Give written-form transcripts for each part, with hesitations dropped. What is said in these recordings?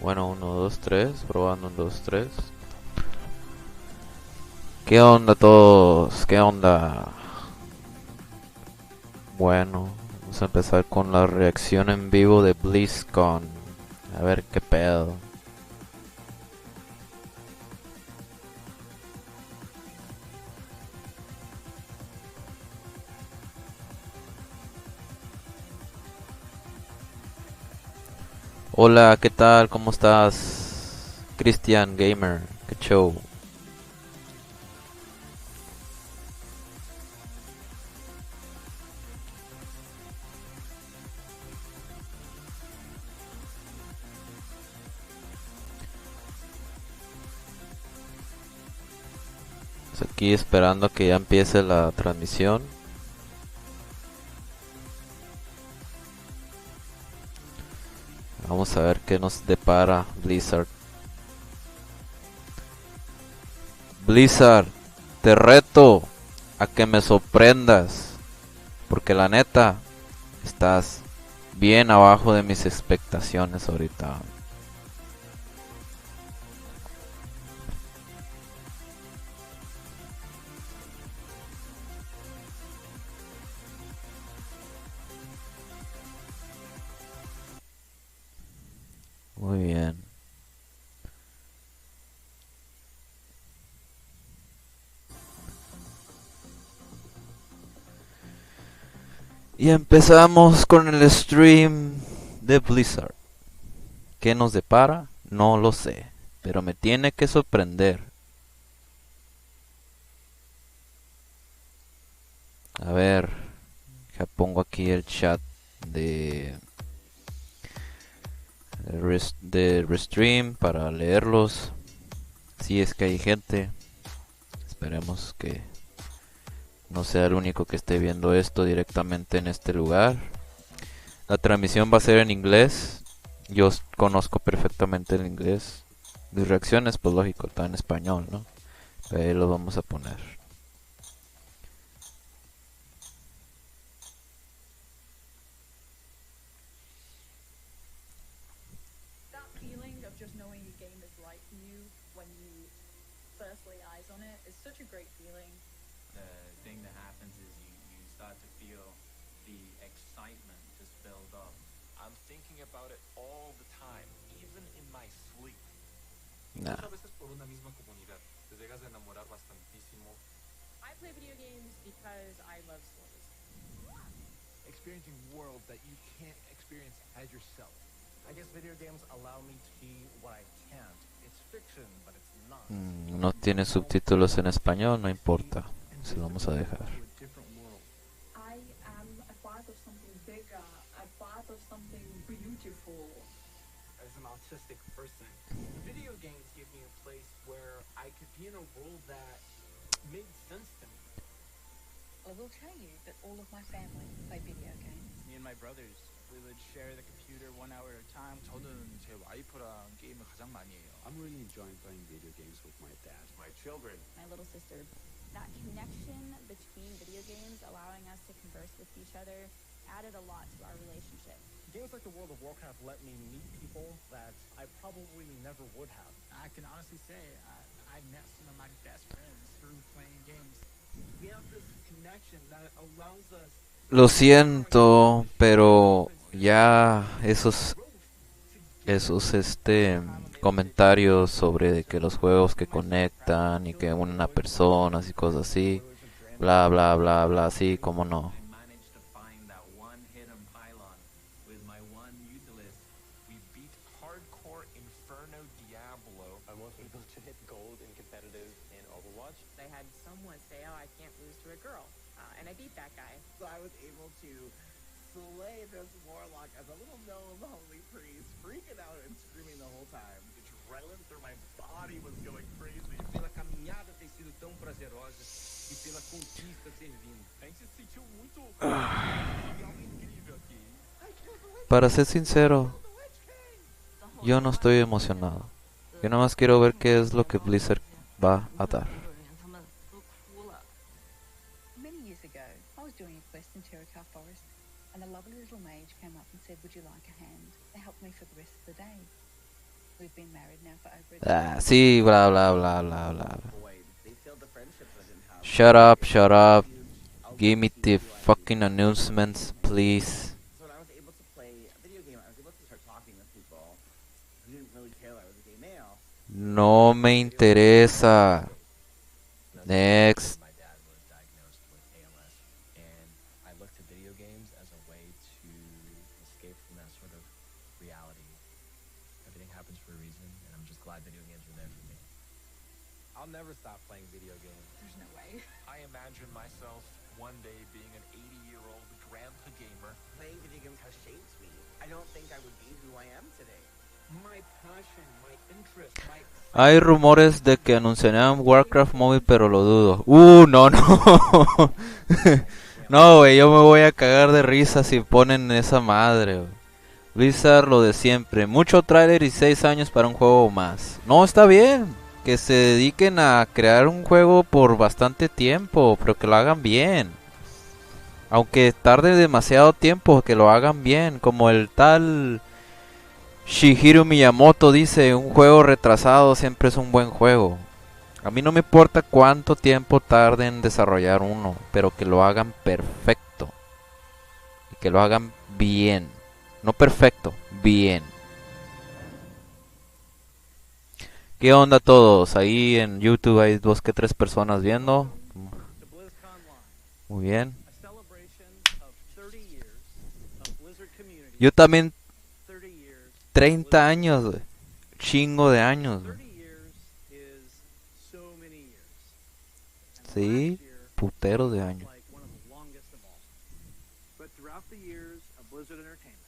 Bueno, uno, 2, 3, probando un 2, 3. ¿Qué onda todos? ¿Qué onda? Bueno, vamos a empezar con la reacción en vivo de BlizzCon. A ver qué pedo. Hola, ¿qué tal? ¿Cómo estás? Christian Gamer, qué show. Pues aquí esperando a que ya empiece la transmisión. Vamos a ver qué nos depara Blizzard. Blizzard, te reto a que me sorprendas, porque la neta estás bien abajo de mis expectaciones ahorita. Muy bien. Y empezamos con el stream de Blizzard. ¿Qué nos depara? No lo sé, pero me tiene que sorprender. A ver, ya pongo aquí el chat de de Restream para leerlos. Si es que hay gente, esperemos que no sea el único que esté viendo esto directamente en este lugar. La transmisión va a ser en inglés. Yo conozco perfectamente el inglés. Mis reacciones, pues lógico, está en español, ¿no? Pero ahí lo vamos a poner. That feeling of just knowing a game is right for you when you first lay eyes on it is such a great feeling. The thing that happens is you start to feel the excitement just build up. I'm thinking about it all the time, even in my sleep. Nah. Incluso a veces por una misma comunidad, te llegas a enamorar bastantísimo. I play video games because I love stories. Experiencing worlds that you can't experience as yourself. I guess video games allow me to be what I can't. It's fiction, but it's not. No tiene subtítulos en español, no importa. Se lo vamos a dejar. I am a part of something bigger, a part of something beautiful. As an autistic person, video games give me a place where I could be in a world that made sense to me. I will tell you that all of my family play video games. Me and my brothers, we would share the computer 1 hour at a time. 저는 제 와이프랑 게임을 가장 많이 해요. I'm really enjoying playing video games with my dad. My children. My little sister. That connection between video games, allowing us to converse with each other, added a lot to our relationship. Games like the World of Warcraft let me meet people that I probably never would have. I can honestly say I met some of my best friends through playing games. We have this connection that allows us. Lo siento, pero ya esos comentarios sobre que los juegos que conectan y que una persona y cosas así, bla bla bla bla, así como no. I managed to find that one hidden pylon with my one utilist. We beat hardcore Inferno Diablo. I was able to hit gold in competitive in Overwatch. They had someone say, "Oh, I can't lose to a girl," and I beat that guy. So I was able to slay this warlock as a little gnome holy priest, freaking out and screaming the whole time. Adrenaline through my body was going crazy. Pela caminhada ter sido tão prazerosa e pela conquista ter vindo. A gente se sentiu muito algo incrível aqui. Para ser sincero, yo no estoy emocionado. Yo nada más quiero ver qué es lo que Blizzard va a dar. Many years ago, I was doing a quest in Cherokee Forest, and a lovely little mage came up and said, "Would you like a hand?" They helped me for the rest of the day. We've been married now for over a Ah, sí, bla bla bla bla bla. Boy, they failed the friendships I didn't have. Shut up, shut up. Huge. I'll Give me see the who I fucking didn't know. announcements, please. So when I was able to play a video game, I was able to start talking with people who didn't really care that I was a gay male. No me interesa. Next. My dad was diagnosed with ALS, and I looked to video games as a way to escape from that sort of reality. Everything happens for a reason, and I'm just glad video games were there for me. I'll never stop playing video games. There's no way. I imagine myself one day being an 80-year-old grandpa gamer. Playing video games has shaped me. I don't think I would be who I am today. My passion, my interest, my Hay rumores de que anunciarán Warcraft móvil, pero lo dudo. No, no. No, güey, yo me voy a cagar de risa si ponen esa madre, güey. Blizzard lo de siempre. Mucho tráiler y 6 años para un juego más. No, está bien. Que se dediquen a crear un juego por bastante tiempo, pero que lo hagan bien. Aunque tarde demasiado tiempo, que lo hagan bien. Como el tal Shigeru Miyamoto dice, un juego retrasado siempre es un buen juego. A mí no me importa cuánto tiempo tarde en desarrollar uno, pero que lo hagan perfecto. Y que lo hagan bien. No perfecto, bien. ¿Qué onda todos? Ahí en YouTube hay 2 que 3 personas viendo. to BlizzCon Live, Muy bien. a celebration of 30 years of Blizzard community. Yo también 30 years. 30 años, güey. Chingo de años, güey. 30 years is so many years. And Sí, last year puteros de felt años. like one of the longest of all. But throughout the years of Blizzard Entertainment,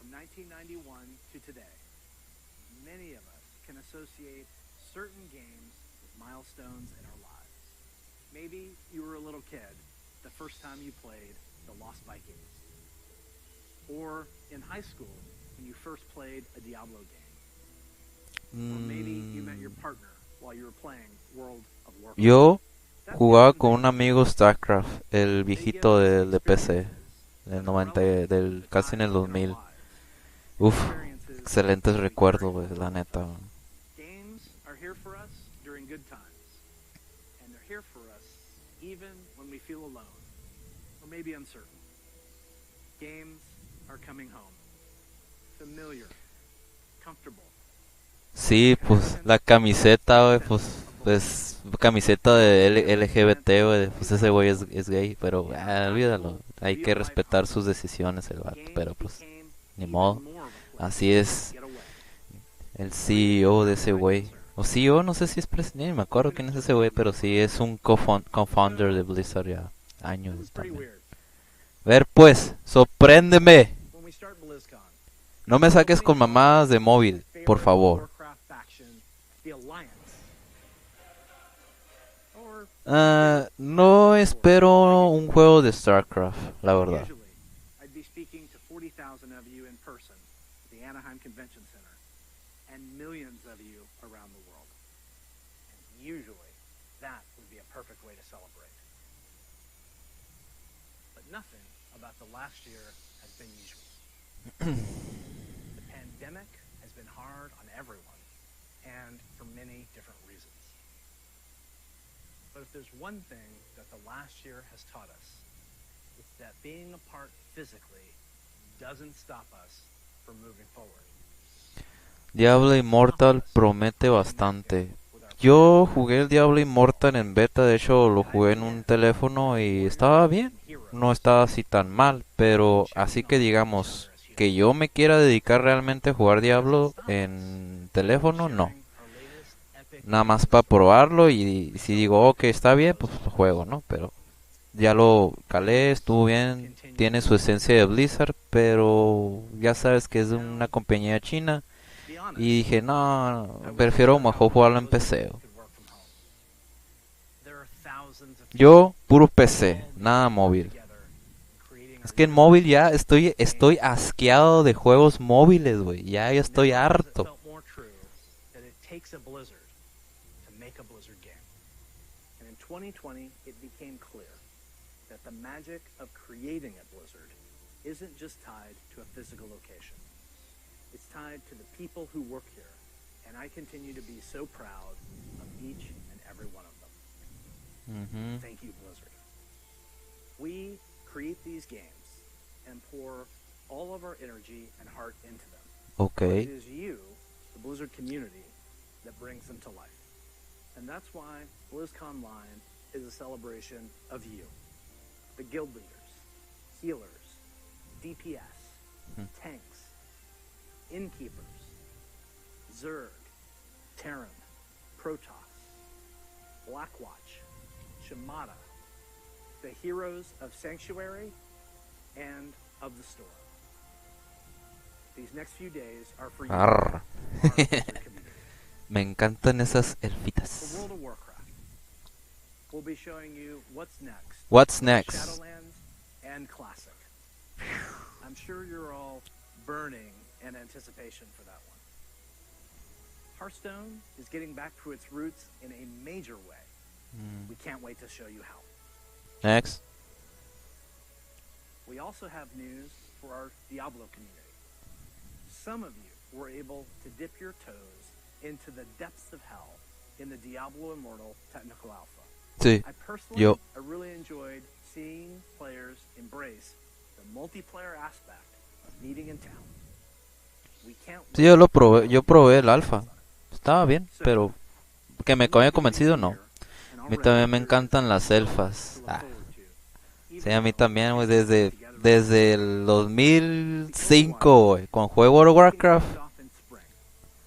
from 1991 to today, many of us can associate certain games with milestones in our lives. Maybe you were a little kid the first time you played the Lost Vikings. Or in high school when you first played a Diablo game. Or maybe you met your partner while you were playing World of Warcraft. Yo That's jugaba the con un thing. amigo StarCraft, el They give viejito us de PC, experiences del that 90, are relevant del to casi en el times in our 2000. lives. Uf, Experiences excelentes that we recuerdos, carry güey, la neta. Games are here for us during good times. And they're here for us even when we feel alone or maybe uncertain. Games are coming home. Familiar, comfortable. Sí, pues la camiseta, güey, pues camiseta de LGBT, güey, pues ese güey es gay, pero olvídalo, hay que respetar sus decisiones el vato, pero pues ni modo, así es el CEO de ese güey, o CEO, no sé si es presidente, ni me acuerdo quién es ese güey, pero sí es un co-founder de Blizzard ya, años This is pretty también. weird. Ver pues, sorpréndeme, When we start BlizzCon, no me saques con mamadas de móvil, por favor. Warcraft faction, the Alliance. Or No espero un juego de StarCraft, la verdad. usually, I'd be speaking to 40,000 of you in person at the Anaheim Convention Center and millions of you around the world. And usually, that would be a perfect way to celebrate. But nothing about the last year has been usual. The pandemic has been hard on everyone, and for many different reasons. But if there's one thing that the last year has taught us, it's that being apart physically doesn't stop us from moving forward. Diablo Immortal promete bastante. Yo jugué el Diablo Immortal en beta, de hecho lo jugué en un teléfono y estaba bien. No estaba así tan mal, pero así que digamos que yo me quiera dedicar realmente a jugar Diablo en teléfono, no. Nada más para probarlo y si digo, ok, está bien, pues lo juego, ¿no? Pero ya lo calé, estuvo bien, tiene su esencia de Blizzard, pero ya sabes que es de una compañía china. Y dije, no, prefiero mejor jugarlo en PC. Yo, puro PC, nada móvil. Es que en móvil ya estoy asqueado de juegos móviles, güey. Ya estoy harto. Takes a blizzard to make a blizzard game. And in 2020, it became clear that the magic of creating a blizzard isn't just tied to a physical location. It's tied to the people who work here and I continue to be so proud of each and every one of them. Ujú. Thank you, Blizzard. We create these games and pour all of our energy and heart into them. But it Ok. is you, the Blizzard community, that brings them to life. And that's why BlizzCon Line is a celebration of you, the guild leaders, healers, DPS, tanks, innkeepers, Zerg, Terran, Protoss, Blackwatch, Shimada, the heroes of Sanctuary and of the Storm. These next few days are for you, Arr. our Blizzard community. Me encantan esas For elfitas. World of Warcraft, we'll be showing you what's next. What's for next? Shadowlands and Classic. I'm sure you're all burning in anticipation for that one. Hearthstone is getting back to its roots in a major way. We can't wait to show you how. Next. We also have news for our Diablo community. Some of you were able to dip your toes into the depths of hell in the Diablo Immortal Technical Alpha. Sí. I personally, Yo. I really enjoyed seeing players embrace the multiplayer aspect of meeting in town. We can't Sí, yo lo probé. Yo probé el alfa. Estaba bien, pero que me haya convencido, no. A mí también me encantan las elfas. Ah. Sí, a mí también, güey, desde el 2005, güey, cuando jugué World of Warcraft.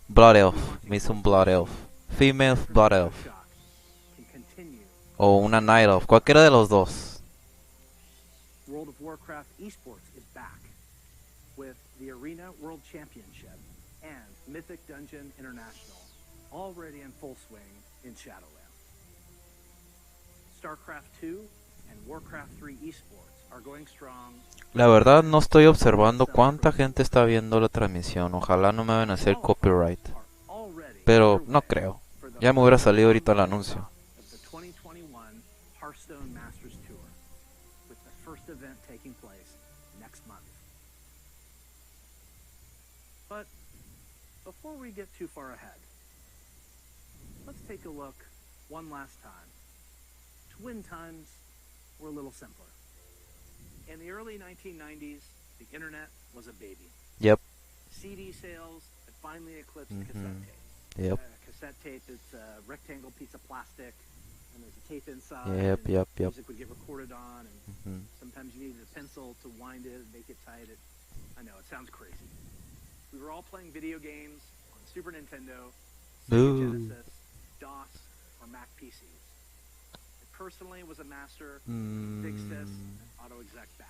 Blood Elf, me hizo un Blood Elf. Female Blood Elf. O una Night Elf, cualquiera de los dos. World of Warcraft esports is back with the Arena World Championship and Mythic Dungeon International already in full swing in Shadowlands. StarCraft 2 and Warcraft 3 esports are going strong. La verdad no estoy observando cuánta gente está viendo la transmisión. Ojalá no me vayan a hacer copyright. Pero no creo. Ya me hubiera salido ahorita el anuncio. The 2021 Hearthstone Masters Tour, with the first event taking place next month. But before we get too far ahead, let's take a look one last time. Twin times were a little simpler. In the early 1990s, the internet was a baby. Yep. CD sales had finally eclipsed cassette tape. Yep. Cassette tape is a rectangle piece of plastic, and there's a tape inside. Yep, and yep, yep. Music would get recorded on, and sometimes you needed a pencil to wind it and make it tight. I know, it sounds crazy. We were all playing video games on Super Nintendo, Sega Ooh. Genesis, DOS, or Mac PCs. I personally was a master of Big Sis and Auto Exec Bat.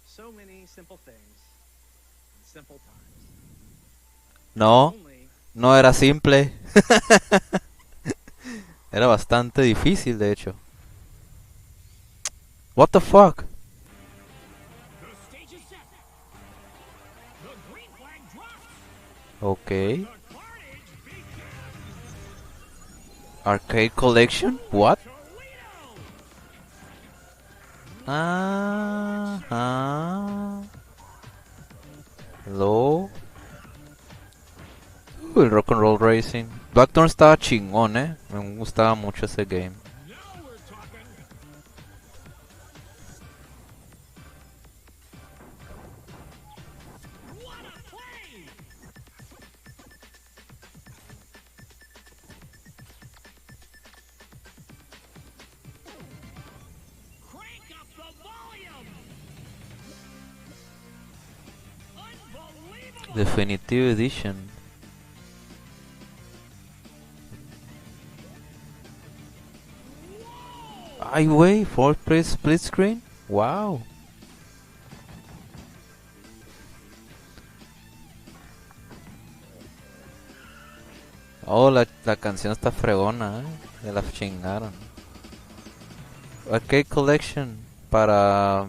So many simple things in simple times. No, Only no era simple. Era bastante difícil, de hecho. What the fuck? Okay. Arcade collection? What? Hello. El Rock and Roll Racing. Blackthorn estaba chingón, Me gustaba mucho ese game. Definitive Edition. Ay, güey, 4-player split screen. Wow. Oh, la canción está fregona, Se la chingaron. Arcade Collection para...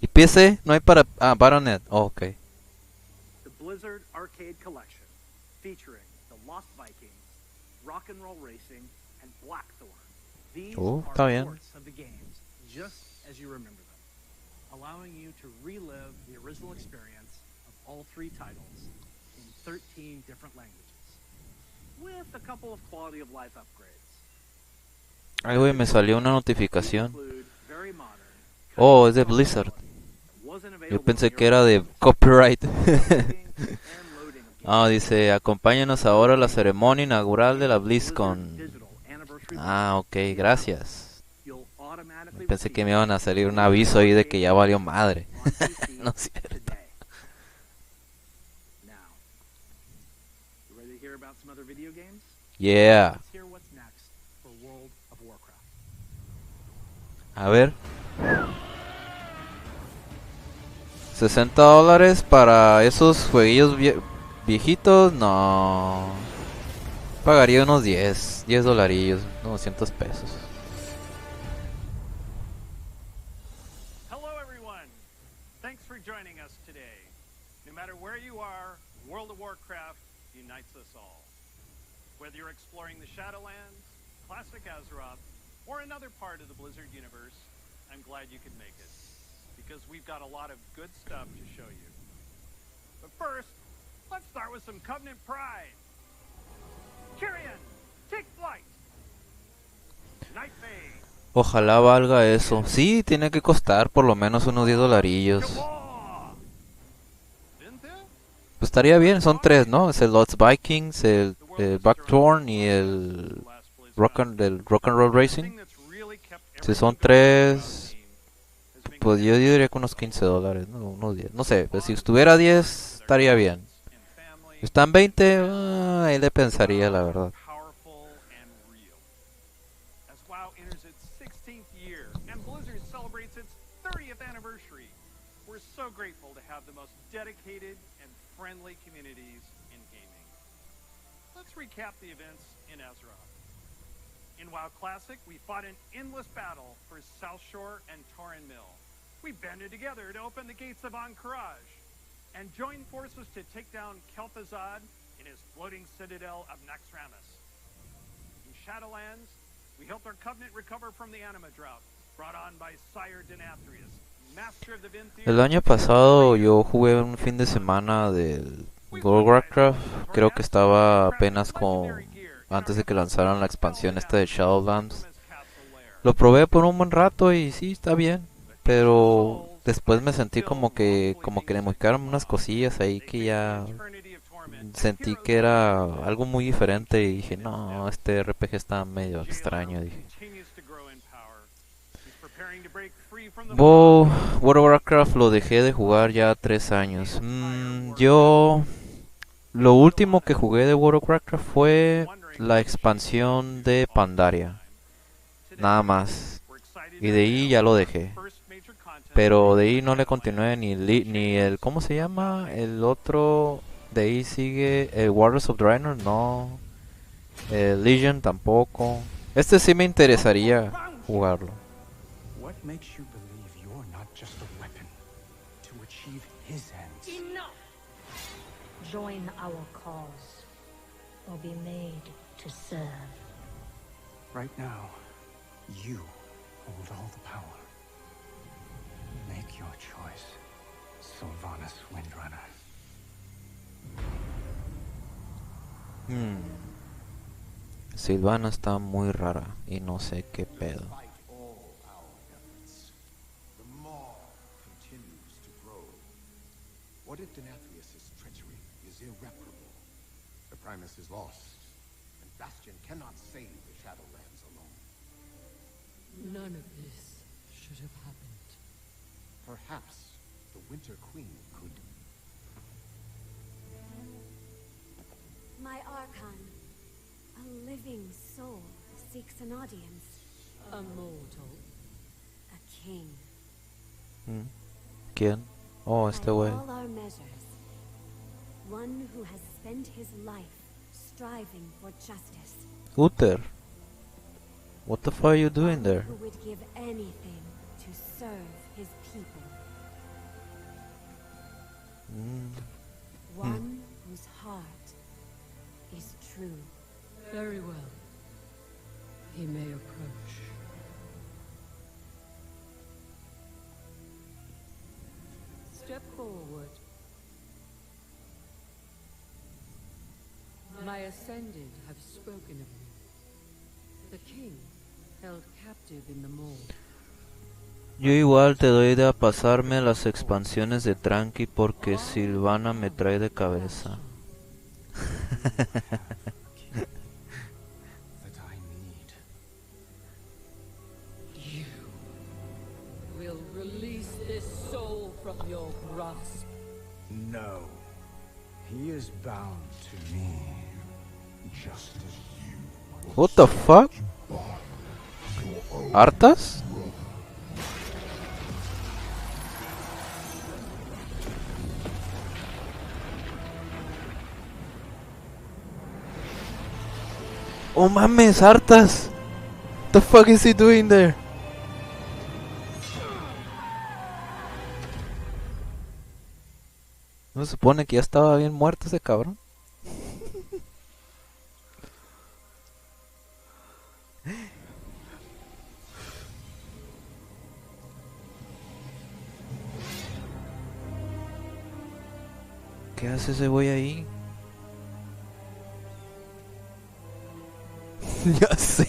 ¿Y PC? No hay para... Ah, Baronet. Oh, ok. the Blizzard Arcade Collection, featuring the Lost Vikings, Rock and Roll Racing, and Blackthorn. These está are bien. ports of the games, just as you remember them, allowing you to relive the original experience of all three titles in 13 different languages. with a couple of quality of life upgrades. Ay, güey, me salió una notificación. Include very modern, Oh, es de Blizzard. wasn't Yo available pensé in que era de Europe. copyright. Updating and loading of Ah, games. dice, acompáñanos ahora a la ceremonia inaugural de la Blizzard BlizzCon. Digital Anniversary Ah, ok, gracias. You'll automatically Pensé que me receive iban a salir un aviso ahí de que ya valió madre. on PC No es cierto. today. Now, you ready to hear about some other video games? Yeah. Let's hear what's next for World of Warcraft. A ver. $60 para esos jueguillos viejitos, no. Pagaría unos $10 dolarillos, 900 pesos. Hello, everyone. Thanks for joining us today. No matter where you are, World of Warcraft unites us all. Whether you're exploring the Shadowlands, classic Azeroth, or another part of the Blizzard universe, I'm glad you could make it, because we've got a lot of good stuff to show you. But first, let's start with some Covenant Pride. Kyrian, take flight. Night Bay. Ojalá valga eso. Sí, tiene que costar por lo menos unos $10 dolarillos. Pues estaría bien, son 3, ¿no? Es el Lost Vikings, el Buckthorn y el Rock and Roll Racing. Si son 3, pues yo diría que unos $15, ¿no? Unos 10. No sé, pues si estuviera 10 estaría bien. Están 20, ahí le pensaría, la verdad. As WoW enters its 16th year and Blizzard celebrates its 30th anniversary, we're so grateful to have the most dedicated and friendly communities in gaming. Let's recap the events in Azeroth. In WoW Classic, we fought an endless battle for South Shore and Tauren Mill. We banded together to open the gates of Ahn'Qiraj and joined forces to take down Kel'Thuzad in his floating citadel of Naxxramas. In Shadowlands, we helped our Covenant recover from the Anima drought, brought on by Sire Denathrius, master of the Venthyr. El año pasado yo jugué un fin de semana del World of Warcraft. Creo que estaba apenas antes de que lanzaran la expansión esta de Shadowlands. Lo probé por un buen rato y sí, está bien. Pero después me sentí como que le modificaron unas cosillas ahí que ya sentí que era algo muy diferente y dije, no, este RPG está medio extraño, dije. World of Warcraft lo dejé de jugar ya 3 años. Yo lo último que jugué de World of Warcraft fue la expansión de Pandaria. Nada más. Y de ahí ya lo dejé. Pero de ahí no le continué ni el ¿cómo se llama? El otro de ahí sigue el Warriors of Draenor, no. El Legion tampoco. Este sí me interesaría jugarlo. What makes you believe you're not just a weapon to achieve his ends? Enough! Join our cause, or be made to serve. Right now, you hold all the power. Make your choice, Sylvanas Windrunner. Sylvana está muy rara y no sé qué pedo. What if Denathrius' treachery is irreparable? The Primus is lost, and Bastion cannot save the Shadowlands alone. None of this should have happened. Perhaps the Winter Queen could. My Archon, a living soul, seeks an audience. A mortal. A king. ¿Quién? Oh, este güey. By all our measures, one who has spent his life striving for justice. Uther, what the fuck are you doing there? Who would give anything to serve his people. One whose heart is true. Very well. He may approach. Step forward. My ascended have spoken of me. The king held captive in the mall. Yo igual te doy de a pasarme las expansiones de Tranqui porque Silvana me trae de cabeza. That I need. You will release this soul from your grasp. No. He is bound to me, just as you. What the fuck? ¿Hartas? Oh mames, hartas. What the fuck is he doing there? ¿No se supone que ya estaba bien muerto ese cabrón? ¿Qué hace ese güey ahí? Ya sé,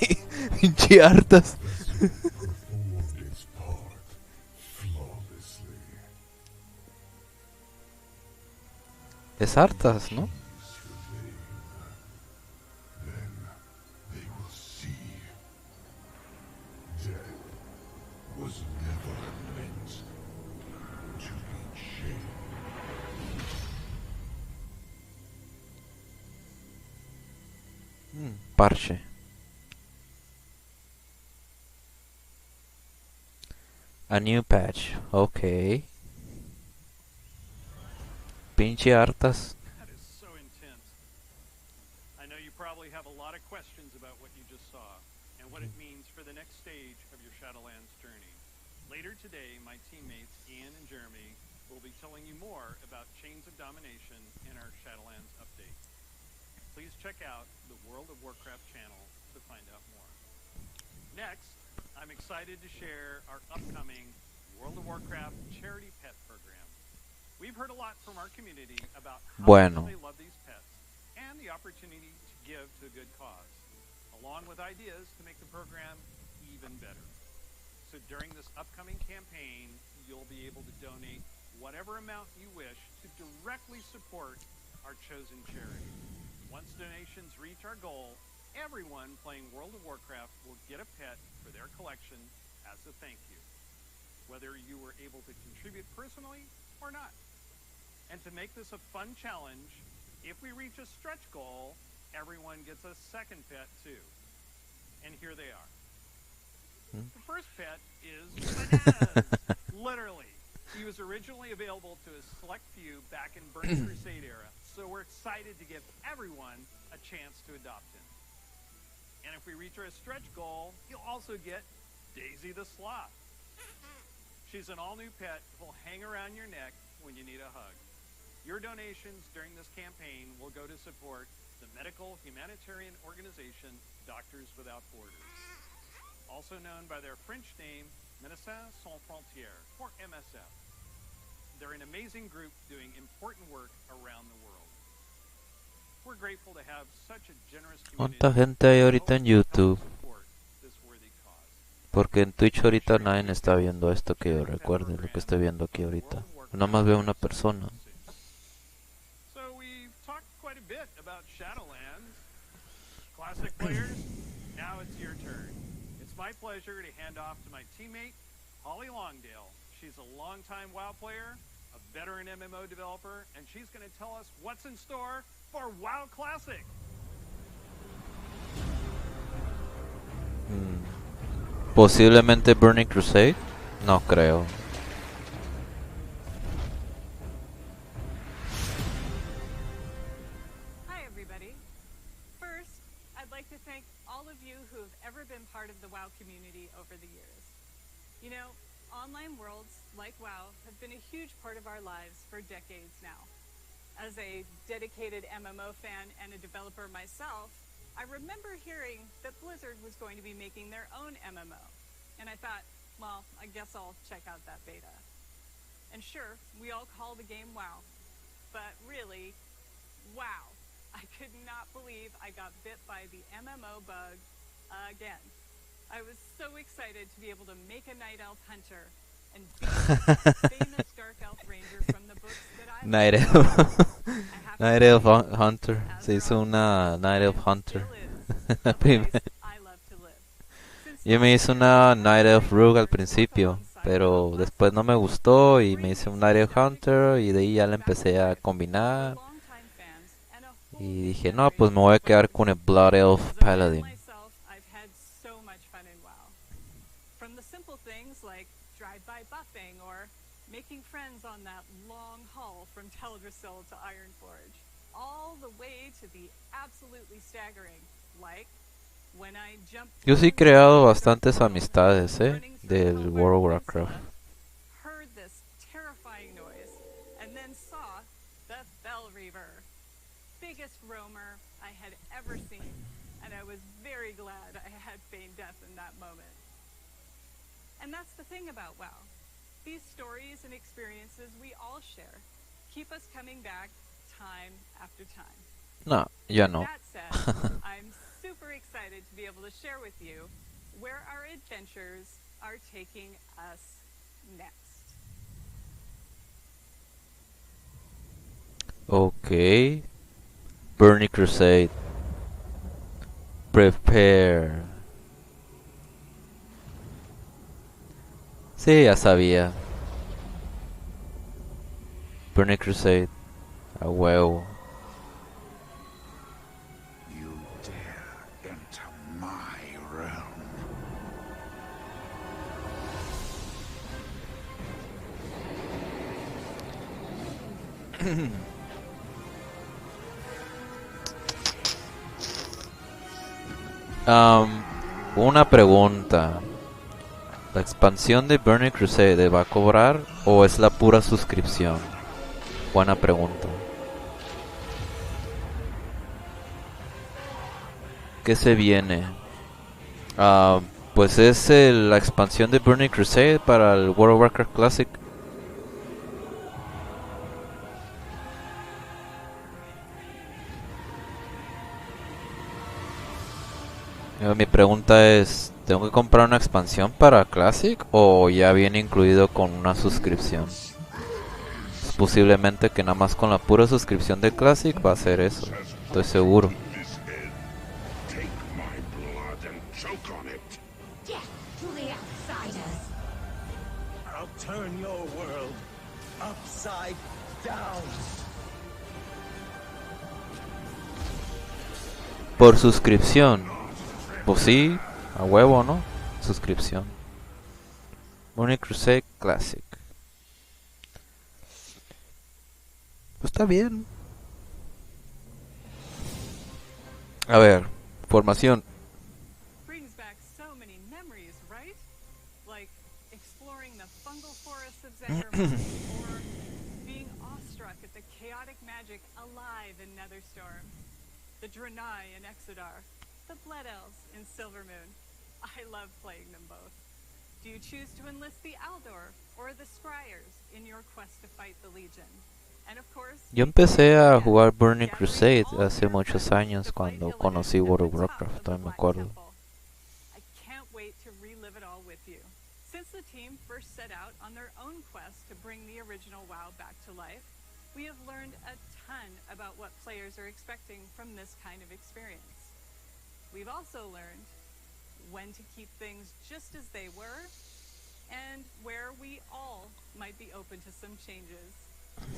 pinche hartas. Es hartas, ¿no? Parche. A new patch, okay. Pinche hartas. That is so intense. I know you probably have a lot of questions about what you just saw and what it means for the next stage of your Shadowlands journey. Later today, my teammates Ian and Jeremy will be telling you more about Chains of Domination in our Shadowlands update. Please check out the World of Warcraft channel to find out more. Next, I'm excited to share our upcoming World of Warcraft charity pet program. We've heard a lot from our community about how much they love these pets and the opportunity to give to a good cause, along with ideas to make the program even better. So during this upcoming campaign, you'll be able to donate whatever amount you wish to directly support our chosen charity. Once donations reach our goal, everyone playing World of Warcraft will get a pet for their collection as a thank you, whether you were able to contribute personally or not. And to make this a fun challenge, if we reach a stretch goal, everyone gets a second pet too. And here they are. The first pet is Bananas. Literally. He was originally available to a select few back in Burning Crusade era, so we're excited to give everyone a chance to adopt him. And if we reach our stretch goal, you'll also get Daisy the Sloth. She's an all-new pet who'll hang around your neck when you need a hug. Your donations during this campaign will go to support the medical humanitarian organization Doctors Without Borders, also known by their French name, Médecins Sans Frontières, or MSF. They're an amazing group doing important work around the world. We're grateful to have such a generous community. ¿Cuánta gente hay ahorita en YouTube? Porque en Twitch ahorita nadie está viendo esto que yo recuerde, lo que estoy viendo aquí ahorita. Nada más veo una persona. So we've talked quite a bit about Shadowlands. Classic players, now it's your turn. It's my pleasure to hand off to my teammate, Holly Longdale. She's a longtime WoW player, a veteran MMO developer, and she's going to tell us what's in store for WoW Classic. Posiblemente Burning Crusade. No creo. Hi, everybody. First, I'd like to thank all of you who have ever been part of the WoW community over the years. You know, online worlds like WoW have been a huge part of our lives for decades now. As a dedicated MMO fan and a developer myself, I remember hearing that Blizzard was going to be making their own MMO. And I thought, well, I guess I'll check out that beta. And sure, we all call the game WoW. But really, wow. I could not believe I got bit by the MMO bug again. I was so excited to be able to make a Night Elf Hunter and be the famous Dark Elf Ranger from the books that I Night Elf. Night Elf Hunter. Se hizo una Night Elf Hunter. Yo me hice una Night Elf Rogue al principio, pero después no me gustó y me hice un Night Elf Hunter y de ahí ya la empecé a combinar. Y dije, no, pues me voy a quedar con el Blood Elf Paladin. From the simple things like drive-by buffing or making friends on that long haul from Teldrassil to Ironforge, all the way to the absolutely staggering, like when I jumped. Yo sí he creado bastantes amistades, del World of Warcraft. Heard this terrifying noise and then saw the Fell Reaver, biggest roamer I had ever seen, and I was very glad I had feigned death in that moment. And that's the thing about WoW. These stories and experiences we all share keep us coming back time after time. No, ya no. That said, I'm super excited to be able to share with you where our adventures are taking us next. Okay. Burning Crusade. Prepare. Sí, ya sabía. Burning Crusade. A huevo. You dare enter my realm. Una pregunta. ¿La expansión de Burning Crusade va a cobrar o es la pura suscripción? Buena pregunta. ¿Qué se viene? Pues es la expansión de Burning Crusade para el World of Warcraft Classic. Mi pregunta es, ¿tengo que comprar una expansión para Classic o ya viene incluido con una suscripción? Pues posiblemente que nada más con la pura suscripción de Classic va a ser eso, estoy seguro. Por suscripción. Pues sí, a huevo, ¿no? Suscripción. Burning Crusade Classic. Pues está bien. A ver, formación. Brings back so many memories, right? Like exploring the fungal forests of Zangarmark or being awestruck at the chaotic magic alive in Netherstorm. The Draenei in Exodar. The Blood Elves in Silvermoon. I love playing them both. Do you choose to enlist the Aldor or the Scryers in your quest to fight the Legion? And of course, Yo empecé a jugar Burning Crusade hace muchos años cuando conocí World of Warcraft, todavía me acuerdo. I can't wait to relive it all with you. Since the team first set out on their own quest to bring the original WoW back to life, we have learned a ton about what players are expecting from this kind of experience. We've also learned when to keep things just as they were and where we all might be open to some changes.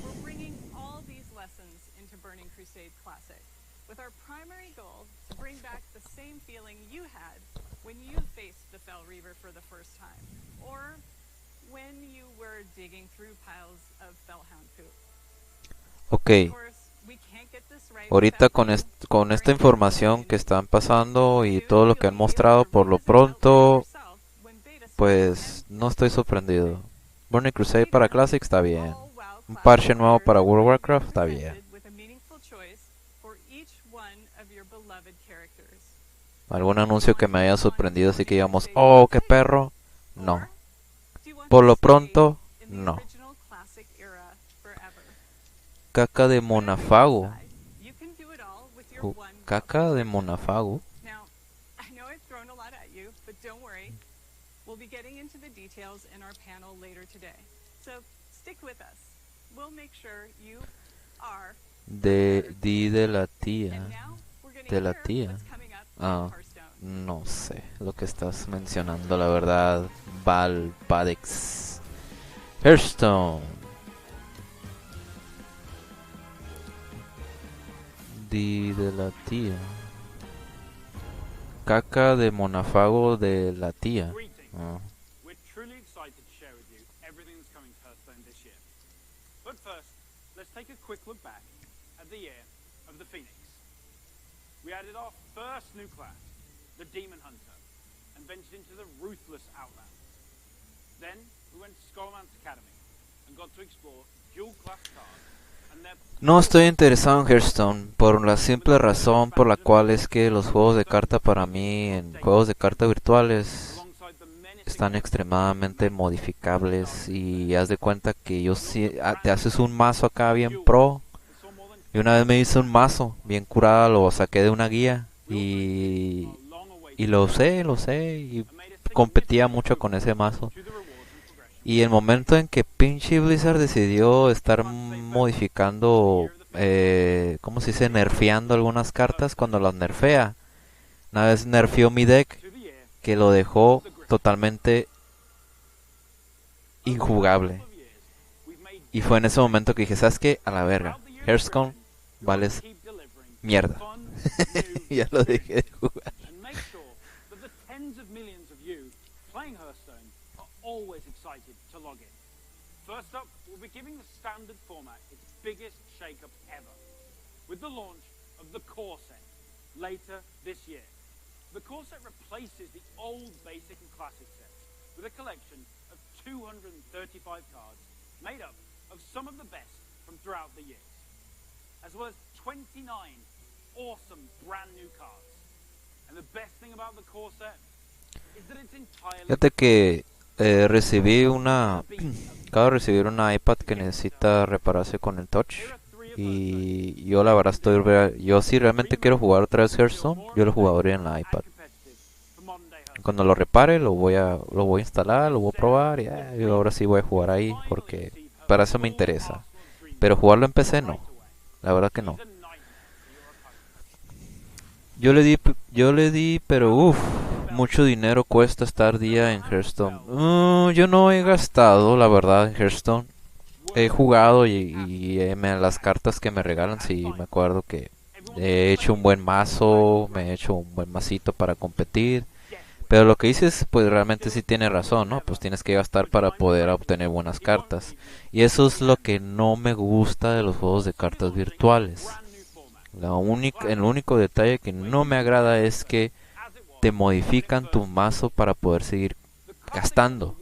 We're bringing all these lessons into Burning Crusade Classic with our primary goal to bring back the same feeling you had when you faced the Fell Reaver for the first time or when you were digging through piles of Fellhound poop. Ok. Ahorita con esta información que están pasando y todo lo que han mostrado por lo pronto, pues no estoy sorprendido. Burning Crusade para Classic está bien. Un parche nuevo para World of Warcraft está bien. ¿Algún anuncio que me haya sorprendido así que digamos, oh, qué perro? No. Por lo pronto, no. Caca de monafago. with your one Caca de monafago. Now, I know I've thrown a lot at you, but don't worry. We'll be getting into the details in our panel later today. So stick with us. We'll make sure you are De la tía. De la tía. Ah, no sé lo que estás mencionando, la verdad. Valpadex. Hearthstone. De la tía. Caca de monafago de la tía. Ah. We're truly excited to share with you everything that's coming to Hearthstone this year. But first, let's take a quick look back at the year of the Phoenix. We added our first new class, the Demon Hunter, and ventured into the Ruthless Outland. Then we went to Skullman's Academy and got to explore dual class cards. No estoy interesado en Hearthstone por la simple razón por la cual es que los juegos de carta para mí en juegos de carta virtuales están extremadamente modificables y haz de cuenta que te haces un mazo acá bien pro y una vez me hice un mazo bien curado, lo saqué de una guía y lo usé y competía mucho con ese mazo. Y el momento en que pinche Blizzard decidió estar modificando, ¿cómo se dice? Nerfeando algunas cartas cuando las nerfea. Una vez nerfeó mi deck, que lo dejó totalmente injugable. Y fue en ese momento que dije, ¿sabes qué? A la verga. Hearthstone, vales mierda. Y ya lo dejé de jugar. Always excited to log in. First up, we'll be giving the standard format its biggest shake-up ever, with the launch of the core set later this year. The core set replaces the old basic and classic sets with a collection of 235 cards made up of some of the best from throughout the years, as well as 29 awesome brand new cards. And the best thing about the core set is that it's entirely... Fíjate que acabo de recibir una iPad que necesita repararse con el touch y yo la verdad yo si realmente quiero jugar otra vez Hearthstone, yo lo jugaría en la iPad. Cuando lo repare lo voy a instalar, lo voy a probar y yo ahora sí voy a jugar ahí porque para eso me interesa. Pero jugarlo en PC no, la verdad que no. Yo le di, pero mucho dinero cuesta estar día en Hearthstone. Yo no he gastado, la verdad, en Hearthstone. He jugado y las cartas que me regalan, sí, me acuerdo que he hecho un buen mazo, me he hecho un buen masito para competir. Pero lo que dices, pues realmente sí tiene razón, ¿no? Pues tienes que gastar para poder obtener buenas cartas. Y eso es lo que no me gusta de los juegos de cartas virtuales. El único detalle que no me agrada es que te modifican tu mazo para poder seguir gastando.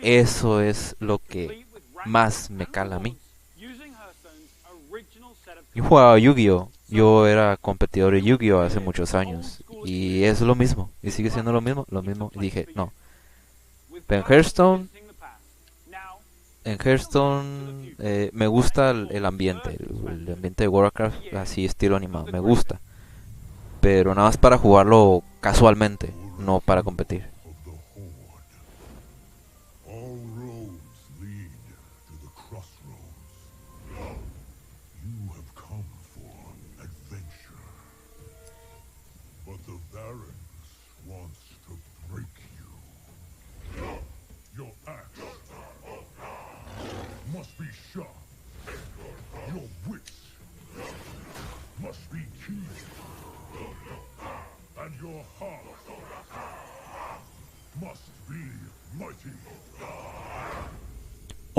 Eso es lo que más me cala a mí. Yo jugaba Yu-Gi-Oh! Yo era competidor de Yu-Gi-Oh! Hace muchos años. Y es lo mismo. Y sigue siendo lo mismo. Y dije, no. Pero en Hearthstone me gusta el ambiente. El ambiente de Warcraft, así estilo animado. Me gusta. Pero nada más para jugarlo casualmente, no para competir.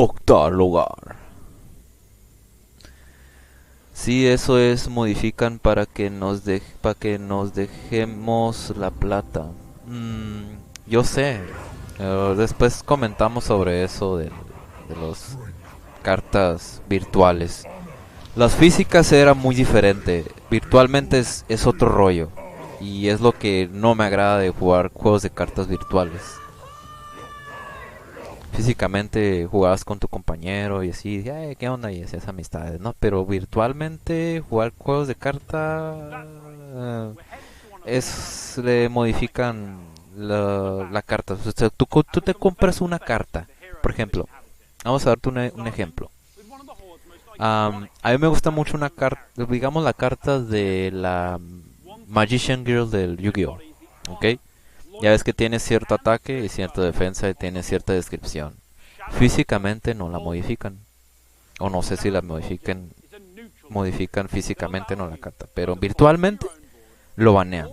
Octavo lugar. Sí, eso es, modifican para que nos dejemos la plata. Yo sé. Después comentamos sobre eso de las cartas virtuales. Las físicas era muy diferente. Virtualmente es otro rollo. Y es lo que no me agrada de jugar juegos de cartas virtuales. físicamente jugabas con tu compañero y así, ¿qué onda? Y hacías amistades, ¿no? Pero virtualmente jugar juegos de carta le modifican la carta. O sea, tú te compras una carta, por ejemplo. Vamos a darte un ejemplo. A mí me gusta mucho una carta, digamos la carta de la Magician Girl del Yu-Gi-Oh, ¿ok? Ya ves que tiene cierto ataque y cierta defensa y tiene cierta descripción. Físicamente no la modifican. O no sé si la modifican físicamente no la carta. Pero virtualmente lo banean.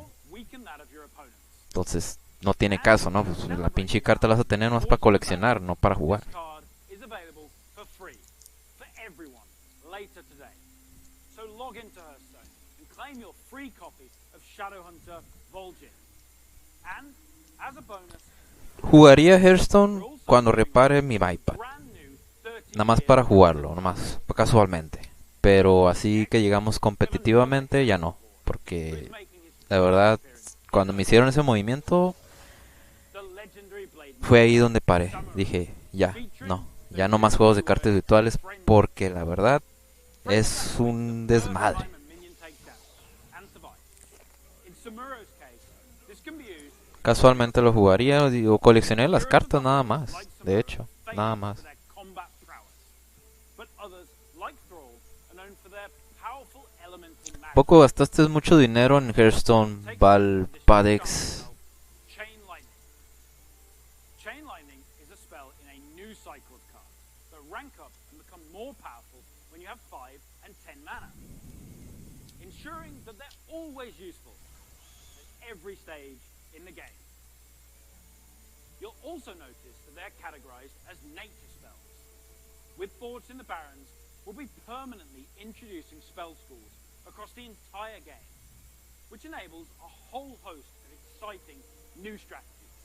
Entonces no tiene caso, ¿no? Pues la pinche carta la vas a tener no es para coleccionar, no para jugar. Jugaría Hearthstone cuando repare mi iPad. Nada más para jugarlo, nada más casualmente. Pero así que llegamos competitivamente ya no. Porque la verdad, cuando me hicieron ese movimiento, fue ahí donde paré. Dije, ya no más juegos de cartas virtuales. Porque la verdad, es un desmadre. Casualmente lo jugaría o coleccioné las cartas nada más. De hecho, nada más. Poco gastaste mucho dinero en Hearthstone, Val, Padex. You'll also notice that they're categorized as nature spells. With Forged in the Barrens, we'll be permanently introducing spell schools across the entire game, which enables a whole host of exciting new strategies.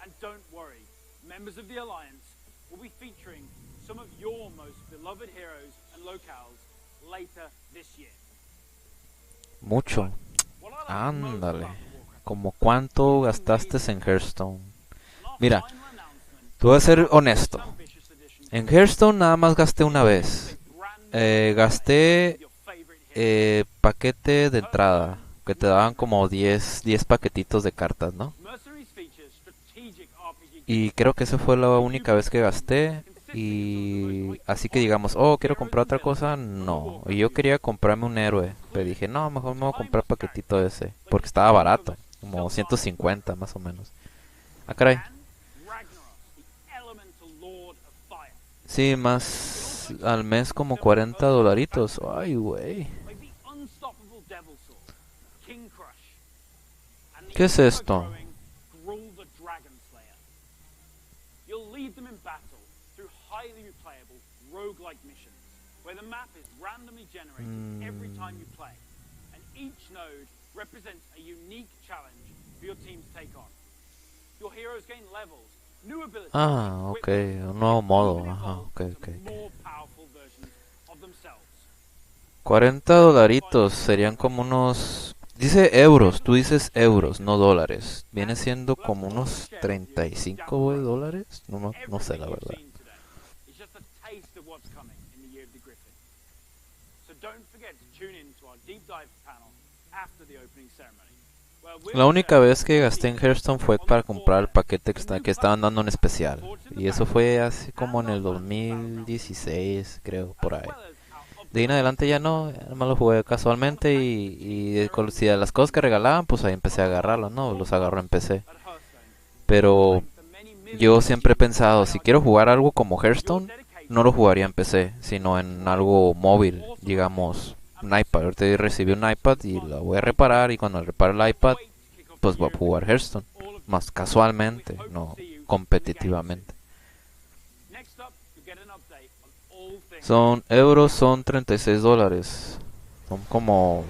And don't worry, members of the Alliance will be featuring some of your most beloved heroes and locales later this year. Mucho. Ándale. ¿Como cuánto gastaste en Hearthstone? Mira, te voy a ser honesto. En Hearthstone nada más gasté una vez. Gasté paquete de entrada, que te daban como 10 paquetitos de cartas, ¿no? Y creo que esa fue la única vez que gasté. Y así que digamos, quiero comprar otra cosa, no. Y yo quería comprarme un héroe, pero dije, no, mejor me voy a comprar paquetito ese, porque estaba barato, como 150 más o menos. Ah, caray. Sí, más al mes como $40. Ay, güey. ¿Qué es esto? Ah, ok, un nuevo modo. Ajá, ok. $40 serían como unos... Dice euros, tú dices euros, no dólares. Viene siendo como unos 35 dólares. No sé la verdad. La única vez que gasté en Hearthstone fue para comprar el paquete que estaban dando en especial. Y eso fue así como en el 2016, creo, por ahí. De ahí en adelante ya no, me lo jugué casualmente y si de las cosas que regalaban, pues ahí empecé a agarrarlos, ¿no? Los agarro en PC. Pero yo siempre he pensado, si quiero jugar algo como Hearthstone, no lo jugaría en PC, sino en algo móvil, digamos, un iPad. Ahorita recibí un iPad y lo voy a reparar y cuando repare el iPad, pues voy a jugar Hearthstone. Más casualmente, no competitivamente. Son euros, son $36. Son como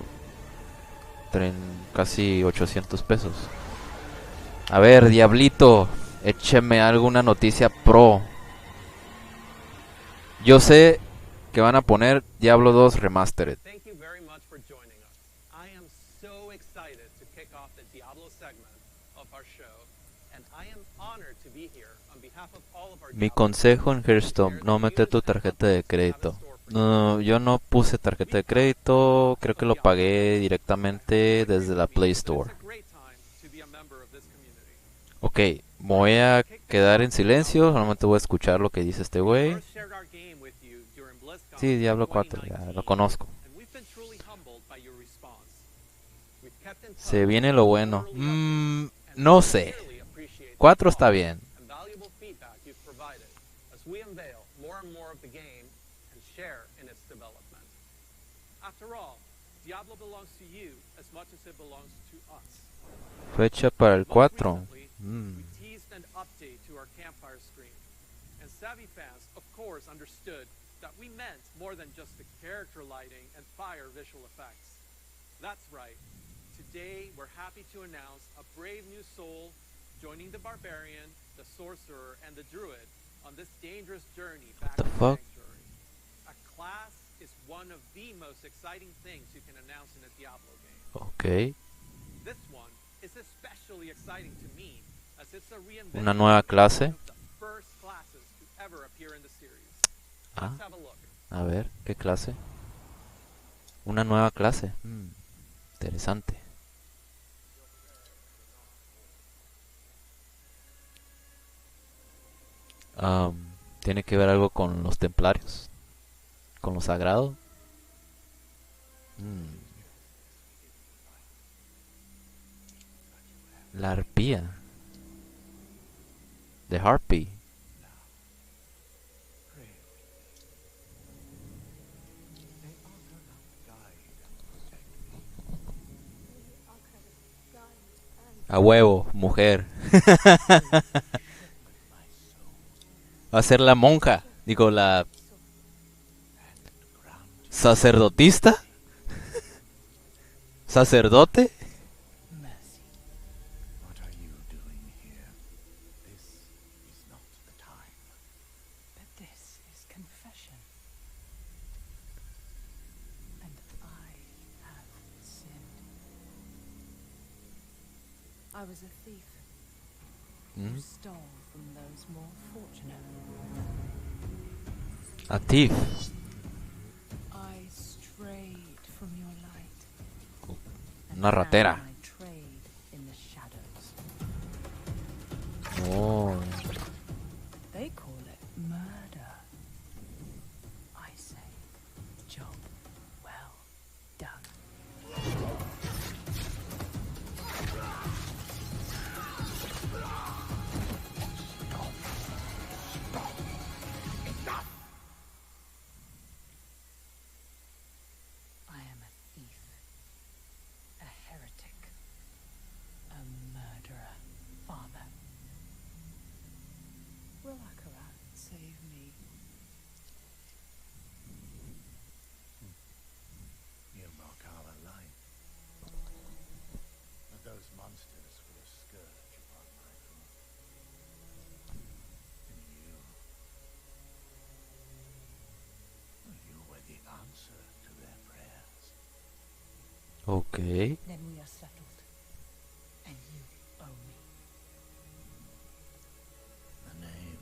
casi 800 pesos. A ver, Diablito, écheme alguna noticia pro. Yo sé que van a poner Diablo 2 Remastered. Thank you very much for joining us. I am so excited to kick off the Diablo segment of our show. and I am honored to be here on behalf of all of our Mi consejo en Hearthstone, no meter tu tarjeta de crédito. No, yo no puse tarjeta de crédito, creo que lo pagué directamente desde la Play Store. Ok, me voy a quedar en silencio, solamente voy a escuchar lo que dice este güey. Sí, Diablo 4, ya lo conozco. Se viene lo bueno. No sé. 4 está bien. Fecha para el 4. Savvy fans, of course, understood that we meant more than just the character lighting and fire visual effects. That's right. Today, we're happy to announce a brave new soul joining the barbarian, the sorcerer, and the druid on this dangerous journey back to the sanctuary. A class is one of the most exciting things you can announce in a Diablo game. Okay. This one is especially exciting to me as it's a reinvention Una nueva clase. of the first classes to ever appear in the series. Ah, Let's have a look. a ver, ¿qué clase? Una nueva clase. Interesante. ¿Tiene que ver algo con los templarios? ¿Con lo sagrado? La arpía. The Harpy. A huevo, mujer. Va a ser la monja. Digo, la sacerdotista. Sacerdote. What are you doing here? This is not the time. But this is confession. And I have sinned. I was a thief who stole from those more fortunate. A thief. I strayed from your light. Una ratera. I trade in the shadows. Oh. They call it murder. I say, job well done. I am a thief, a heretic, a murderer, father. Will Akarat save me? You mock our light. But those monsters were a scourge upon my home. And you were the answer to their prayers. Okay. Then we are settled. And you owe me. The name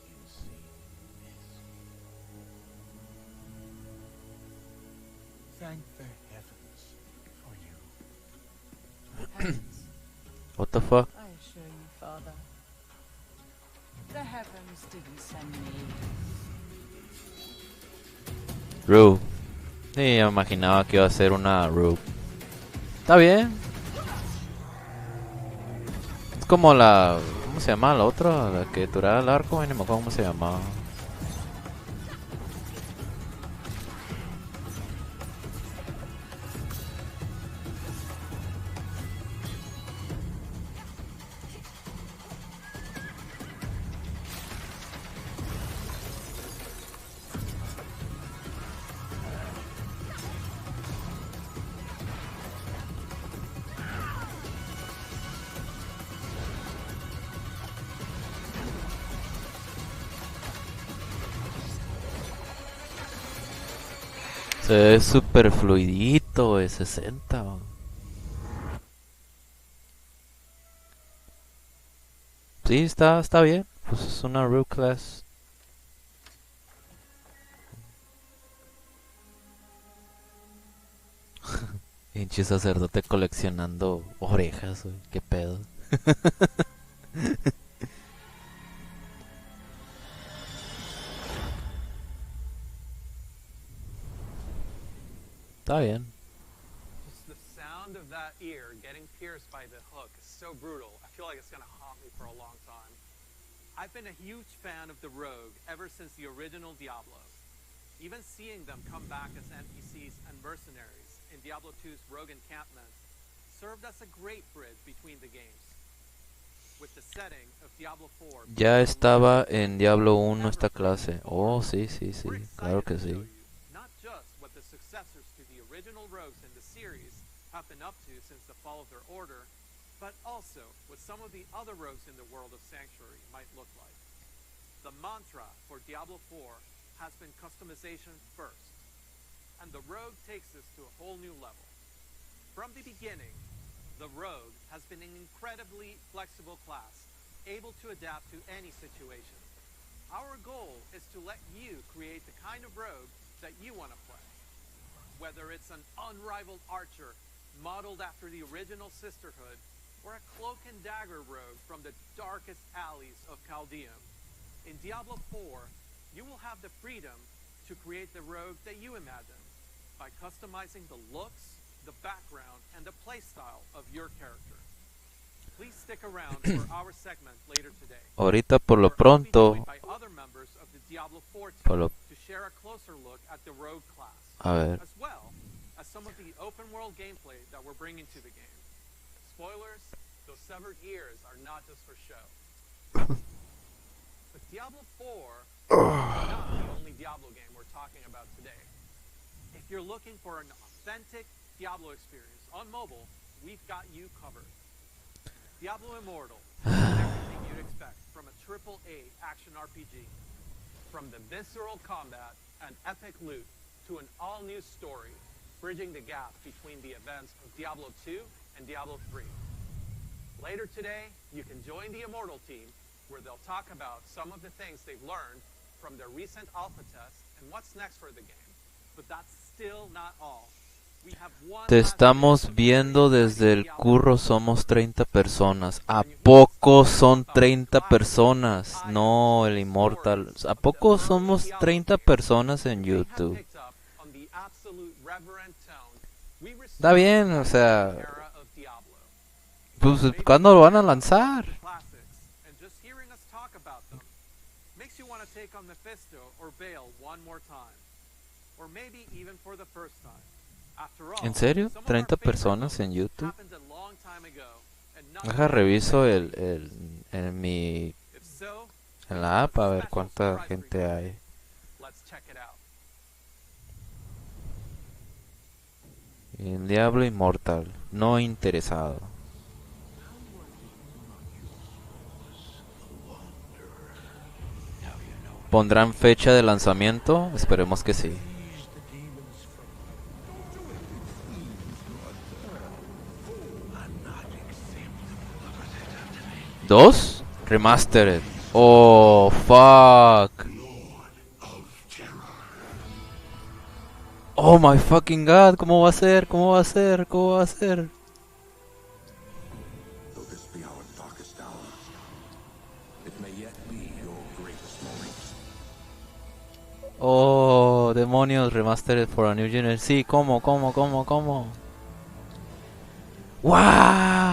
you see is. Thank the heavens for you. Heavens, What the fuck? I assure you, Father, the heavens didn't send me. Rube. Sí, ya me imaginaba que iba a ser una Rube. Está bien. Es como la... ¿Cómo se llama la otra? La que duraba el arco. No me acuerdo cómo se llamaba. Se ve súper fluidito de 60. Sí, está bien. Pues es una rogue class. Pinche sacerdote coleccionando orejas, güey. Qué pedo. Está bien. Just the sound of that ear getting pierced by the hook is so brutal. I feel like it's going to haunt me for a long time. I've been a huge fan of the Rogue ever since the original Diablo. Even seeing them come back as NPCs and mercenaries in Diablo 2's Rogue Encampment served as a great bridge between the games. With the setting of Diablo 4, Ya estaba en Diablo 1 esta clase. Oh, sí, sí, sí. Claro que sí. not just what the successors to the original rogues in the series have been up to since the fall of their order, but also what some of the other rogues in the world of Sanctuary might look like. The mantra for Diablo 4 has been customization first, and the rogue takes us to a whole new level. From the beginning, the rogue has been an incredibly flexible class, able to adapt to any situation. Our goal is to let you create the kind of rogue that you want to play. Whether it's an unrivaled archer modeled after the original Sisterhood, or a cloak and dagger rogue from the darkest alleys of Chaldeum, in Diablo 4, you will have the freedom to create the rogue that you imagine by customizing the looks, the background, and the playstyle of your character. Please stick around for our segment later today. Ahorita por lo pronto, By other members of the Diablo 4 por team lo, to share a closer look at the rogue class, a ver. as well as some of the open world gameplay that we're bringing to the game. Spoilers, those severed ears are not just for show. But Diablo 4 is not the only Diablo game we're talking about today. If you're looking for an authentic Diablo experience on mobile, we've got you covered. Diablo Immortal is everything you'd expect from a AAA action RPG. From the visceral combat and epic loot to an all-new story, bridging the gap between the events of Diablo 2 and Diablo 3. Later today, you can join the Immortal team, where they'll talk about some of the things they've learned from their recent alpha test and what's next for the game. But that's still not all. Te estamos viendo desde el curro, somos 30 personas. ¿A poco son 30 personas? No, el Immortal. ¿A poco somos 30 personas en YouTube? Está bien, o sea... Pues, ¿cuándo lo van a lanzar? ¿En serio? ¿30 personas en YouTube? Deja reviso en la app a ver cuánta gente hay. En Diablo Immortal, no interesado. ¿Pondrán fecha de lanzamiento? Esperemos que sí. ¿2? Remastered. Oh, fuck. Oh my fucking god. ¿Cómo va a ser? ¿Cómo va a ser? ¿Cómo va a ser? Oh, demonios. Remastered for a new generation. Sí, ¿cómo? ¡Wow!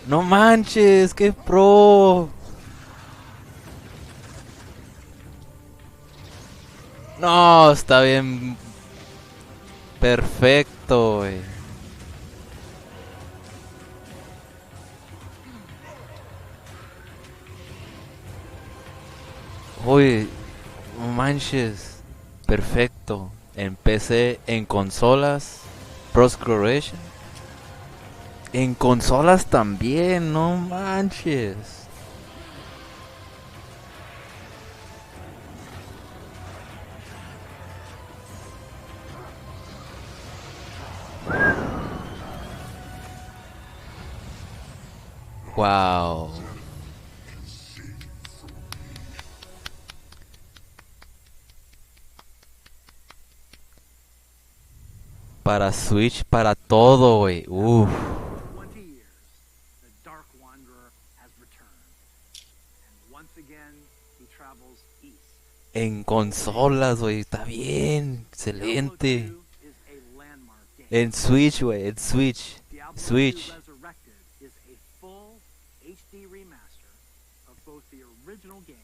No manches, qué pro. No, está bien. Perfecto, güey. Uy, no manches. Perfecto. En PC, en consolas, Prosperation. En consolas también, no manches. Wow. Para Switch, para todo, güey. Uff. 20 years, the Dark Wanderer has returned. And once again, he travels east. En consolas, güey. Está bien. Excelente. En Switch, güey. En Switch. Switch. Resurrected is a full HD remaster of both the original game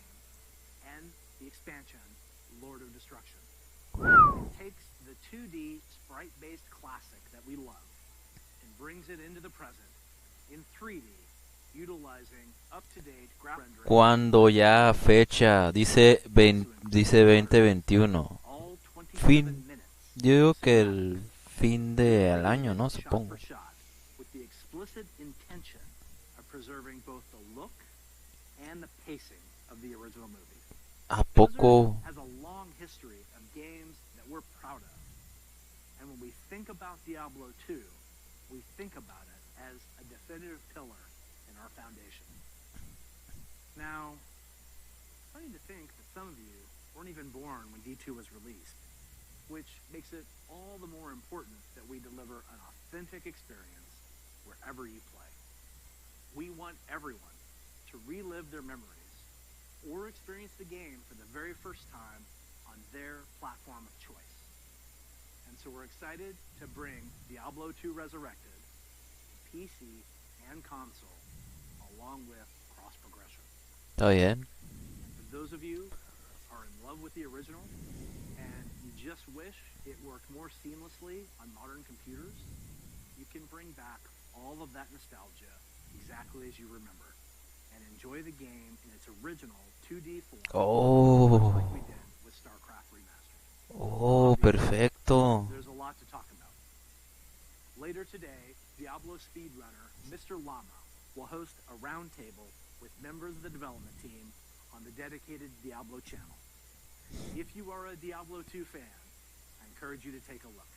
and the expansion, Lord of Destruction. It takes the 2D sprite-based classic that we love and brings it into the present in 3D, utilizing up-to-date graphics rendering. Cuando ya fecha, dice 2021. Fin. Yo digo que el fin del año, ¿no? Supongo. With the explicit intention of preserving both the look and the pacing of the original movie. ¿A poco? Has a long history of games that we're proud of. And when we think about Diablo 2, we think about it as a definitive pillar in our foundation. Now, it's funny to think that some of you weren't even born when D2 was released, which makes it all the more important that we deliver an authentic experience wherever you play. We want everyone to relive their memories or experience the game for the very first time on their platform of choice. And so we're excited to bring Diablo 2 Resurrected to PC and console, along with cross-progression. Está bien. For those of you who are in love with the original and you just wish it worked more seamlessly on modern computers, you can bring back all of that nostalgia exactly as you remember and enjoy the game in its original 2D form. Oh. Like we did with StarCraft Remastered. Oh, perfecto. There's a lot to talk about. Later today, Diablo speedrunner Mr. Llama will host a roundtable with members of the development team on the dedicated Diablo channel. If you are a Diablo 2 fan, I encourage you to take a look.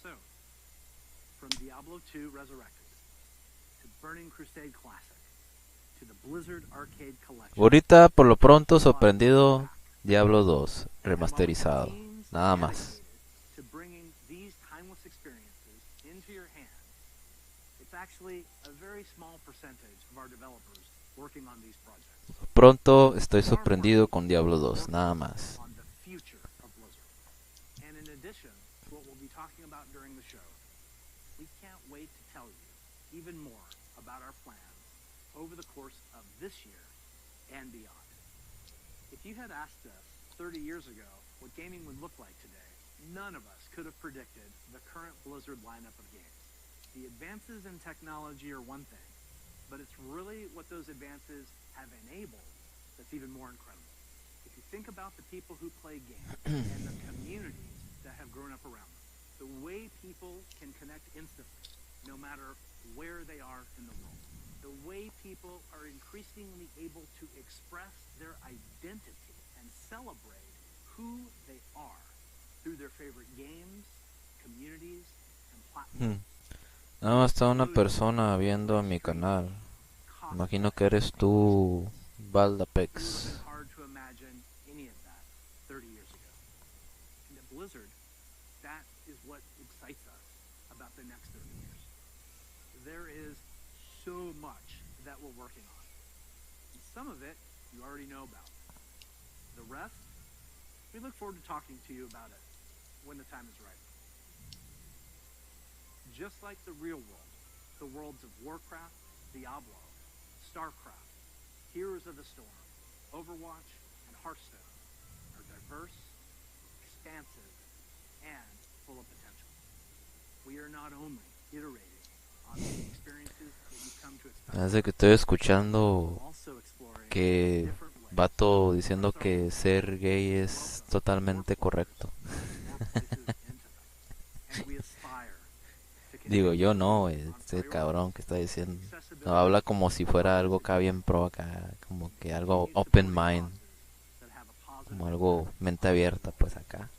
So, from Diablo 2 Resurrected to Burning Crusade Classic to the Blizzard Arcade Collection. Ahorita, por lo pronto, sorprendido, Diablo 2 remasterizado. Nada más. To bringing these timeless experiences into your hand. It's actually a very small percentage of our developers working on these projects. Pronto estoy sorprendido con Diablo 2, nada más. On the future of Blizzard. And in addition to what we'll be talking about during the show, we can't wait to tell you even more about our plans over the course of this year and beyond. If you had asked us 30 years ago what gaming would look like today, none of us could have predicted the current Blizzard lineup of games. The advances in technology are one thing, but it's really what those advances have enabled that's even more incredible. If you think about the people who play games and the communities that have grown up around them, the way people can connect instantly, no matter where they are in the world, the way people are increasingly able to express their identity and celebrate who they are through their favorite games, communities, and platforms. Nada más está una persona viendo a mi canal. Imagino que eres tú, Valdapex. Hard to imagine any of that 30 years ago. And at Blizzard, that is what excites us about the next 30 years. There is so much that we're working on. And some of it you already know about. The rest, we look forward to talking to you about it when the time is right. Just like the real world, the worlds of Warcraft, Diablo, StarCraft, Heroes of the Storm, Overwatch, and Hearthstone are diverse, expansive, and full of potential. We are not only iterating on the experiences that you come to expect, Hace que estoy escuchando que vato diciendo que ser gay es totalmente correcto. Digo, yo no, este cabrón que está diciendo. No, habla como si fuera algo acá bien pro acá, como que algo open mind, como algo mente abierta pues acá.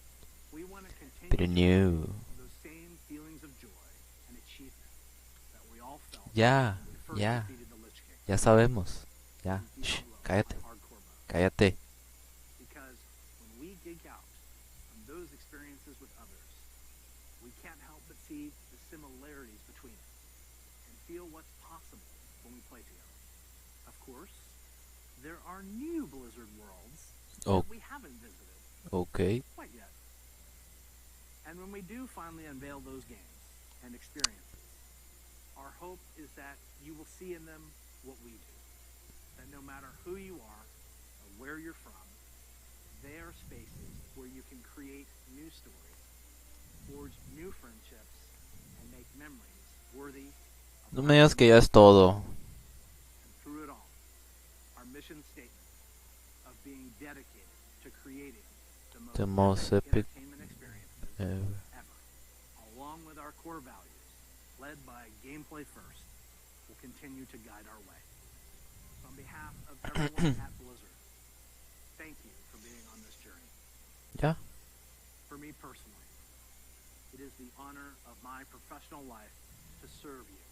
Pero no. Ya, ya. Ya sabemos. Ya. Shh, cállate. Cállate. Because when we geek out on those experiences with others, we can't help but see the similarities between it and feel what's possible when we play together. Of course, there are new Blizzard worlds that we haven't visited Okay. quite yet. And when we do finally unveil those games and experiences, our hope is that you will see in them what we do. That no matter who you are or where you're from, they are spaces where you can create new stories, forge new friendships, and make memories worthy of No me digas que ya es todo. and through it all, our mission statement of being dedicated to creating The most epic entertainment experiences ever. ever, along with our core values, led by gameplay first, will continue to guide our way. So on behalf of everyone at Blizzard, thank you for being on this journey. Ya. For me personally, it is the honor of my professional life to serve you,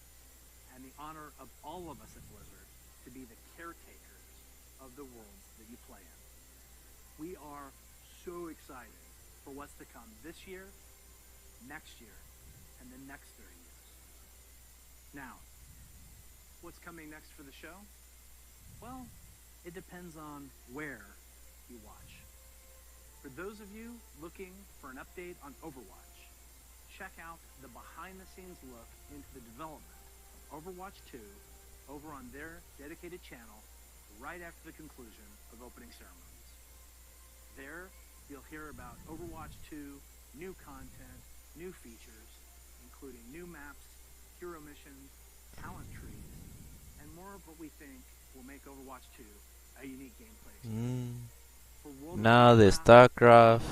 and the honor of all of us at Blizzard to be the caretakers of the worlds that you play in. We are so excited for what's to come this year, next year, and the next 30 years. Now, what's coming next for the show? Well, it depends on where you watch. For those of you looking for an update on Overwatch, check out the behind-the-scenes look into the development of Overwatch 2 over on their dedicated channel right after the conclusion of opening ceremonies. There, you'll hear about Overwatch 2, new content, new features, including new maps, hero missions, talent trees, and more of what we think will make Overwatch 2 a unique gameplay experience. Nada de StarCraft,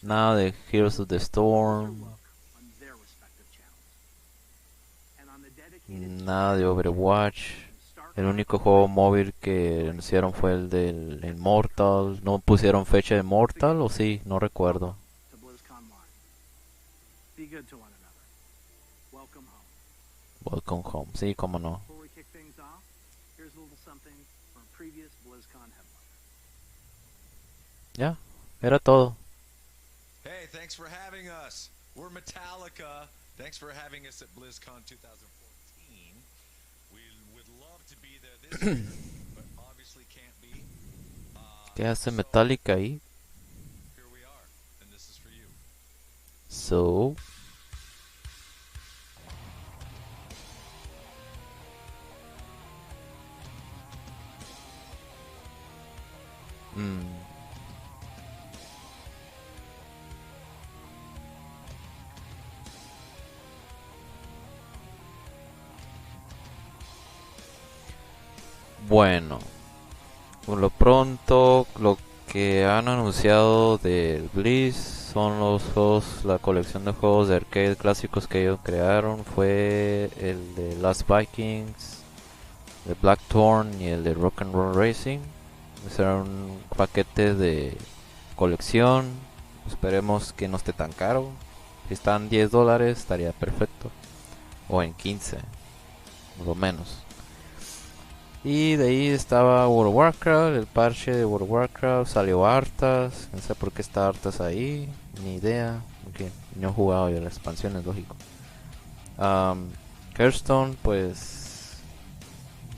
nada de Heroes of the Storm, nada de Overwatch. El único juego móvil que anunciaron fue el del Immortal. ¿No pusieron fecha de Immortal o sí? No recuerdo. To BlizzCon Live. Be good to one another. Welcome home. Welcome home. Sí, cómo no. Before we kick things off, here's a little something from a previous BlizzCon headliner. Ya, era todo. Hey, thanks for having us. We're Metallica. Thanks for having us at BlizzCon 2014. We would love to be there this year, but obviously can't be. ¿Qué hace Metallica ahí? Here we are, and this is for you. So... Bueno, por lo pronto lo que han anunciado del Blizz son los juegos, la colección de juegos de arcade clásicos que ellos crearon. Fue el de Last Vikings, de Blackthorn y el de Rock and Roll Racing. Será un paquete de colección. Esperemos que no esté tan caro. Si están $10 estaría perfecto, o en 15 por lo menos. Y de ahí estaba World of Warcraft, el parche de World of Warcraft. Salió Arthas, no sé por qué está Arthas ahí, ni idea, porque no he jugado yo la expansión, es lógico. Hearthstone, pues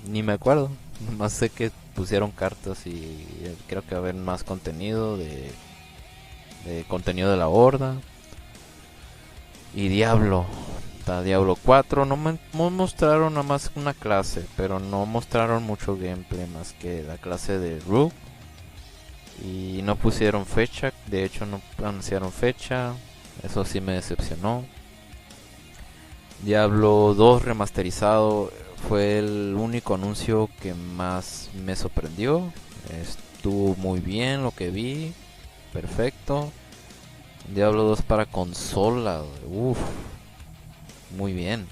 ni me acuerdo, nomás sé que pusieron cartas y creo que va a haber más contenido de contenido de la horda. Y Diablo 4 no mostraron nada más una clase, pero no mostraron mucho gameplay más que la clase de Rook. Y no pusieron fecha, de hecho no anunciaron fecha, eso sí me decepcionó. Diablo 2 remasterizado fue el único anuncio que más me sorprendió. Estuvo muy bien lo que vi, perfecto. Diablo 2 para consola, uff, muy bien,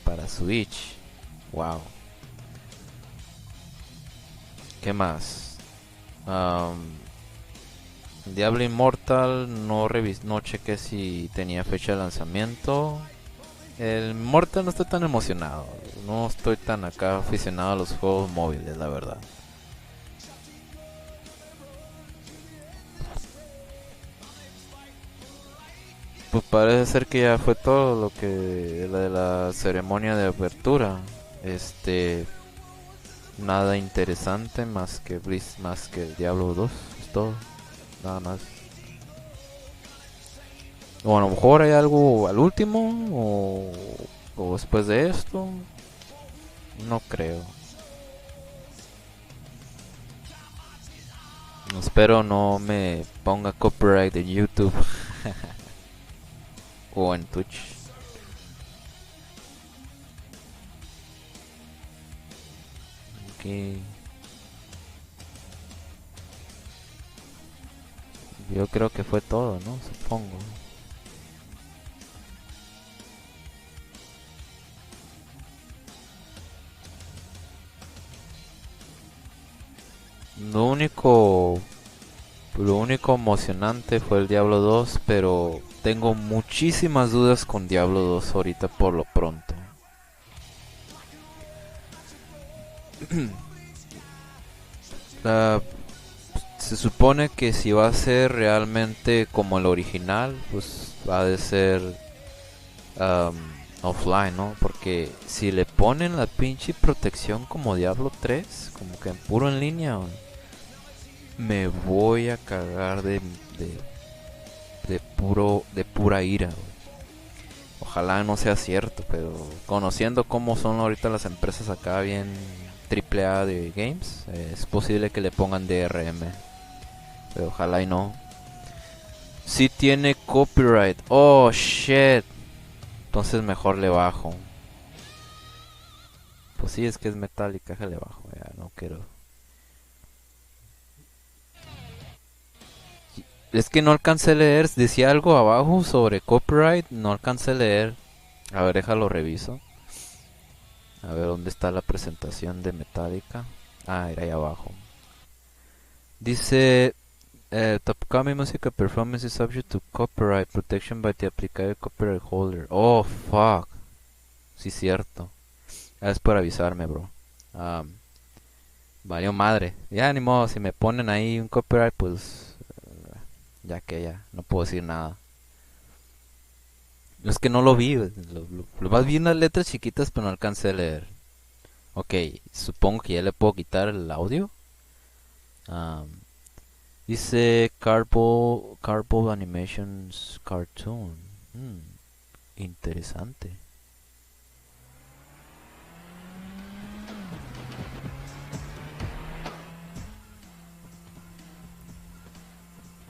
para Switch, wow. ¿Qué más? Diablo Immortal no chequé si tenía fecha de lanzamiento. El Mortal no estoy tan emocionado. No estoy tan acá aficionado a los juegos móviles, la verdad. Pues parece ser que ya fue todo lo que la de la ceremonia de apertura. Nada interesante más que más que el Diablo 2, es todo. Nada más. O a lo mejor hay algo al último o después de esto. No creo. Espero no me ponga copyright de YouTube o en Twitch. Okay. Yo creo que fue todo, ¿no? Supongo. Lo único emocionante fue el Diablo 2, pero tengo muchísimas dudas con Diablo 2 ahorita por lo pronto. Se supone que si va a ser realmente como el original, pues va de ser offline, ¿no? Porque si le ponen la pinche protección como Diablo 3, como que en puro en línea, me voy a cagar de pura ira. Ojalá no sea cierto, pero conociendo cómo son ahorita las empresas acá bien triple A de games, es posible que le pongan DRM, pero ojalá y no. Si tiene copyright, oh shit, entonces mejor le bajo. Pues sí, es que es Metallica, que le bajo, ya no quiero. Es que no alcancé a leer, decía algo abajo sobre copyright, no alcancé a leer. A ver, déjalo reviso. A ver, ¿dónde está la presentación de Metallica? Ah, era ahí abajo. Dice, upcoming music performance is subject to copyright protection by the applicable copyright holder. Oh, fuck. Sí, cierto. Es por avisarme, bro. Valió madre. Ya ni modo, si me ponen ahí un copyright, pues ya que ya, no puedo decir nada. Es que no lo vi, lo más vi en las letras chiquitas, pero no alcancé a leer. Ok, supongo que ya le puedo quitar el audio. Dice Cardboard Animations Cartoon. Interesante.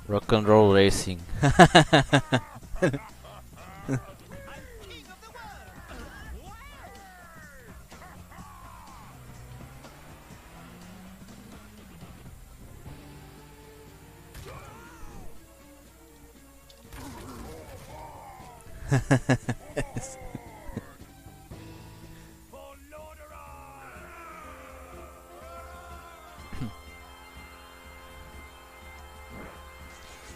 Rock and Roll Racing.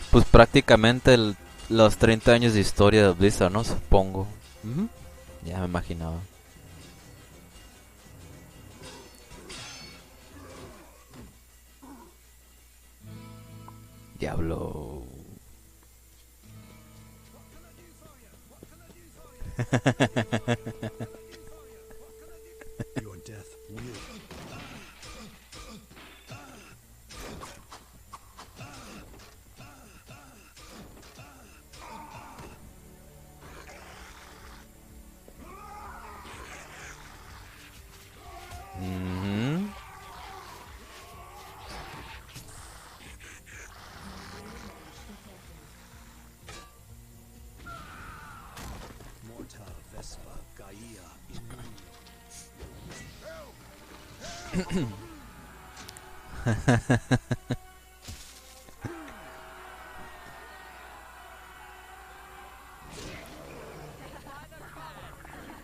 Pues prácticamente los 30 años de historia de Blizzard, ¿no? Supongo. Ya me imaginaba. Diablo. Your death will.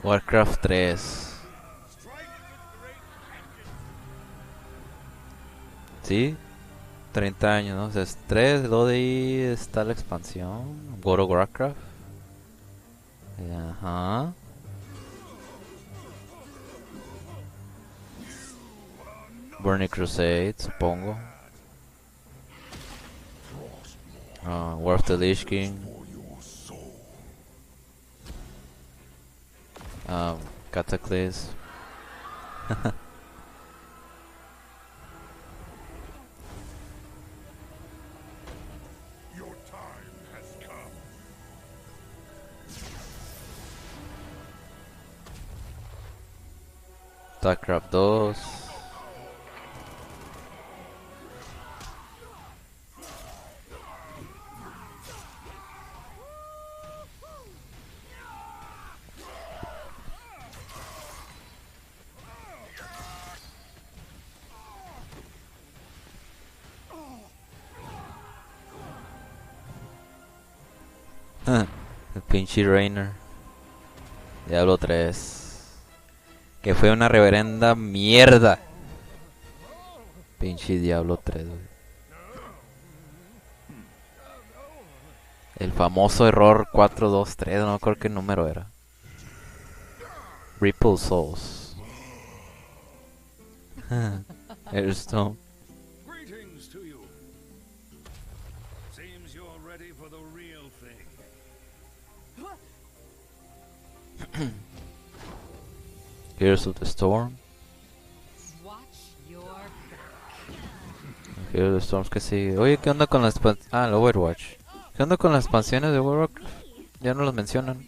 Warcraft 3. Sí, 30 años, ¿no? O sea, es 3, luego de ahí está la expansión. World of Warcraft. Ajá. Burning Crusade, supongo. War of the Lich King. Cataclysm. Your time has come. StarCraft 2. El pinche Rainer. Diablo 3. Que fue una reverenda mierda. Pinche Diablo 3, güey. El famoso error 423, no me acuerdo qué número era. Ripple Souls. Airstone. Greetings to you. Seems you're ready for the real thing. Heroes of the Storm. Watch your back. Heroes of the Storm que sigue. Oye, ¿qué onda con las el Overwatch? ¿Qué onda con las expansiones de Overwatch? Ya no las mencionan.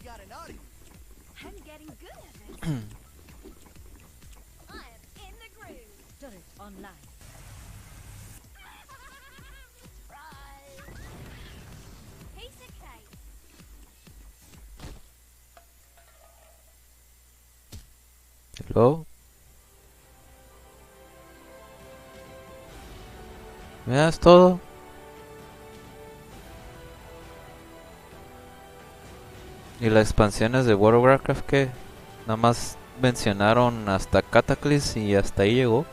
Hello. Mira, es todo. Y las expansiones de World of Warcraft que nada más mencionaron hasta Cataclysm y hasta ahí llegó.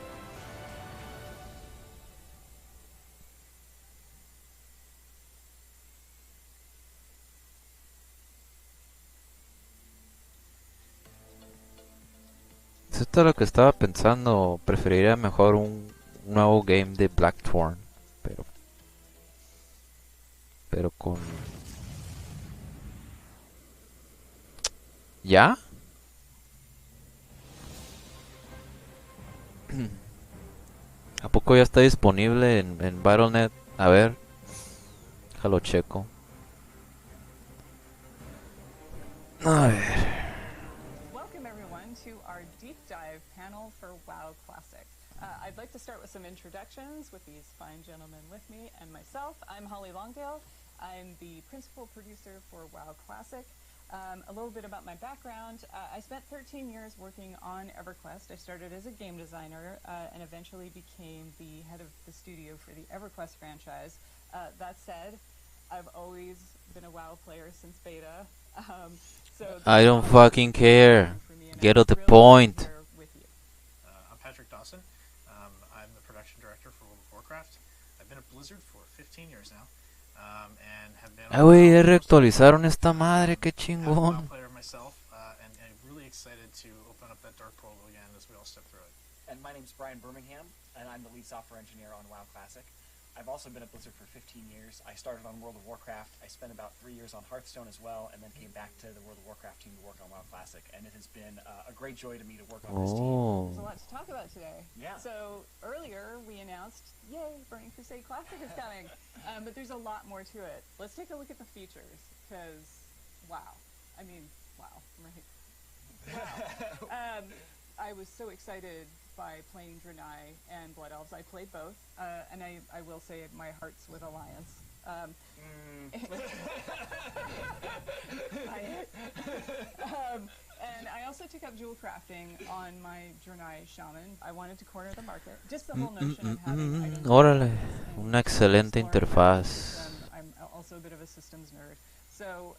Esto es lo que estaba pensando. Preferiría mejor un nuevo game de Blackthorn, pero con... ¿Ya? ¿A poco ya está disponible en Battle.net? A ver, déjalo checo. A ver. Welcome everyone to our deep dive panel for WoW Classic. I'd like to start with some introductions with these fine gentlemen with me and myself. I'm Holly Longdale. I'm the principal producer for WoW Classic. A little bit about my background. I spent 13 years working on EverQuest. I started as a game designer and eventually became the head of the studio for the EverQuest franchise. That said, I've always been a WoW player since beta. I don't fucking care. Get to the point. I'm Patrick Dawson. I'm the production director for World of Warcraft. I've been at Blizzard for 15 years now. And have been Güey, ya reactualizaron esta madre, qué chingón. player myself, and really excited to open up that dark portal again as we all step through it. And my name's Brian Birmingham, and I'm the lead software engineer on WoW Classic. I've also been at Blizzard for 15 years. I started on World of Warcraft. I spent about 3 years on Hearthstone as well, and then came back to the World of Warcraft team to work on WoW Classic. And it has been a great joy to me to work on this team. There's a lot to talk about today. Yeah. So earlier we announced, yay, Burning Crusade Classic is coming. But there's a lot more to it. Let's take a look at the features, because, wow. I mean, wow. Right? Wow. I was so excited by playing Draenei and Blood Elves. I played both, and I will say my heart's with Alliance. And I also took up jewel crafting on my Draenei Shaman. I wanted to corner the market. Just the whole notion of having items. Órale, una excelente interfaz. I'm also a bit of a systems nerd. So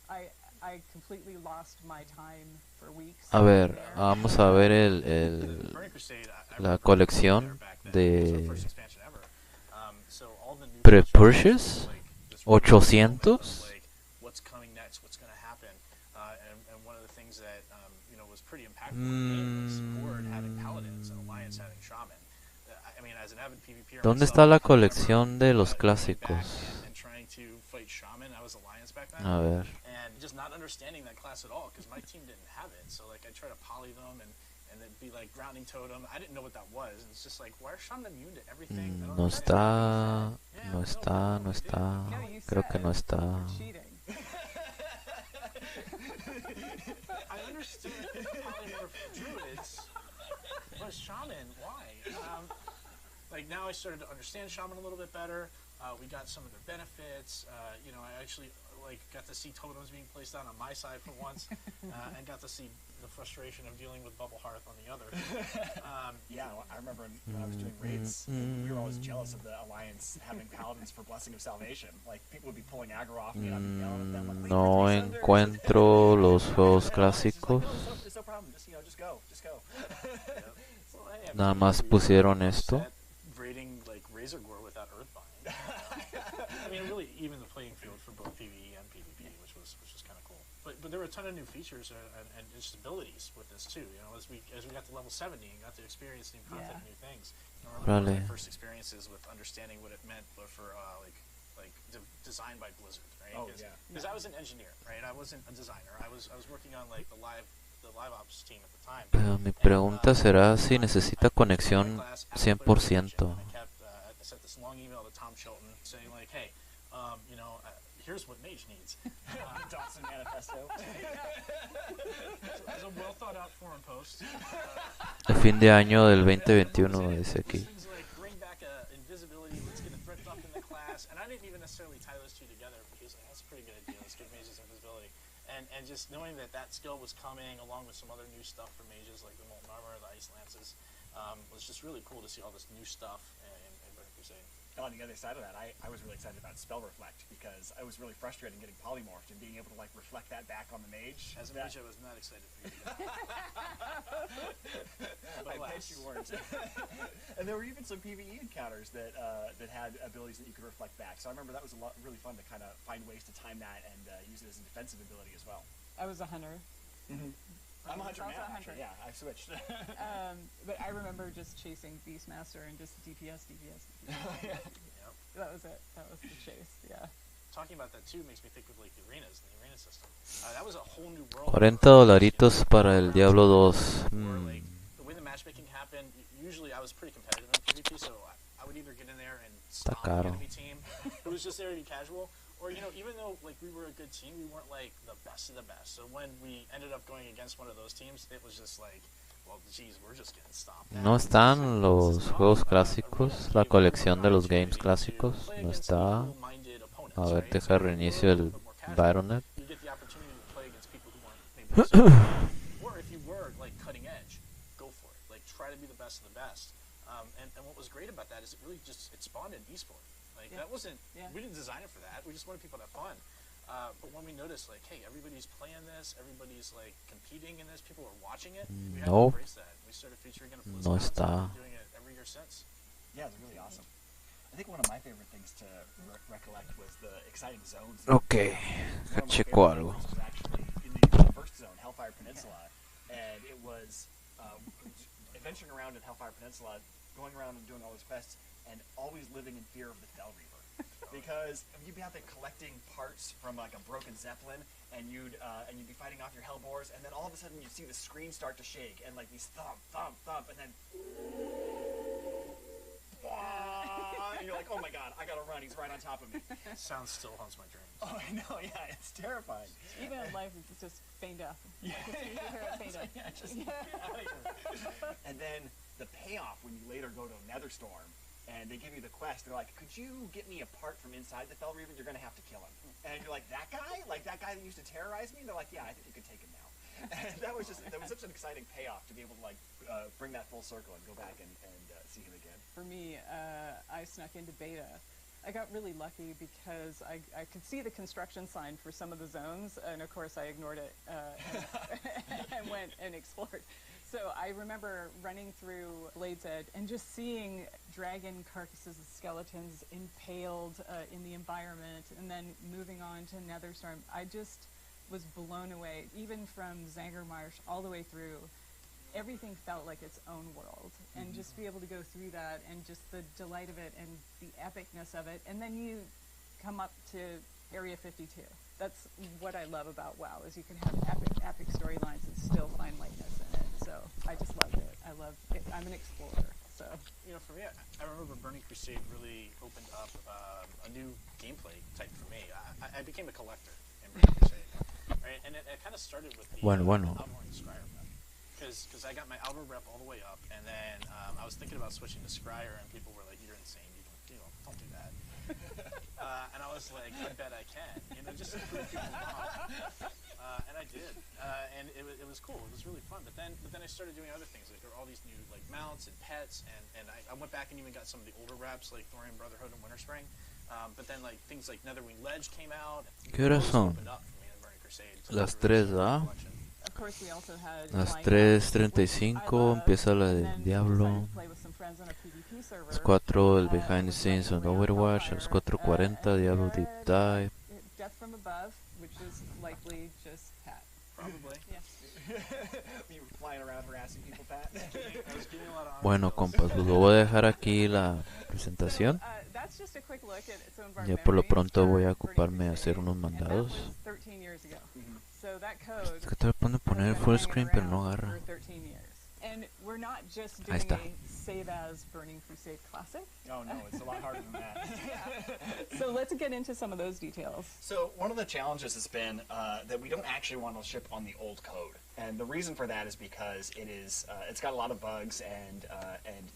I completely lost my time for weeks. A ver, vamos a ver la colección de pre-purchase 800. What's coming next? What's going to happen? And one of the things that was pretty impactful was Horde having paladins and Alliance having shaman. I mean, as an avid PvPer ¿Dónde myself, está la I remember, colección de los going back clásicos? and trying to fight Shaman. I was Alliance back then. A ver. And just not understanding that class at all because my team didn't have it. So like I try to poly them and it'd be like grounding totem. I didn't know what that was. And it's just like, why are Shaman immune to everything? I don't No understand. está, no está, no está. Creo que no está. I understood polymorph druids, but Shaman, why? Like now I started to understand Shaman a little bit better. We got some of their benefits. You know, I actually like got to see totems being placed down on my side for once, and got to see the frustration of dealing with Bubble Hearth on the other. Yeah, I remember when I was doing raids, we were always jealous of the Alliance having paladins for Blessing of Salvation. Like people would be pulling aggro off me, and I'd be yelling at them like, No encuentro los juegos clásicos. There's no problem. Just just go, just go. Nada más pusieron esto. Raiding like Razorgore without Earthbind. I mean, really even the playing field for both PvE and PvP, which was kind of cool. But there were a ton of new features and just abilities with this too. You know, as we got to level 70 and got to experience new content, and new things. I remember one of my first experiences with understanding what it meant, but for designed by Blizzard, right? Oh yeah. Because I was an engineer, right? I wasn't a designer. I was working on like the live ops team at the time. Pero mi pregunta será si necesita conexión 100%. I sent this long email to Tom Chilton saying like, hey, you know, here's what Mage needs. Dawson Manifesto. It's a well thought out forum post. El fin de año del 2021 dice aquí. Things like bring back invisibility, let's get a threat buff in the class, and I didn't even necessarily tie those two together because like, that's a pretty good idea. Let's give mages invisibility. And just knowing that skill was coming along with some other new stuff for mages like the Molten Armor, the Ice Lances, was just really cool to see all this new stuff in Burning Crusade. On the other side of that, I was really excited about Spell Reflect because I was really frustrated getting polymorphed and being able to like reflect that back on the mage. As a mage, I was not excited for you. I bet you weren't. And there were even some PvE encounters that had abilities that you could reflect back. So I remember that was really fun to kind of find ways to time that and use it as a defensive ability as well. I was a hunter. Mm-hmm. I'm a hunter now, actually. Yeah, I switched. But I remember just chasing Beastmaster and just DPS. Yeah. That was it. That was the chase, yeah. Talking about that too makes me think of like the arenas and the arena system. That was a whole new world. $40 para el Diablo 2. Like, the way the matchmaking happened, usually I was pretty competitive in PvP, so I would either get in there and stop the enemy team who was just there to be casual, or you know, even though like we were a good team, we weren't like the best of the best. So when we ended up going against one of those teams, it was just like, well, geez, we're just getting stopped. No están los juegos clásicos, la colección de los games clásicos, no está. A ver, deja reinicio el Baronet. You get the opportunity to play against people who weren't maybe so or if you were like cutting edge, go for it. Like try to be the best of the best. And what was great about that is it really just it spawned an esport. Like that wasn't we didn't design it for that. We just wanted people to have fun. But when we noticed like, hey, everybody's playing this, everybody's like competing in this, people are watching it, we had to embrace that. We started featuring it at BlizzCon, and doing it every year since. Yeah, it's really awesome. I think one of my favorite things to recollect was the exciting zones. Okay, checo algo. Was actually in the first zone, Hellfire Peninsula, and it was adventuring around in Hellfire Peninsula, going around and doing all those quests, and always living in fear of the Fell Reaver. Because you'd be out there collecting parts from like a broken Zeppelin, and you'd be fighting off your Hellbores, and then all of a sudden you'd see the screen start to shake, and like these thump, thump, thump, and then and you're like, oh my god, I gotta run, he's right on top of me. Sounds still haunts my dreams. Oh, I know, yeah, it's terrifying. Even in life, it's just feign death. Yeah. Feign death. Yeah, just get out of here. And then the payoff when you later go to Netherstorm, and they give you the quest, they're like, could you get me a part from inside the Fell Reaver? You're gonna have to kill him. And you're like, that guy? Like that guy that used to terrorize me? And they're like, yeah, I think you can take him now. And that was such an exciting payoff to be able to like bring that full circle and go back and see him again. For me, I snuck into beta. I got really lucky because I could see the construction sign for some of the zones, and of course I ignored it and went and explored. So I remember running through Blade's Edge and just seeing dragon carcasses of skeletons impaled in the environment, and then moving on to Netherstorm. I just was blown away, even from Zangermarsh all the way through. everything felt like its own world, and just be able to go through that, and just the delight of it, and the epicness of it, and then you come up to Area 52. That's what I love about WoW, is you can have epic storylines and still find lightness in it. So I just loved it. I love it. I'm an explorer. So, you know, for me, I remember Burning Crusade really opened up a new gameplay type for me. I became a collector in Burning Crusade, right? And it kind of started with the Bueno. Outlawing Scryer rep, because I got my outer rep all the way up, and then I was thinking about switching to Scryer, and people were like, "You're insane! Don't do that." And I was like, "I bet I can," just to prove people wrong. And I did, and it was cool. It was really fun. But then I started doing other things. Like there were all these new like mounts and pets, and I went back and even got some of the older reps like Thorium Brotherhood and Winterspring. But then like things like Netherwing Ledge came out. ¿Qué horas son? Las 3, ¿ah? Of course, we also had Las 3:35 empieza la de Diablo. A las 4 el Behind the Scenes on Overwatch. A las 4:40 Diablo Deep Dive. Death from Above, which is likely just Pat. Probably. Yes. You were flying around harassing people, Pat. Bueno, compas, pues lo voy a dejar aquí la presentación. That's just a quick look at some of our Ya por lo memories pronto voy a for ocuparme de Burning hacer unos Crusade, and that mandados. was 13 years ago. So that code Es que estoy tratando de poner el full screen, pero no agarra. for 13 years. And we're not just Ahí doing está. a save as Burning Crusade classic. Oh no, it's a lot harder than that. So let's get into some of those details. So one of the challenges has been that we don't actually want to ship on the old code, and the reason for that is because it's got a lot of bugs and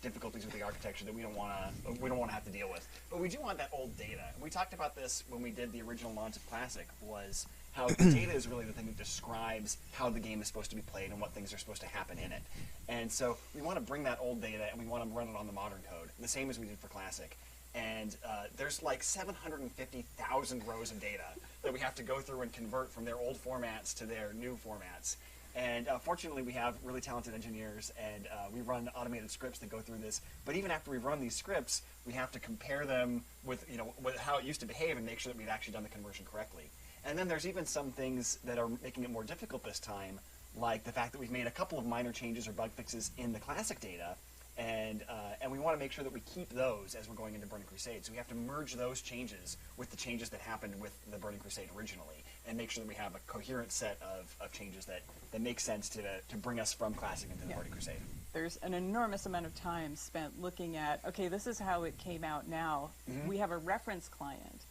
difficulties with the architecture that we don't want to have to deal with. But we do want that old data. We talked about this when we did the original launch of Classic, was how the data is really the thing that describes how the game is supposed to be played and what things are supposed to happen in it. And so we want to bring that old data and we want to run it on the modern code, the same as we did for Classic. And there's like 750,000 rows of data that we have to go through and convert from their old formats to their new formats. And fortunately, we have really talented engineers, and we run automated scripts that go through this. But even after we run these scripts, we have to compare them with with how it used to behave and make sure that we've actually done the conversion correctly. And then there's even some things that are making it more difficult this time, like the fact that we've made a couple of minor changes or bug fixes in the classic data, and we want to make sure that we keep those as we're going into Burning Crusade. So we have to merge those changes with the changes that happened with the Burning Crusade originally, and make sure that we have a coherent set of changes that make sense to bring us from Classic into the Burning Crusade. There's an enormous amount of time spent looking at, okay, this is how it came out now. Mm-hmm. We have a reference client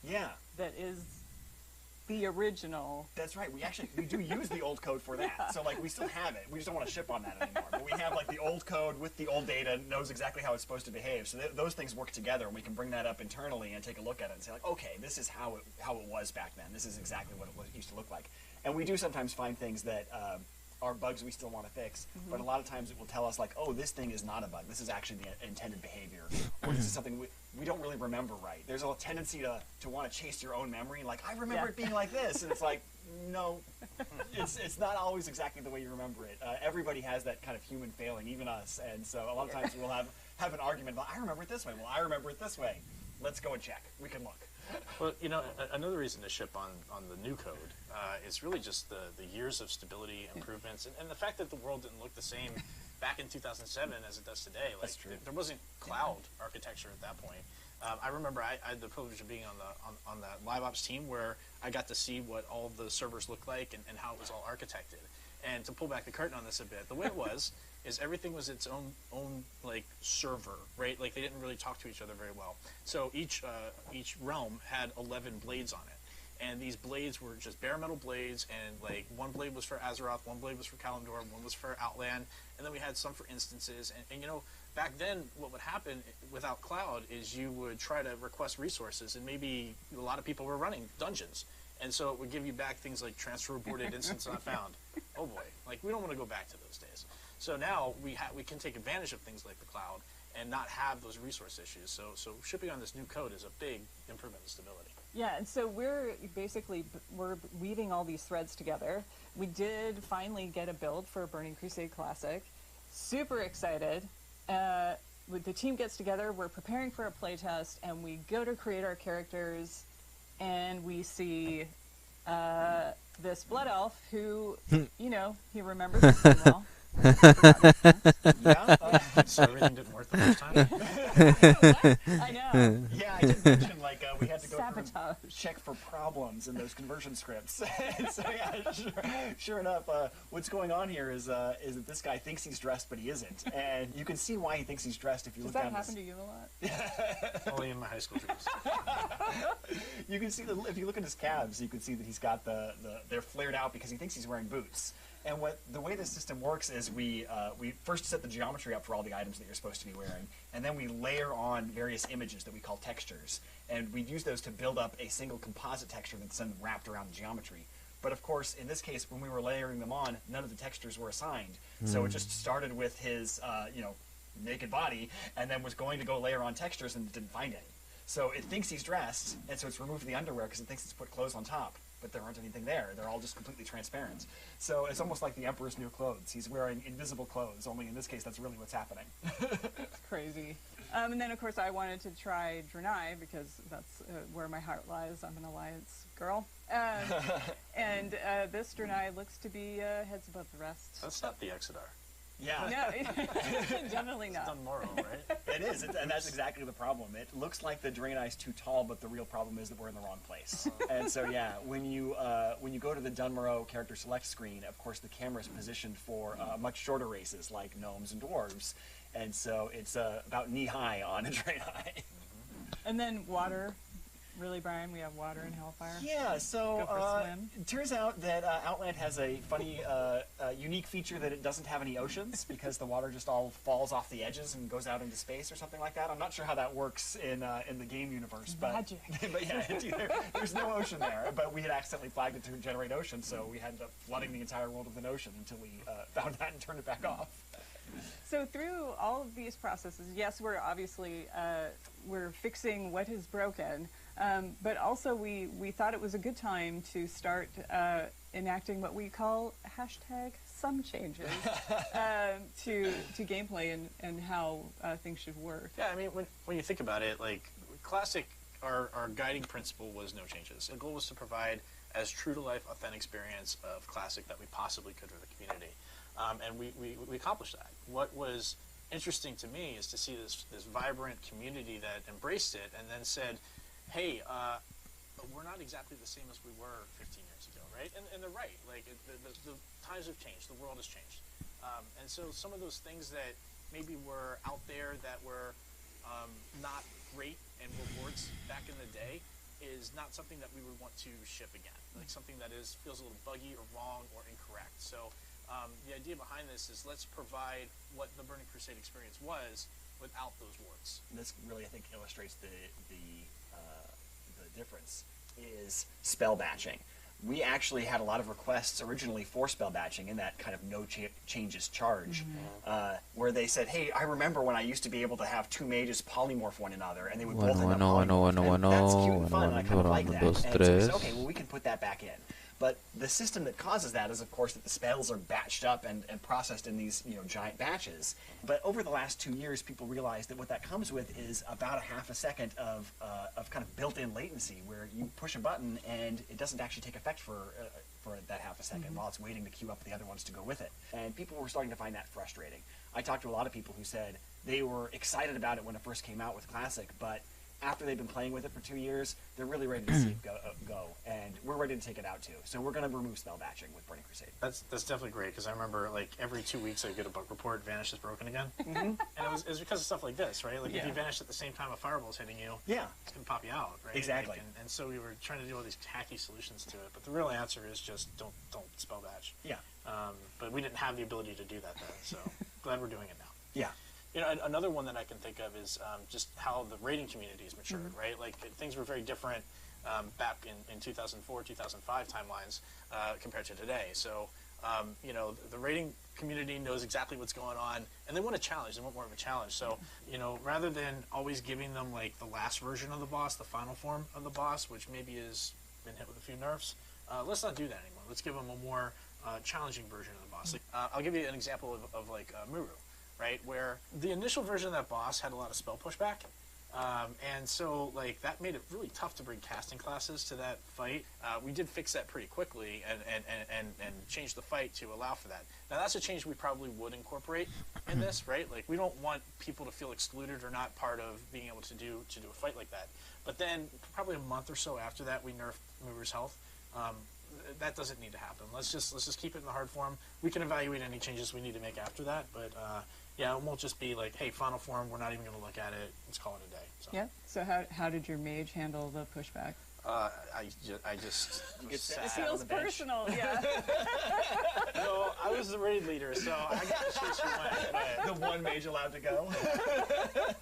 that is the original. That's right. We do use the old code for that. So like we still have it. We just don't want to ship on that anymore. But we have like the old code with the old data, knows exactly how it's supposed to behave. So those things work together, and we can bring that up internally and take a look at it and say like, okay, this is how it was back then. This is exactly what it used to look like. And we do sometimes find things that are bugs we still want to fix, but a lot of times it will tell us like, oh, this thing is not a bug. This is actually the intended behavior, or this is something we don't really remember right. There's a tendency to want to chase your own memory, like I remember it being like this, and it's like, no, it's not always exactly the way you remember it. Everybody has that kind of human failing, even us, and so a lot of times we'll have an argument about I remember it this way. Well, I remember it this way. Let's go and check. We can look. Well, another reason to ship on the new code is really just the years of stability improvements, and the fact that the world didn't look the same back in 2007 as it does today. Like, that's true. There wasn't cloud architecture at that point. I remember I had the privilege of being on that live ops team where I got to see what all the servers looked like and how it was all architected. And to pull back the curtain on this a bit, the way it was is everything was its own like server, right? Like they didn't really talk to each other very well. So each realm had 11 blades on it, and these blades were just bare metal blades. And like one blade was for Azeroth, one blade was for Kalimdor, one was for Outland, and then we had some for instances. And back then, what would happen without cloud is you would try to request resources, and maybe a lot of people were running dungeons. And so it would give you back things like transfer aborted, instance not found. Oh boy, like we don't want to go back to those days. So now we can take advantage of things like the cloud and not have those resource issues. So shipping on this new code is a big improvement in stability. Yeah, and so we're weaving all these threads together. We did finally get a build for Burning Crusade Classic. Super excited. The team gets together, we're preparing for a playtest, and we go to create our characters, and we see this blood elf who, he remembers this one well. So everything didn't work the first time. I know. Yeah, I did mention like we had to go through and check for problems in those conversion scripts. And so yeah, sure enough, what's going on here is that this guy thinks he's dressed, but he isn't, and you can see why he thinks he's dressed if you Does look that down. happen to you a lot? Only in my high school days. You can see if you look at his calves, you can see that he's got they're flared out because he thinks he's wearing boots. And the way this system works is we first set the geometry up for all the items that you're supposed to be wearing, and then we layer on various images that we call textures, and we use those to build up a single composite texture that's then wrapped around the geometry. But of course, in this case, when we were layering them on, none of the textures were assigned, so it just started with his naked body, and then was going to go layer on textures and didn't find any. So it thinks he's dressed, and so it's removed the underwear because it thinks it's put clothes on top. But there aren't anything there. They're all just completely transparent. So it's almost like the Emperor's new clothes. He's wearing invisible clothes, only in this case that's really what's happening. It's crazy. And then, of course, I wanted to try Draenei because that's where my heart lies. I'm an Alliance girl. And this Draenei looks to be heads above the rest. That's not the Exodar. Yeah. No, definitely not. It's done Morrow, right? It is, and that's exactly the problem. It looks like the Draenei's too tall, but the real problem is that we're in the wrong place. And so, yeah, when you go to the Dunmorrow character select screen, of course, the camera is positioned for much shorter races like gnomes and dwarves, and so it's about knee-high on a Draenei. And then water. Really, Brian? We have water in Hellfire? Yeah, so Go for a swim. it turns out that Outland has a funny, unique feature that it doesn't have any oceans because the water just all falls off the edges and goes out into space or something like that. I'm not sure how that works in the game universe, but Magic. but yeah, there's no ocean there. But we had accidentally flagged it to generate ocean, so we ended up flooding the entire world with an ocean until we found that and turned it back off. So through all of these processes, yes, we're obviously we're fixing what is broken, but also we thought it was a good time to start enacting what we call #some changes to gameplay and how things should work. Yeah, I mean, when you think about it, like Classic, our guiding principle was no changes. The goal was to provide as true to life, authentic experience of Classic that we possibly could for the community. And we accomplished that. What was interesting to me is to see this vibrant community that embraced it and then said, hey, we're not exactly the same as we were 15 years ago, right? And they're right. Like, the times have changed. The world has changed. And so some of those things that maybe were out there that were not great and rewards back in the day is not something that we would want to ship again. Like something that feels a little buggy or wrong or incorrect. So the idea behind this is let's provide what the Burning Crusade experience was without those wards. This really, I think, illustrates the difference is spell batching. We actually had a lot of requests originally for spell batching in that kind of no changes charge, where they said, hey, I remember when I used to be able to have two mages polymorph one another, and they would both end up polymorph. That's cute and fun, and I kind of like that. And so we said, okay, well, we can put that back in. But the system that causes that is, of course, that the spells are batched up and processed in these giant batches. But over the last 2 years, people realized that what that comes with is about a half a second of kind of built-in latency, where you push a button and it doesn't actually take effect for that half a second while it's waiting to queue up the other ones to go with it. And people were starting to find that frustrating. I talked to a lot of people who said they were excited about it when it first came out with Classic, but after they've been playing with it for 2 years, they're really ready to see it go, and we're ready to take it out too. So we're going to remove spell batching with Burning Crusade. That's definitely great, because I remember like every 2 weeks I'd get a bug report, Vanish is broken again. And it was because of stuff like this, right? Like if you vanish at the same time a fireball's hitting you, it's going to pop you out, right? Exactly. Like, and so we were trying to do all these tacky solutions to it, but the real answer is just don't spell batch. Yeah. But we didn't have the ability to do that then, so glad we're doing it now. Yeah. You know, another one that I can think of is just how the raiding community has matured, right? Like things were very different back in 2004, 2005 timelines compared to today. So, you know, the raiding community knows exactly what's going on, and they want a challenge. They want more of a challenge. So, you know, rather than always giving them like the last version of the boss, the final form of the boss, which maybe has been hit with a few nerfs, let's not do that anymore. Let's give them a more challenging version of the boss. Like, I'll give you an example of like Muru. Right, where the initial version of that boss had a lot of spell pushback, And so, like, that made it really tough to bring casting classes to that fight. We did fix that pretty quickly and change the fight to allow for that. Now, that's a change we probably would incorporate in this, right? Like, we don't want people to feel excluded or not part of being able to do a fight like that. But then, probably a month or so after that, we nerfed Mover's Health. That doesn't need to happen. Let's just keep it in the hard form. We can evaluate any changes we need to make after that, but yeah, it won't just be like, hey, final form, we're not even going to look at it. Let's call it a day. So. Yeah. So how did your mage handle the pushback? I just it feels personal. Yeah. No, I was the raid leader, so I got to choose who went. The one mage allowed to go.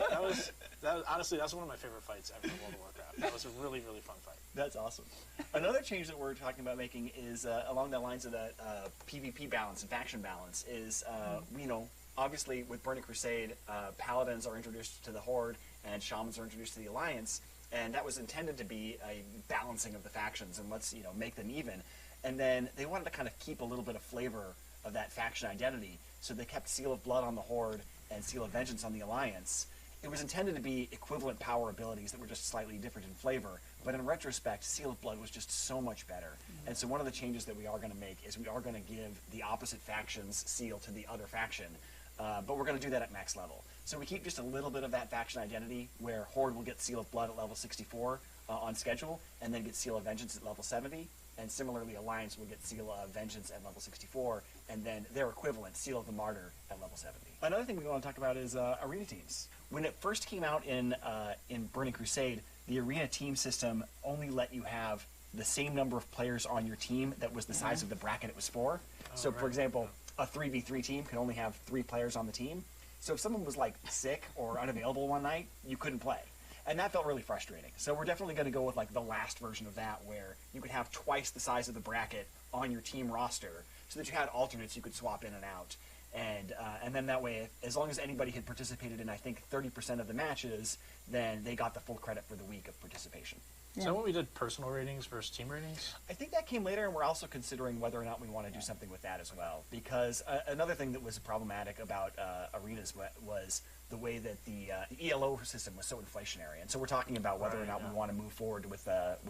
That was honestly, that's one of my favorite fights ever in World of Warcraft. That was a really, really fun fight. That's awesome. Another change that we're talking about making is along the lines of that PvP balance and faction balance is, you know, obviously with Burning Crusade, Paladins are introduced to the Horde and Shamans are introduced to the Alliance, and that was intended to be a balancing of the factions and let's, you know, make them even. And then they wanted to kind of keep a little bit of flavor of that faction identity, so they kept Seal of Blood on the Horde and Seal of Vengeance on the Alliance. It was intended to be equivalent power abilities that were just slightly different in flavor, but in retrospect, Seal of Blood was just so much better. And so one of the changes that we are going to make is we are going to give the opposite faction's seal to the other faction, but we're going to do that at max level. So we keep just a little bit of that faction identity, where Horde will get Seal of Blood at level 64 on schedule, and then get Seal of Vengeance at level 70, and similarly Alliance will get Seal of Vengeance at level 64, and then their equivalent, Seal of the Martyr, at level 70. Another thing we want to talk about is arena teams. When it first came out in Burning Crusade, the arena team system only let you have the same number of players on your team that was the size of the bracket it was for. So, for example, a 3v3 team could only have 3 players on the team. So if someone was like sick or unavailable one night, you couldn't play. And that felt really frustrating. So we're definitely going to go with like the last version of that, where you could have twice the size of the bracket on your team roster, so that you had alternates you could swap in and out. And then that way, as long as anybody had participated in, I think, 30% of the matches, then they got the full credit for the week of participation. Is that when we did personal ratings versus team ratings? I think that came later, and we're also considering whether or not we want to do something with that as well. Because another thing that was problematic about arenas was the way that the ELO system was so inflationary. And so we're talking about whether or not we want to move forward with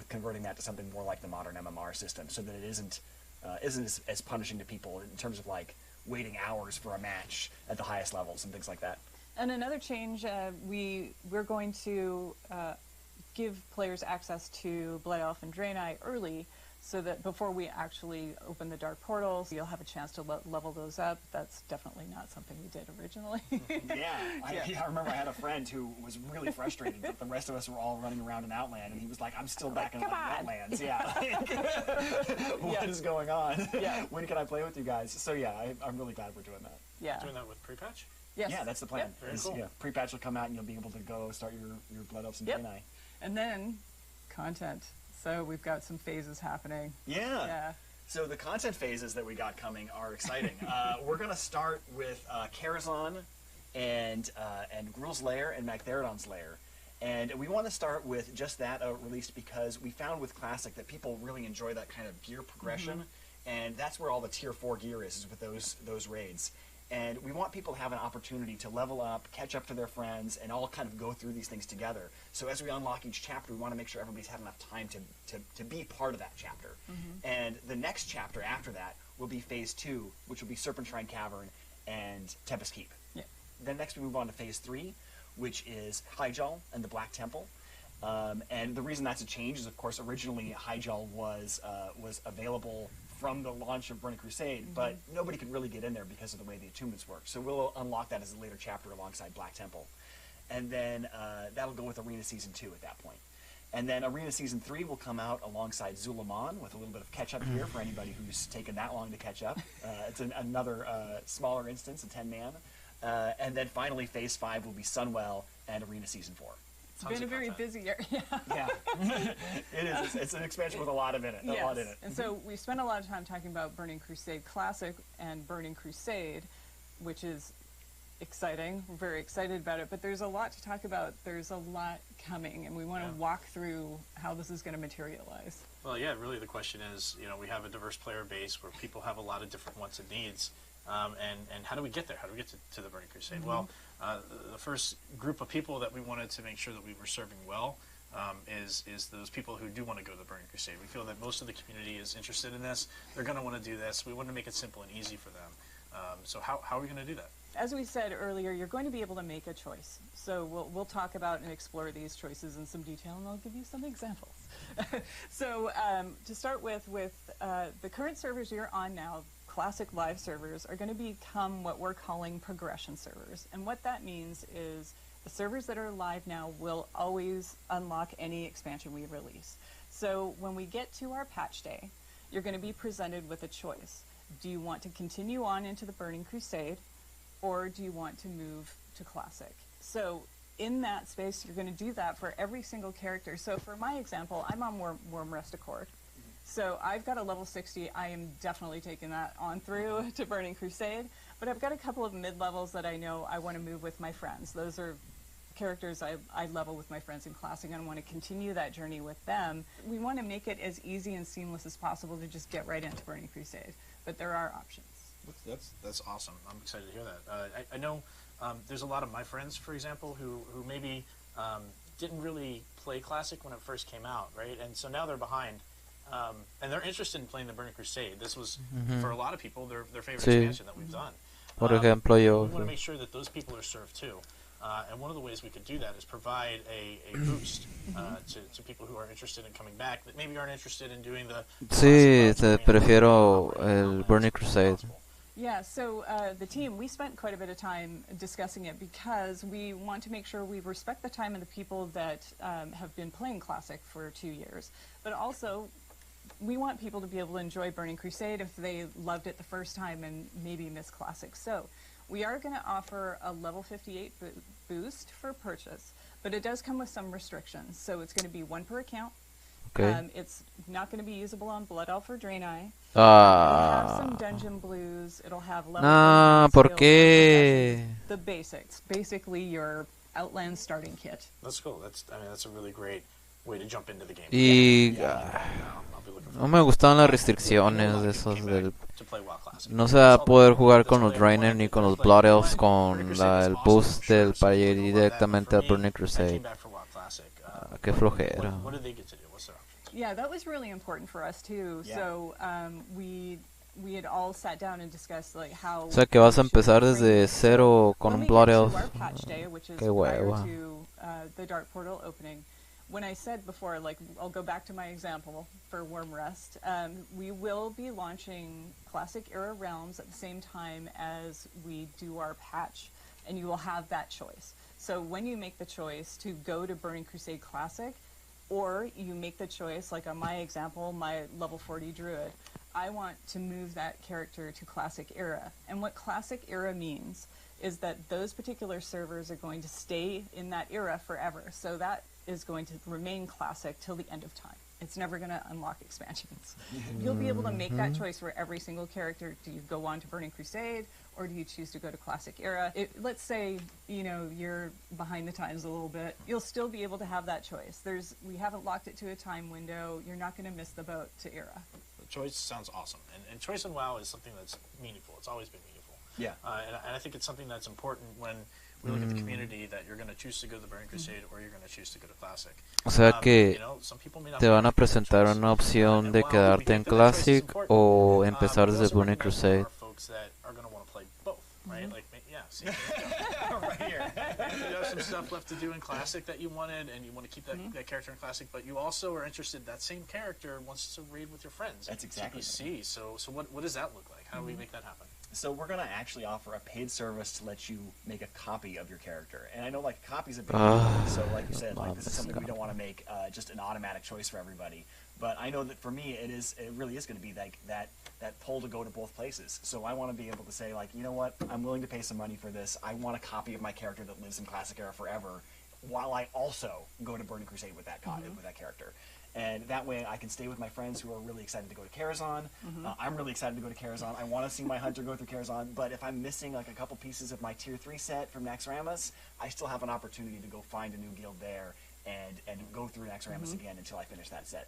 converting that to something more like the modern MMR system, so that it isn't as punishing to people in terms of like waiting hours for a match at the highest levels and things like that. And another change, we're going to give players access to Blood Elf and Draenei early, so that before we actually open the Dark Portals, you'll have a chance to level those up. That's definitely not something we did originally. I remember I had a friend who was really frustrated that the rest of us were all running around in Outland, and he was like, I'm still back in Outlands. What is going on? When can I play with you guys? So I'm really glad we're doing that. Doing that with pre-patch? Yes. Yeah, that's the plan. Very cool. Pre-patch will come out and you'll be able to go start your Blood Elves and Draenei. And then content. So we've got some phases happening. Yeah. So the content phases that we got coming are exciting. We're going to start with Karazhan and Gruul's Lair and Magtheridon's Lair. And we want to start with just that released because we found with Classic that people really enjoy that kind of gear progression. And that's where all the tier 4 gear is with those raids. And we want people to have an opportunity to level up, catch up to their friends, and all kind of go through these things together. So as we unlock each chapter, we want to make sure everybody's had enough time to be part of that chapter. And the next chapter after that will be Phase 2, which will be Serpentine Cavern and Tempest Keep. Then next we move on to Phase 3, which is Hyjal and the Black Temple. And the reason that's a change is, of course, originally Hyjal was available from the launch of Burning Crusade, but nobody could really get in there because of the way the attunements work. So we'll unlock that as a later chapter alongside Black Temple. And then that'll go with Arena Season 2 at that point. And then Arena Season 3 will come out alongside Zulaman with a little bit of catch-up here for anybody who's taken that long to catch up. It's another smaller instance, a 10-man. And then finally, Phase 5 will be Sunwell and Arena Season 4. It's been a very busy year. It is. It's an expansion with a lot in it. And so we spent a lot of time talking about Burning Crusade Classic and Burning Crusade, which is exciting. We're very excited about it, but there's a lot to talk about. There's a lot coming, and we want to walk through how this is going to materialize. Well, yeah, really the question is, we have a diverse player base where people have a lot of different wants and needs, And how do we get there? How do we get to the Burning Crusade? Well, the first group of people that we wanted to make sure that we were serving well is those people who do want to go to the Burning Crusade. We feel that most of the community is interested in this. They're going to want to do this. We want to make it simple and easy for them. So how are we going to do that? As we said earlier, you're going to be able to make a choice. So we'll talk about and explore these choices in some detail, and I'll give you some examples. So to start with the current servers you're on now, Classic Live servers, are going to become what we're calling progression servers. And what that means is the servers that are live now will always unlock any expansion we release. So when we get to our patch day, you're going to be presented with a choice. Do you want to continue on into the Burning Crusade, or do you want to move to Classic? So in that space, you're going to do that for every single character. So for my example, I'm on Worm Rest Accord. So I've got a level 60. I am definitely taking that on through to Burning Crusade. But I've got a couple of mid-levels that I know I want to move with my friends. Those are characters I level with my friends in Classic, and I want to continue that journey with them. We want to make it as easy and seamless as possible to just get right into Burning Crusade. But there are options. That's awesome. I'm excited to hear that. I know there's a lot of my friends, for example, who maybe didn't really play Classic when it first came out, right? And so now they're behind. And they're interested in playing the Burning Crusade. This was, for a lot of people, their favorite expansion that we've done. Por ejemplo, yo... We want to make sure that those people are served too. And one of the ways we could do that is provide a boost to people who are interested in coming back, that maybe aren't interested in doing the... Sí, prefiero el Burning Crusade. Yeah, so the team, we spent quite a bit of time discussing it because we want to make sure we respect the time of the people that have been playing Classic for 2 years. But also, we want people to be able to enjoy Burning Crusade if they loved it the first time and maybe missed Classic. So we are going to offer a level 58 boost for purchase, but it does come with some restrictions. So it's going to be 1 per account. Okay. It's not going to be usable on Blood Elf or Draenei. Ah. It'll have some dungeon blues. It'll have level ¿Por qué? The basics. Basically your Outland starting kit. That's cool. That's a really great way to jump into the game. Y no me gustaban las restricciones de esos del... No se va a poder jugar con los Draenei ni con los Blood Elves con el boost del para ir directamente al Burning Crusade. Qué flojera. Yeah, that was really important for us too. Yeah. So we had all sat down and discussed like how. O sea que vas a empezar desde cero con un Blood Elf. Qué hueva. To the Dark Portal opening. When I said before, like, I'll go back to my example for Worm Rest, we will be launching Classic Era Realms at the same time as we do our patch, and you will have that choice. So when you make the choice to go to Burning Crusade Classic, or you make the choice, like on my example, my level 40 Druid, I want to move that character to Classic Era. And what Classic Era means is that those particular servers are going to stay in that era forever. So that is going to remain Classic till the end of time. It's never going to unlock expansions. You'll be able to make that choice for every single character. Do you go on to Burning Crusade, or do you choose to go to Classic Era? Let's say, you know, you're behind the times a little bit. You'll still be able to have that choice. We haven't locked it to a time window. You're not going to miss the boat to Era. The choice sounds awesome. And choice in WoW is something that's meaningful. It's always been meaningful. Yeah. And I think it's something that's important when we look at the community, that you're going to choose to go to the Burning Crusade or you're going to choose to go to Classic. O sea que te van a presentar una opción de quedarte en Classic o empezar desde Burning Crusade. Folks that are going to want to play both, right? Like, yeah, see, right here. You have some stuff left to do in Classic that you wanted, and you want to keep that character in Classic, but you also are interested that same character wants to raid with your friends. That's exactly. TPC. So what does that look like? How do we make that happen? So we're going to actually offer a paid service to let you make a copy of your character. And I know, like, copies are big deal. So like you said, like, this is something we don't want to make just an automatic choice for everybody. But I know that for me, it really is going to be like that pull to go to both places. So I want to be able to say, like, you know what, I'm willing to pay some money for this. I want a copy of my character that lives in Classic Era forever, while I also go to Burning Crusade with that with that character. And that way I can stay with my friends who are really excited to go to Karazhan. I'm really excited to go to Karazhan. I want to see my hunter go through Karazhan. But if I'm missing like a couple pieces of my tier 3 set from Naxxramas, I still have an opportunity to go find a new guild there and go through Naxxramas again until I finish that set.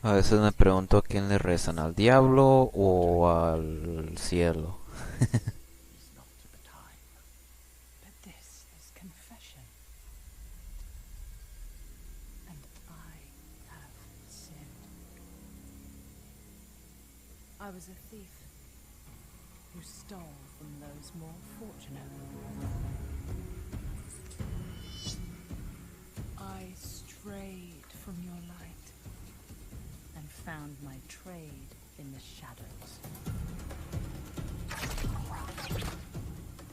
A veces me pregunto a quién le rezan, al diablo o al cielo. But this is confession. And I have sinned. I was a thief who stole from those more fortunate. I strayed from your light and found my trade in the shadows.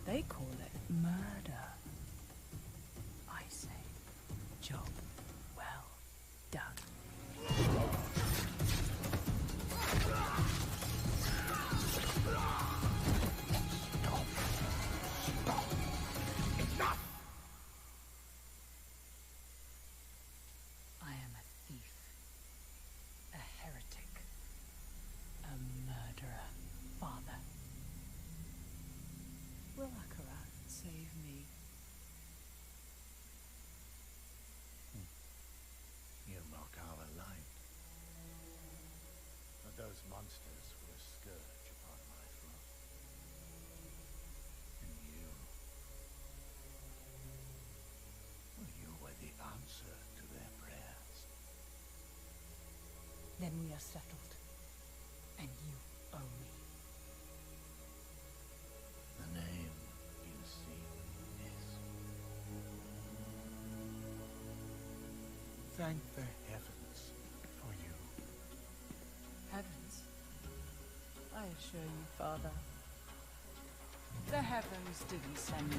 They call it murder. I say, job well done. I am a thief, a heretic, a murderer, Father. Will Akara save me? You mock our light. But those monsters were a scourge upon my throne. And you... well, you were the answer to their prayers. Then we are settled, and you owe me. The name you seek is... thank the heavens for you. Heavens? I assure you, Father, the heavens didn't send me.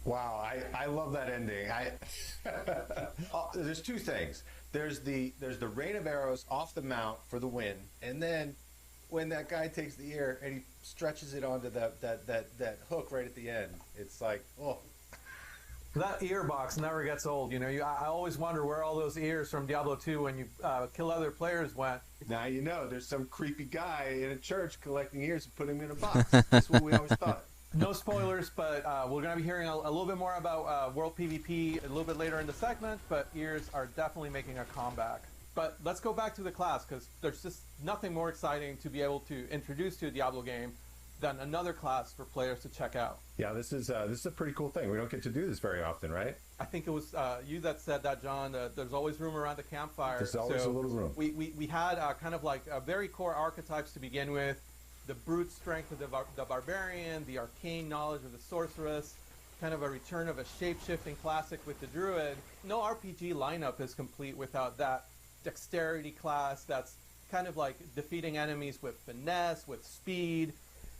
Wow, I love that ending. There's two things. There's the rain of arrows off the mount for the win, and then when that guy takes the ear and he stretches it onto that hook right at the end, it's like, oh. That ear box never gets old. You know, I always wonder where all those ears from Diablo 2 when you kill other players went. Now you know there's some creepy guy in a church collecting ears and putting them in a box. That's what we always thought. No spoilers, but we're going to be hearing a little bit more about World PvP a little bit later in the segment, but ears are definitely making a comeback. But let's go back to the class, because there's just nothing more exciting to be able to introduce to a Diablo game than another class for players to check out. Yeah, this is a pretty cool thing. We don't get to do this very often, right? I think it was you that said that, John. There's always room around the campfire. There's always a little room. We had kind of like very core archetypes to begin with. The brute strength of the barbarian, the arcane knowledge of the sorceress, kind of a return of a shape-shifting classic with the druid. No RPG lineup is complete without that dexterity class that's kind of like defeating enemies with finesse, with speed.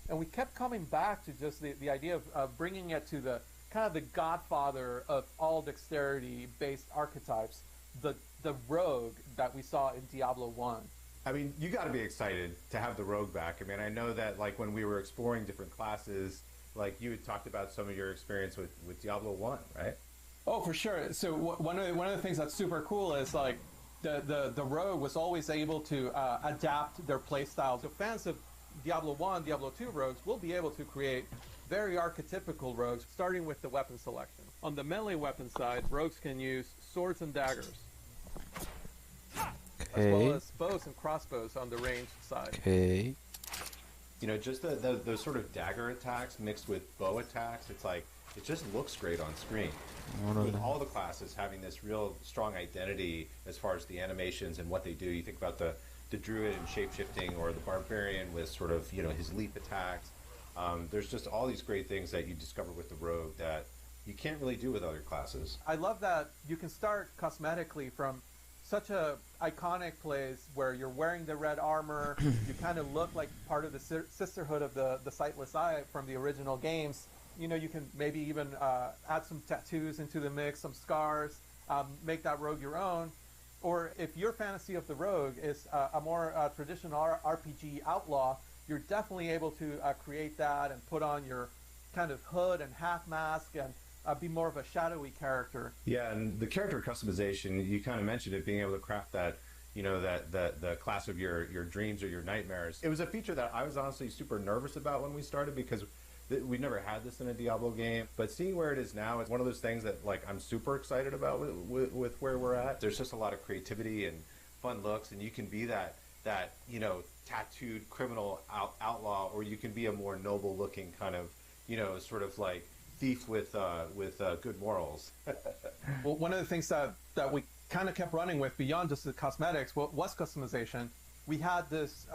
And we kept coming back to just the idea of bringing it to the kind of the godfather of all dexterity-based archetypes, the rogue that we saw in Diablo 1. I mean, you got to be excited to have the rogue back. I mean, I know that like when we were exploring different classes, like you had talked about some of your experience with Diablo 1, right? Oh, for sure. So one of the things that's super cool is like the rogue was always able to adapt their playstyle. So fans of Diablo 1, Diablo 2 rogues will be able to create very archetypical rogues, starting with the weapon selection. On the melee weapon side, rogues can use swords and daggers, as well as bows and crossbows on the ranged side. Okay. You know, just those sort of dagger attacks mixed with bow attacks, it's like, it just looks great on screen. With all the classes having this real strong identity as far as the animations and what they do. You think about the druid and shape-shifting, or the barbarian with sort of, you know, his leap attacks. There's just all these great things that you discover with the rogue that you can't really do with other classes. I love that you can start cosmetically from such a iconic place where you're wearing the red armor, you kind of look like part of the sisterhood of the Sightless Eye from the original games. You know, you can maybe even add some tattoos into the mix, some scars, make that rogue your own. Or if your fantasy of the rogue is a more traditional RPG outlaw, you're definitely able to create that and put on your kind of hood and half mask and be more of a shadowy character. Yeah, and the character customization, you kind of mentioned it, being able to craft that, you know, the class of your dreams or your nightmares. It was a feature that I was honestly super nervous about when we started, because we've never had this in a Diablo game. But seeing where it is now, it's one of those things that, like, I'm super excited about with where we're at. There's just a lot of creativity and fun looks, and you can be that you know, tattooed criminal outlaw, or you can be a more noble looking kind of, you know, sort of like thief with good morals. Well, one of the things that we kind of kept running with beyond just the cosmetics was customization. We had this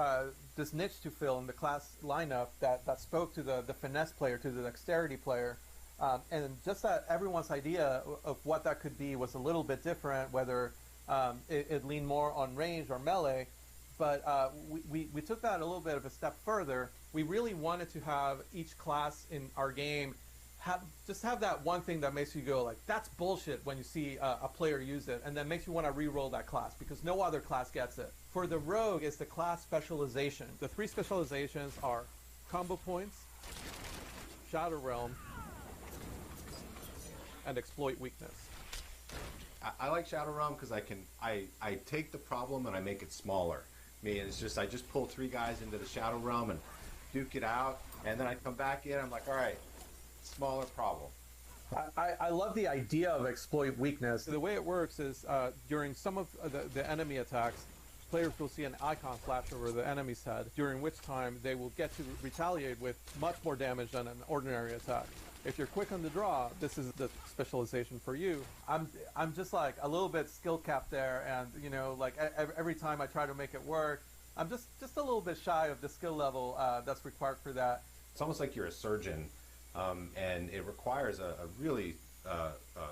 niche to fill in the class lineup that spoke to the finesse player, to the dexterity player, and just that everyone's idea of what that could be was a little bit different, whether it leaned more on range or melee. But we took that a little bit of a step further. We really wanted to have each class in our game have that one thing that makes you go like, that's bullshit when you see a player use it, and then makes you want to re-roll that class, because no other class gets it. For the rogue, it's the class specialization. The 3 specializations are combo points, Shadow Realm, and exploit weakness. I like Shadow Realm because I take the problem and I make it smaller. I mean, it's just, I just pull 3 guys into the Shadow Realm and duke it out, and then I come back in, I'm like, all right, smaller problem. I love the idea of exploit weakness. The way it works is during some of the enemy attacks, players will see an icon flash over the enemy's head, during which time they will get to retaliate with much more damage than an ordinary attack. If you're quick on the draw, this is the specialization for you. I'm just like a little bit skill capped there, and you know, like every time I try to make it work, I'm just a little bit shy of the skill level that's required for that. It's almost like you're a surgeon, and it requires a really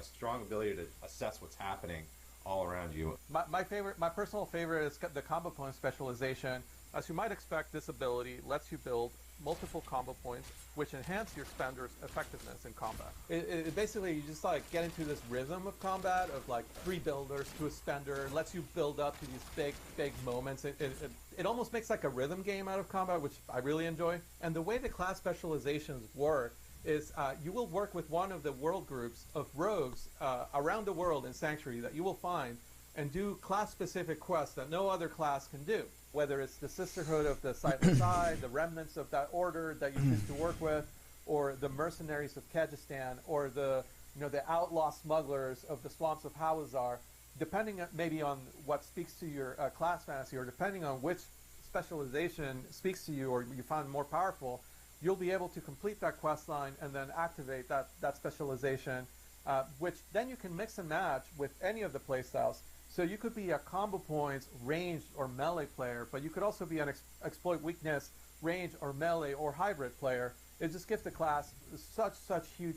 strong ability to assess what's happening all around you. My personal favorite is the combo point specialization. As you might expect, this ability lets you build multiple combo points, which enhance your spender's effectiveness in combat. It basically, you just like get into this rhythm of combat of like 3 builders to a spender, lets you build up to these big moments. It almost makes like a rhythm game out of combat, which I really enjoy. And the way the class specializations work is you will work with one of the world groups of rogues around the world in Sanctuary that you will find, and do class-specific quests that no other class can do. Whether it's the Sisterhood of the Sightless Eye, the remnants of that order that you choose to work with, or the mercenaries of Kyrgyzstan, or the outlaw smugglers of the swamps of Hawazar, depending maybe on what speaks to your class fantasy, or depending on which specialization speaks to you or you find more powerful, you'll be able to complete that quest line and then activate that specialization, which then you can mix and match with any of the playstyles. So you could be a combo points, ranged, or melee player, but you could also be an exploit weakness, range, or melee, or hybrid player. It just gives the class such huge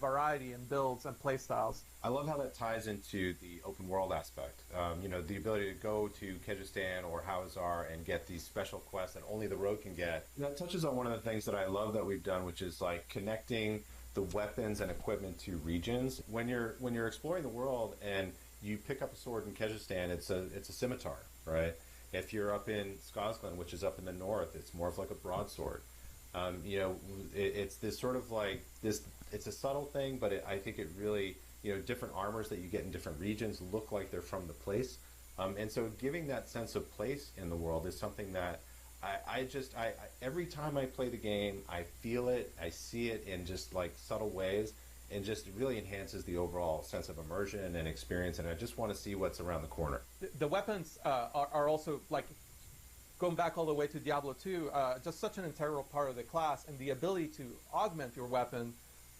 variety in builds and playstyles. I love how that ties into the open world aspect. The ability to go to Kyrgyzstan or Hawazar and get these special quests that only the rogue can get. That touches on one of the things that I love that we've done, which is like connecting the weapons and equipment to regions. When you're exploring the world and you pick up a sword in Kyrgyzstan, it's a scimitar, right? If you're up in Skazlan, which is up in the north, it's more of like a broadsword. It's this sort of like this. It's a subtle thing, but I think it really, different armors that you get in different regions look like they're from the place, and so giving that sense of place in the world is something that Every time I play the game, I feel it, I see it in just like subtle ways, and just really enhances the overall sense of immersion and experience. And I just want to see what's around the corner. The weapons are also like going back all the way to Diablo 2, just such an integral part of the class, and the ability to augment your weapon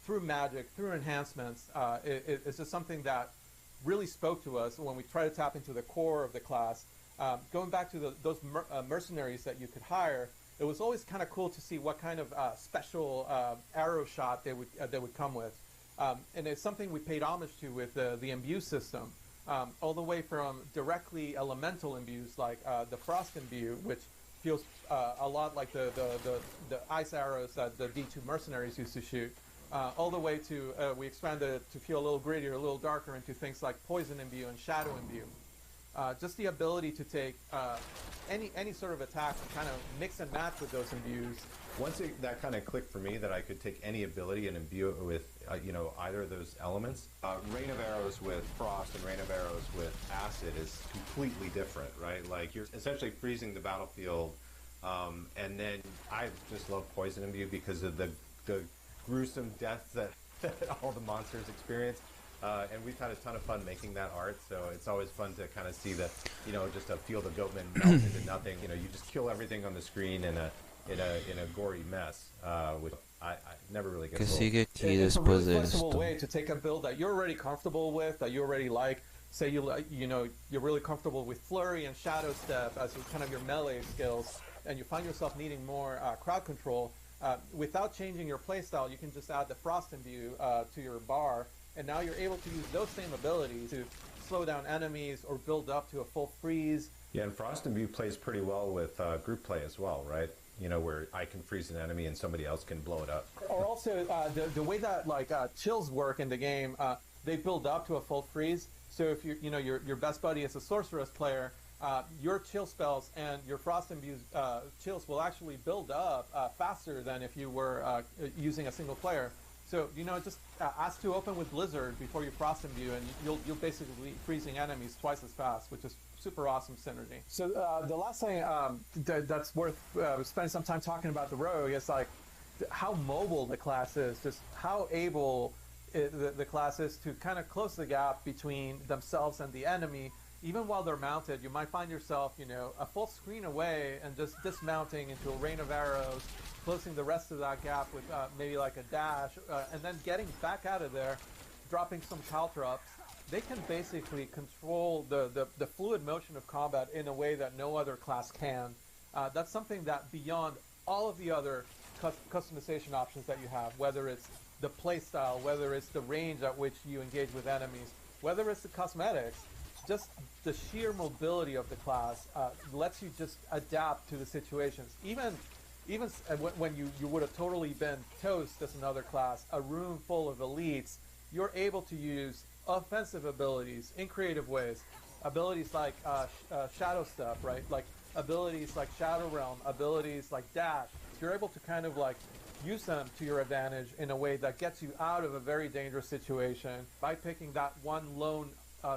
through magic, through enhancements, is just something that really spoke to us when we try to tap into the core of the class. Going back to those mercenaries that you could hire, it was always kind of cool to see what kind of special arrow shot they would come with. And it's something we paid homage to with the imbue system, all the way from directly elemental imbues like the frost imbue, which feels a lot like the ice arrows that the D2 mercenaries used to shoot, all the way to we expanded it to feel a little grittier, a little darker, into things like poison imbue and shadow imbue. Just the ability to take any sort of attack and kind of mix and match with those imbues. Once that kind of clicked for me, that I could take any ability and imbue it with, either of those elements. Rain of Arrows with Frost and Rain of Arrows with Acid is completely different, right? Like, you're essentially freezing the battlefield, and then I just love Poison Imbue because of the gruesome deaths that all the monsters experience. And we've had a ton of fun making that art, so it's always fun to kind of see that, just a field of goatmen melt into nothing. You just kill everything on the screen in a gory mess, which I never really get old. It's a really flexible way to take a build that you're already comfortable with, that you already like. Say you're really comfortable with Flurry and Shadow Step as kind of your melee skills, and you find yourself needing more crowd control. Without changing your playstyle, you can just add the Frost Imbue to your bar, and now you're able to use those same abilities to slow down enemies or build up to a full freeze. Yeah, and Frost Imbue plays pretty well with group play as well, right? Where I can freeze an enemy and somebody else can blow it up. Or also, the way that chills work in the game, they build up to a full freeze. So if your best buddy is a sorceress player, your chill spells and your Frost Imbue's chills will actually build up faster than if you were using a single player. So just ask to open with Blizzard before you Frost Imbue, and you'll basically freezing enemies twice as fast, which is super awesome synergy. So the last thing that's worth spending some time talking about the Rogue is like how mobile the class is, just how able the class is to kind of close the gap between themselves and the enemy. Even while they're mounted, you might find yourself, a full screen away and just dismounting into a rain of arrows, closing the rest of that gap with maybe like a dash, and then getting back out of there, dropping some caltrops. They can basically control the fluid motion of combat in a way that no other class can. That's something that beyond all of the other customization options that you have, whether it's the playstyle, whether it's the range at which you engage with enemies, whether it's the cosmetics, just the sheer mobility of the class lets you just adapt to the situations. Even when you would have totally been toast as another class, a room full of elites, you're able to use offensive abilities in creative ways. Abilities like Shadow Step, right? Like abilities like Shadow Realm, abilities like Dash. You're able to kind of like use them to your advantage in a way that gets you out of a very dangerous situation by picking that one lone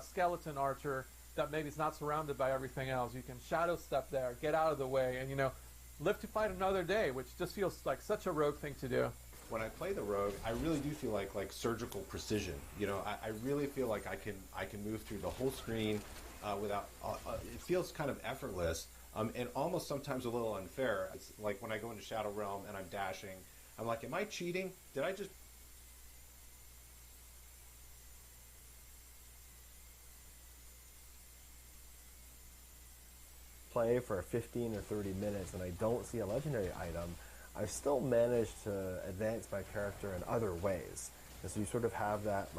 skeleton archer that maybe is not surrounded by everything else. You can Shadow Step there, get out of the way, and live to fight another day, which just feels like such a Rogue thing to do. When I play the Rogue, I really do feel like surgical precision. I really feel like I can move through the whole screen without. It feels kind of effortless, and almost sometimes a little unfair. It's like when I go into Shadow Realm and I'm dashing, I'm like, am I cheating? Did I just play for 15 or 30 minutes and I don't see a legendary item, I still managed to advance my character in other ways. And so you sort of have that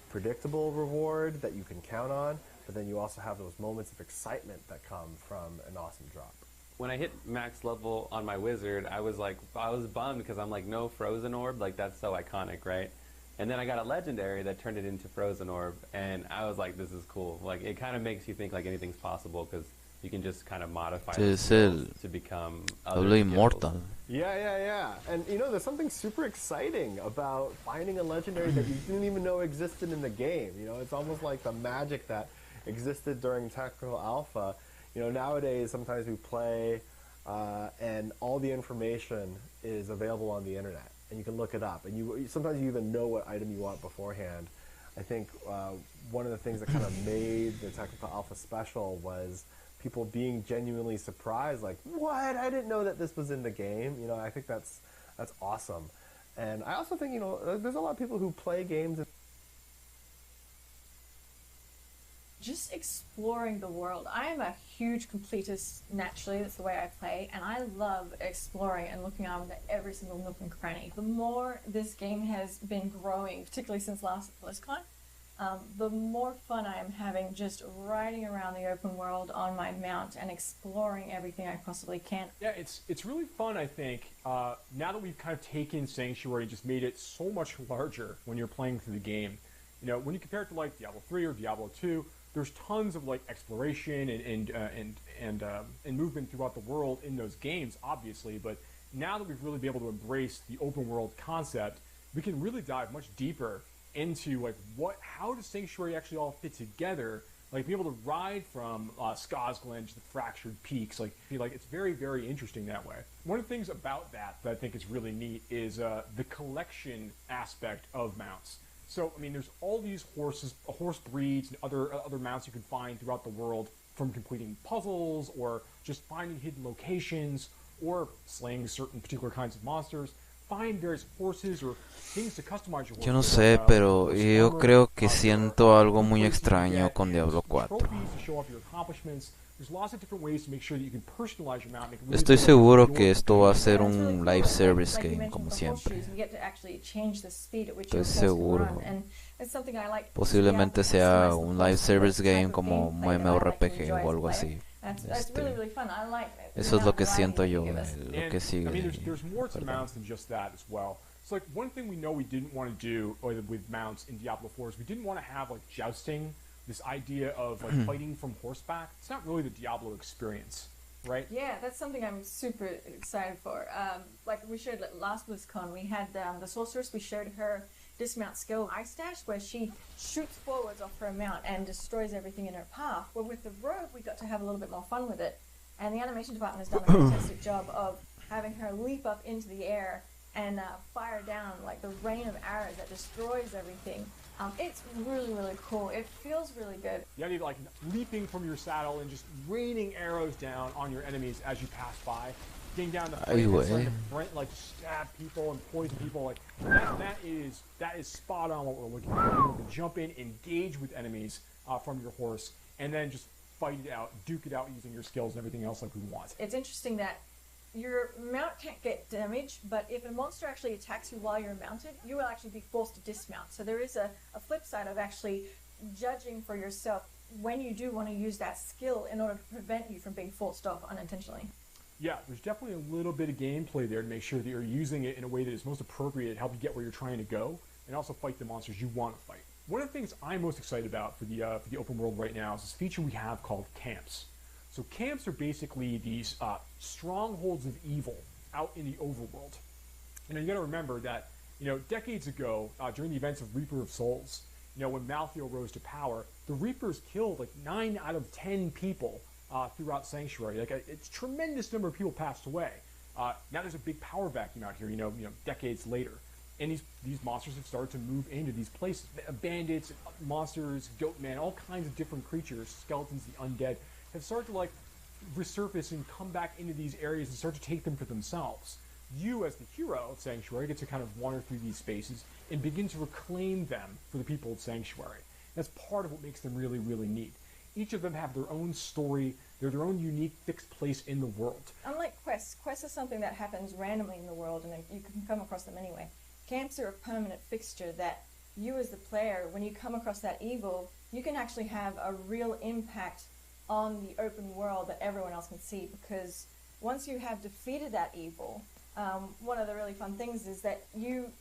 predictable reward that you can count on, but then you also have those moments of excitement that come from an awesome drop. When I hit max level on my wizard, I was bummed because I'm like, no Frozen Orb, that's so iconic, right? And then I got a legendary that turned it into Frozen Orb, and I was like, this is cool. It kind of makes you think anything's possible because you can just kind of modify the skills to become Habla inmortal. Yeah. And there's something super exciting about finding a legendary that you didn't even know existed in the game. It's almost like the magic that existed during Technical Alpha. Nowadays sometimes we play and all the information is available on the internet, and you can look it up, and sometimes you even know what item you want beforehand. I think one of the things that kind of made the technical alpha special was people being genuinely surprised, like, what? I didn't know that this was in the game. You know, I think that's awesome. And I also think, you know, there's a lot of people who play games and just exploring the world. I am a huge completist naturally, that's the way I play, and I love exploring and looking around at every single nook and cranny. The more this game has been growing, particularly since last BlizzCon, the more fun I am having just riding around the open world on my mount and exploring everything I possibly can. Yeah, it's really fun, I think, now that we've kind of taken Sanctuary and just made it so much larger when you're playing through the game. You know, when you compare it to like Diablo 3 or Diablo 2, there's tons of like exploration and movement throughout the world in those games, obviously. But now that we've really been able to embrace the open world concept, we can really dive much deeper into like how does Sanctuary actually all fit together? Like be able to ride from Skazglen to the Fractured Peaks, like it's very, very interesting that way. One of the things about that I think is really neat is the collection aspect of mounts. So, I mean, there's all these horse breeds and other mounts you can find throughout the world, from completing puzzles or just finding hidden locations or slaying certain particular kinds of monsters. Find various horses or things to customize your horse. Yo no sé, pero yo creo que siento algo muy extraño con Diablo 4. Estoy seguro que esto va a ser un live service game, como siempre. Estoy seguro. Posiblemente sea un live service game como MMORPG o algo así. Eso es lo que siento yo, lo que sigue. I mean, there's more to mounts than just that as well. So, like, one thing we know we didn't want to do with mounts in Diablo 4 is we didn't want to have, like, jousting, this idea of, like, fighting from horseback. It's not really the Diablo experience, right? Yeah, that's something I'm super excited for. Like we showed last BlizzCon, we had the sorceress, we showed her dismount skill Ice Dash, where she shoots forwards off her mount and destroys everything in her path. But with the rogue, we got to have a little bit more fun with it. And the animation department has done a fantastic job of having her leap up into the air and fire down like the rain of arrows that destroys everything. It's really, really cool. It feels really good. The idea of like leaping from your saddle and just raining arrows down on your enemies as you pass by, getting down the plane and starting to like stab people and poison people. Like that is spot on what we're looking for. Being able to jump in, engage with enemies from your horse, and then just fight it out, duke it out using your skills and everything else like we want. It's interesting that your mount can't get damaged, but if a monster actually attacks you while you're mounted, you will actually be forced to dismount. So there is a flip side of actually judging for yourself when you do want to use that skill in order to prevent you from being forced off unintentionally. Yeah, there's definitely a little bit of gameplay there to make sure that you're using it in a way that is most appropriate to help you get where you're trying to go, and also fight the monsters you want to fight. One of the things I'm most excited about for the open world right now is this feature we have called camps. So camps are basically these strongholds of evil out in the overworld. You know, you got to remember that, you know, decades ago, during the events of Reaper of Souls, you know, when Malthael rose to power, the Reapers killed like 9 out of 10 people throughout Sanctuary. Like a tremendous number of people passed away. Now there's a big power vacuum out here. You know, decades later. And these monsters have started to move into these places. Bandits, monsters, goatmen, all kinds of different creatures, skeletons, the undead, have started to like resurface and come back into these areas and start to take them for themselves. You, as the hero of Sanctuary, get to kind of wander through these spaces and begin to reclaim them for the people of Sanctuary. That's part of what makes them really, really neat. Each of them have their own story, they're their own unique fixed place in the world. Unlike quests are something that happens randomly in the world and you can come across them anyway. Camps are a permanent fixture that you as the player, when you come across that evil, you can actually have a real impact on the open world that everyone else can see, because once you have defeated that evil, one of the really fun things is that you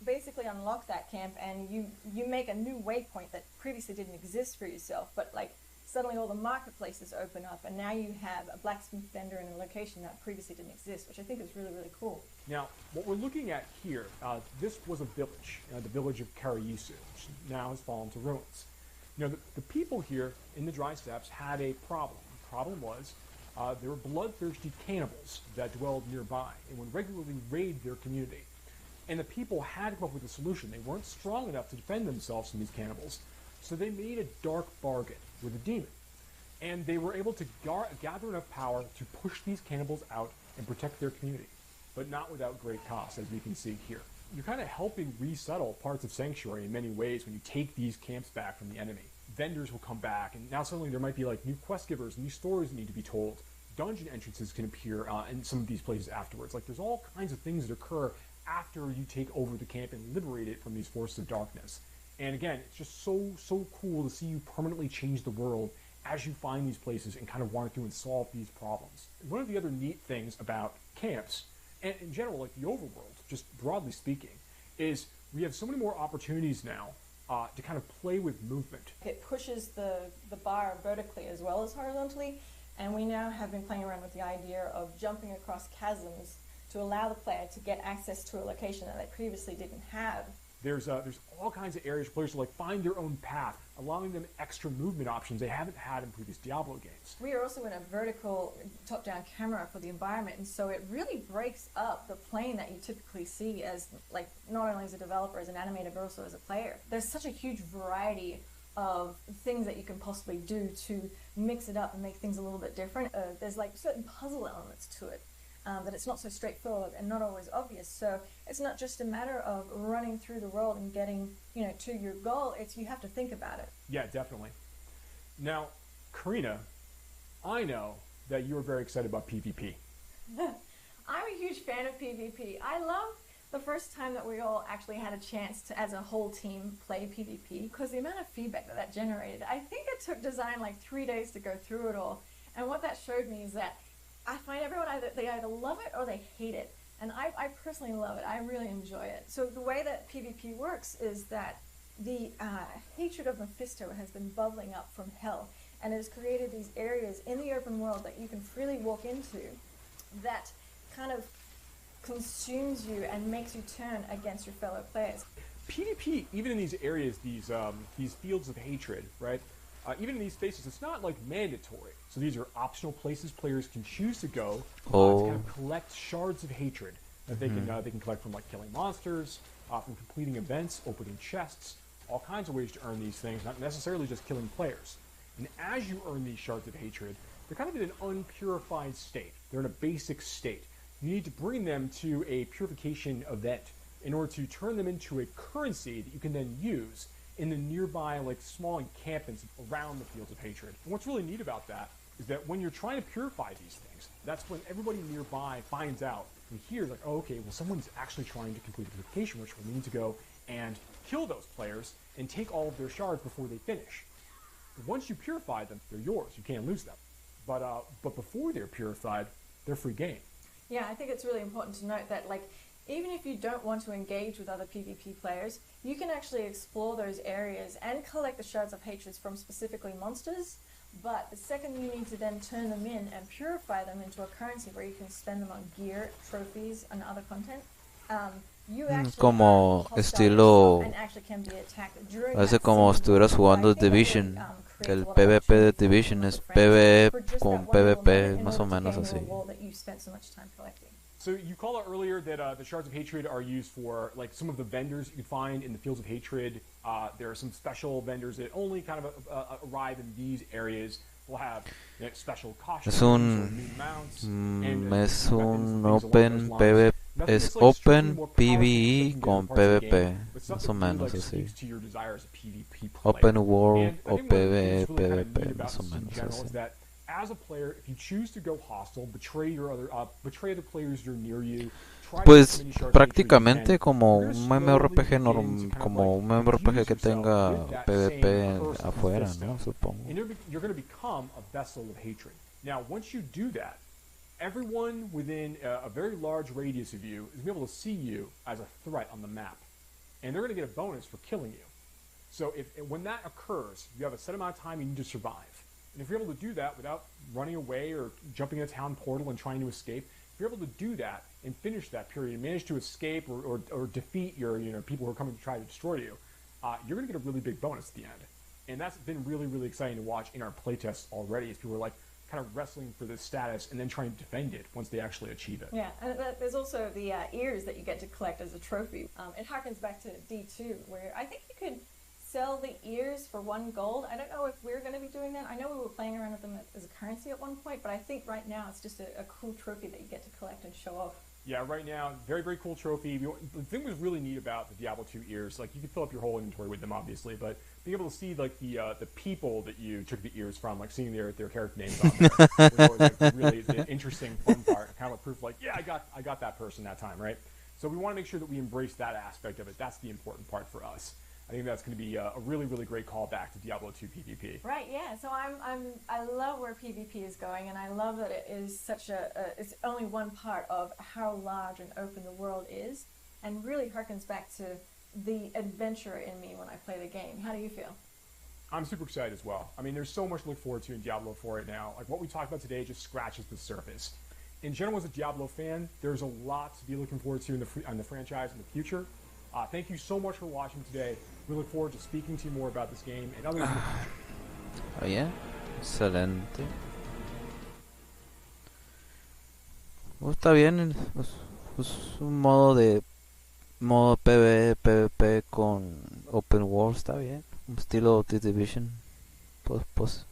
basically unlock that camp and you make a new waypoint that previously didn't exist for yourself, but like suddenly all the marketplaces open up and now you have a blacksmith vendor in a location that previously didn't exist, which I think is really, really cool. Now, what we're looking at here, this was a village, the village of Karayisu, which now has fallen to ruins. You know, the people here in the Dry Steppes had a problem. The problem was They were bloodthirsty cannibals that dwelled nearby and would regularly raid their community. And the people had to come up with a solution. They weren't strong enough to defend themselves from these cannibals, so they made a dark bargain with a demon. And they were able to gather enough power to push these cannibals out and protect their community, but not without great cost, as we can see here. You're kind of helping resettle parts of Sanctuary in many ways when you take these camps back from the enemy. Vendors will come back, and now suddenly there might be like new quest givers, new stories that need to be told. Dungeon entrances can appear in some of these places afterwards. Like there's all kinds of things that occur after you take over the camp and liberate it from these forces of darkness. And again, it's just so cool to see you permanently change the world as you find these places and kind of wander through and solve these problems. One of the other neat things about camps, and in general, like the overworld, just broadly speaking, is we have so many more opportunities now to kind of play with movement. It pushes the bar vertically as well as horizontally, and we now have been playing around with the idea of jumping across chasms to allow the player to get access to a location that they previously didn't have. There's all kinds of areas where players will like find their own path, allowing them extra movement options they haven't had in previous Diablo games. We are also in a vertical top-down camera for the environment, and so it really breaks up the plane that you typically see as, like, not only as a developer, as an animator, but also as a player. There's such a huge variety of things that you can possibly do to mix it up and make things a little bit different. There's like certain puzzle elements to it. That it's not so straightforward and not always obvious. So it's not just a matter of running through the world and getting, to your goal. It's you have to think about it. Yeah, definitely. Now, Karina, I know that you're very excited about PvP. I'm a huge fan of PvP. I love the first time that we all actually had a chance to, as a whole team, play PvP, because the amount of feedback that generated, I think it took design like 3 days to go through it all. And what that showed me is that I find everyone they either love it or they hate it. And I personally love it. I really enjoy it. So the way that PvP works is that the hatred of Mephisto has been bubbling up from hell, and has created these areas in the open world that you can freely walk into that kind of consumes you and makes you turn against your fellow players. PvP, even in these areas, these fields of hatred, right? Even in these spaces, it's not like mandatory. So these are optional places players can choose to go to kind of collect shards of hatred that they can collect from like killing monsters, from completing events, opening chests, all kinds of ways to earn these things, not necessarily just killing players. And as you earn these shards of hatred, they're kind of in an unpurified state. They're in a basic state. You need to bring them to a purification event in order to turn them into a currency that you can then use in the nearby like small encampments around the fields of hatred. And what's really neat about that is that when you're trying to purify these things, that's when everybody nearby finds out and hears like, oh, okay, well, someone's actually trying to complete a purification ritual. We need to go and kill those players and take all of their shards before they finish. But once you purify them, they're yours. You can't lose them. But before they're purified, they're free game. Yeah, I think it's really important to note that, like, even if you don't want to engage with other PvP players, you can actually explore those areas and collect the shards of hatred from specifically monsters, but the second you need to then turn them in and purify them into a currency where you can spend them on gear, trophies, and other content, you actually como estilo, and actually can be attacked during parece como estuvieras jugando Division, que el PvP de Division es PvE con PvP, más o menos así. So you called out earlier that the shards of hatred are used for like some of the vendors you can find in the fields of hatred. There are some special vendors that only kind of arrive in these areas. We'll have special costumes or new mounts. Es un open PvP, es open PvE con PvP, más o menos así. Open World o PvE, PvP, más o menos así. As a player, if you choose to go hostile, betray the players you're near you. Pues prácticamente como un MMORPG como un MMORPG que tenga PvP afuera, ¿no? Supongo. And you're going to become a vessel of hatred. Now, once you do that, everyone within a very large radius of you is going to be able to see you as a threat on the map, and they're going to get a bonus for killing you. So when that occurs, you have a set amount of time you need to survive. And if you're able to do that without running away or jumping in a town portal and trying to escape, if you're able to do that and finish that period and manage to escape or defeat your people who are coming to try to destroy you, you're going to get a really big bonus at the end. And that's been really, really exciting to watch in our playtests already as people are like, kind of wrestling for this status and then trying to defend it once they actually achieve it. Yeah, and there's also the ears that you get to collect as a trophy. It harkens back to D2, where I think you could sell the ears for 1 gold. I don't know if we're going to be doing that. I know we were playing around with them as a currency at one point, but I think right now it's just a cool trophy that you get to collect and show off. Yeah, right now, very, very cool trophy. The thing was really neat about the Diablo 2 ears, like you could fill up your whole inventory with them, obviously, but being able to see like the people that you took the ears from, like seeing their character names on there, was always like really the interesting, fun part. Kind of a proof, like, yeah, I got that person that time, right? So we want to make sure that we embrace that aspect of it. That's the important part for us. I think that's going to be a really, really great callback to Diablo 2 PvP. Right, yeah. So I love where PvP is going, and I love that it is such it's only one part of how large and open the world is, and really harkens back to the adventurer in me when I play the game. How do you feel? I'm super excited as well. I mean, there's so much to look forward to in Diablo 4 right now. Like what we talked about today just scratches the surface. In general, as a Diablo fan, there's a lot to be looking forward to in the franchise in the future. Thank you so much for watching today. We look forward to speaking to you more about this game and others in the future. Oh yeah, excelente. Está bien, es un modo PvE, PvP con Open World, está bien. Un estilo The Division. Pues.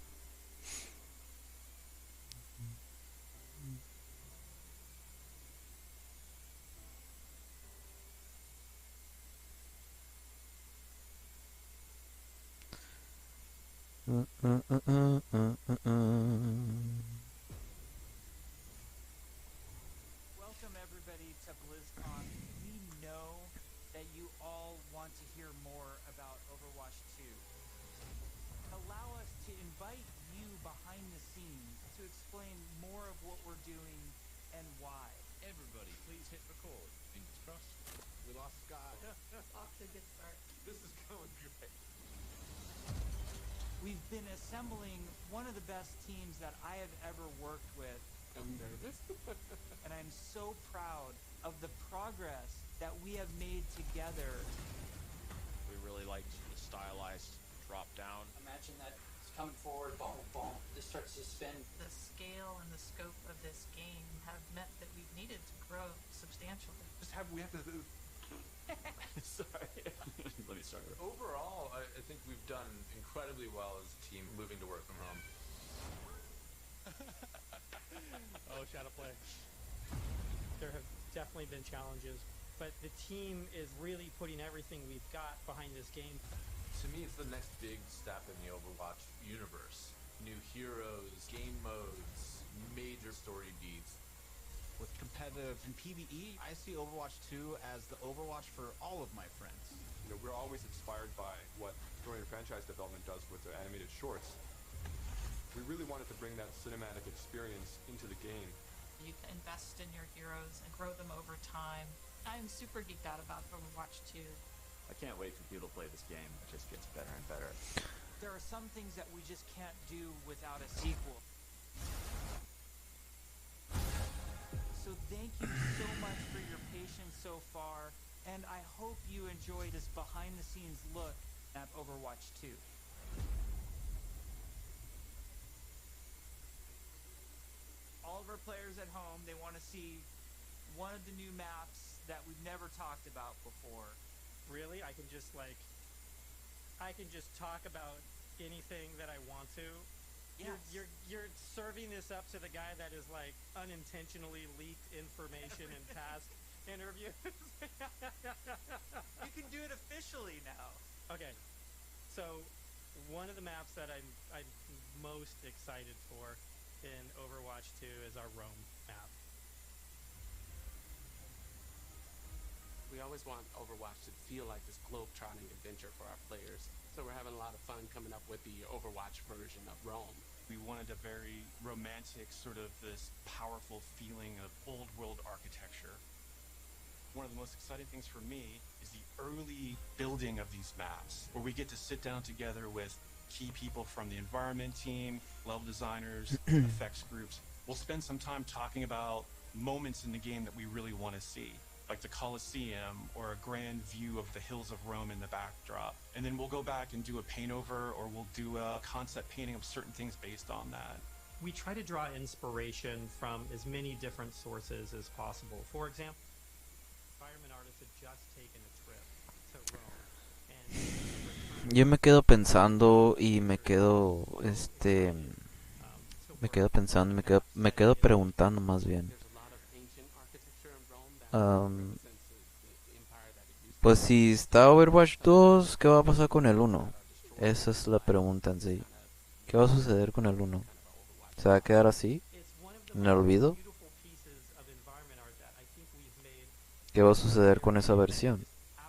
Welcome everybody to BlizzCon. We know that you all want to hear more about Overwatch 2. Allow us to invite you behind the scenes to explain more of what we're doing and why. Everybody, please hit record. Fingers crossed. We lost Scott. Off to a good start. This is going great. We've been assembling one of the best teams that I have ever worked with. I'm nervous. And I'm so proud of the progress that we have made together. We really liked the stylized drop down. Imagine that it's coming forward, boom, boom, this starts to spin. The scale and the scope of this game have meant that we've needed to grow substantially. We have to... Sorry. Let me start. Overall, I think we've done incredibly well as a team moving to work from home. Oh, Shadowplay. There have definitely been challenges, but the team is really putting everything we've got behind this game. To me, it's the next big step in the Overwatch universe. New heroes, game modes, major story beats. With competitive and PvE, I see Overwatch 2 as the Overwatch for all of my friends. You know, we're always inspired by what story and franchise development does with the animated shorts. We really wanted to bring that cinematic experience into the game. You can invest in your heroes and grow them over time. I'm super geeked out about Overwatch 2. I can't wait for people to play this game. It just gets better and better. There are some things that we just can't do without a sequel. So thank you so much for your patience so far, and I hope you enjoyed this behind-the-scenes look at Overwatch 2. All of our players at home, they want to see one of the new maps that we've never talked about before. Really, I can just talk about anything that I want to. Yes. You're serving this up to the guy that is like unintentionally leaked information in past interviews. You can do it officially now. Okay, so one of the maps that I'm most excited for in Overwatch 2 is our Rome map. We always want Overwatch to feel like this globe-trotting adventure for our players. So we're having a lot of fun coming up with the Overwatch version of Rome. We wanted a very romantic, sort of this powerful feeling of old world architecture. One of the most exciting things for me is the early building of these maps, where we get to sit down together with key people from the environment team, level designers, effects groups. We'll spend some time talking about moments in the game that we really want to see, like the Colosseum or a grand view of the hills of Rome in the backdrop. And then we'll go back and do a paint over, or we'll do a concept painting of certain things based on that. we try to draw inspiration from as many different sources as possible. For example, environment artists had just taken a trip to Rome, and Yo me quedo pensando y me quedo pensando, me quedo preguntando más bien. Pues si está Overwatch 2, ¿qué va a pasar con el 1? Esa es la pregunta en sí. ¿Qué va a suceder con el 1? ¿Se va a quedar así? ¿En el olvido? ¿Qué va a suceder con esa versión?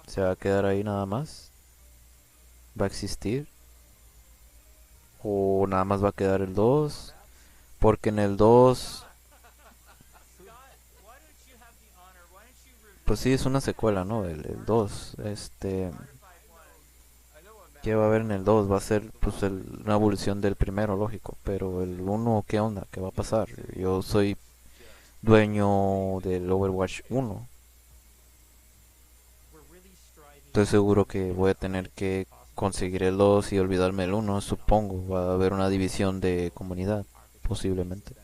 ¿Se va a quedar ahí nada más? ¿Va a existir? ¿O nada más va a quedar el 2? Porque en el 2... Pues sí, es una secuela, ¿no? El 2. ¿Qué va a haber en el 2? Va a ser pues una evolución del primero, lógico. Pero el 1, ¿qué onda? ¿Qué va a pasar? Yo soy dueño del Overwatch 1. Estoy seguro que voy a tener que conseguir el 2 y olvidarme el 1, supongo. Va a haber una división de comunidad, posiblemente.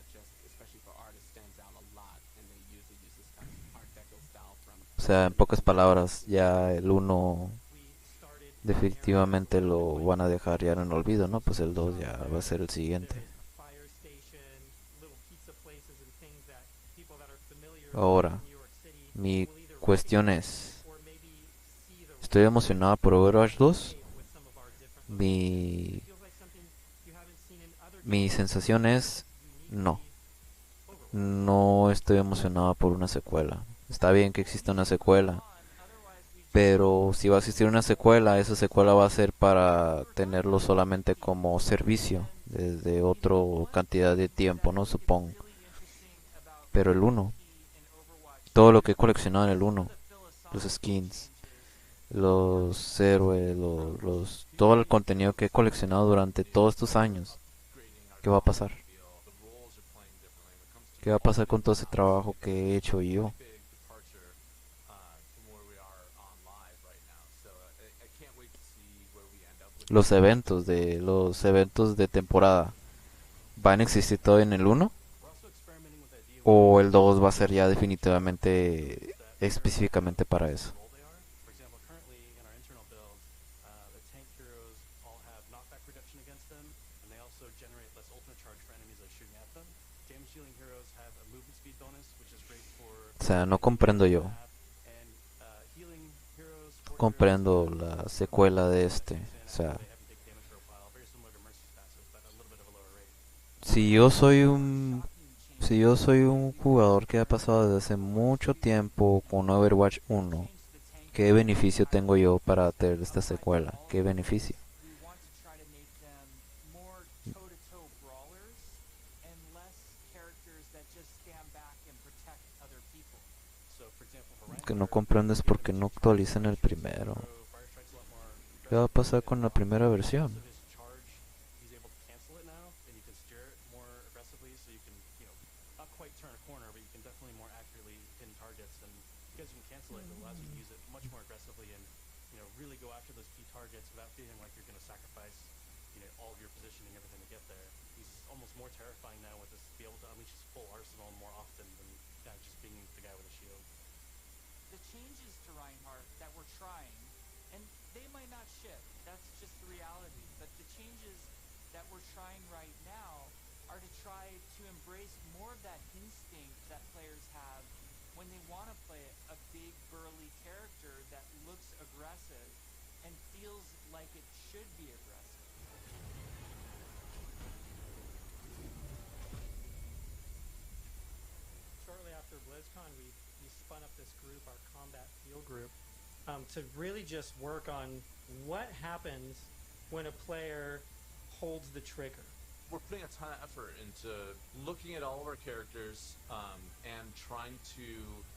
O sea, en pocas palabras, ya el 1 definitivamente lo van a dejar ya en el olvido, ¿no? Pues el 2 ya va a ser el siguiente. Ahora, mi cuestión es, ¿estoy emocionado por Overwatch 2? Mi sensación es no. No estoy emocionado por una secuela. Está bien que exista una secuela, pero si va a existir una secuela, esa secuela va a ser para tenerlo solamente como servicio desde otra cantidad de tiempo, no supongo. Pero el 1, todo lo que he coleccionado en el 1, los skins, los héroes, todo el contenido que he coleccionado durante todos estos años, ¿qué va a pasar? ¿Qué va a pasar con todo ese trabajo que he hecho yo? Los eventos de temporada ¿van a existir todavía en el 1? ¿O el 2 va a ser ya definitivamente específicamente para eso? O sea, no comprendo yo. Comprendo la secuela de este. O sea, si yo soy un jugador que ha pasado desde hace mucho tiempo con Overwatch 1, ¿qué beneficio tengo yo para tener esta secuela? ¿Qué beneficio? Que no comprendo es porque no actualizan el primero. ¿Qué va a pasar con la primera versión? Shortly after BlizzCon, we spun up this group, our combat field group, to really just work on what happens when a player holds the trigger. We're putting a ton of effort into looking at all of our characters and trying to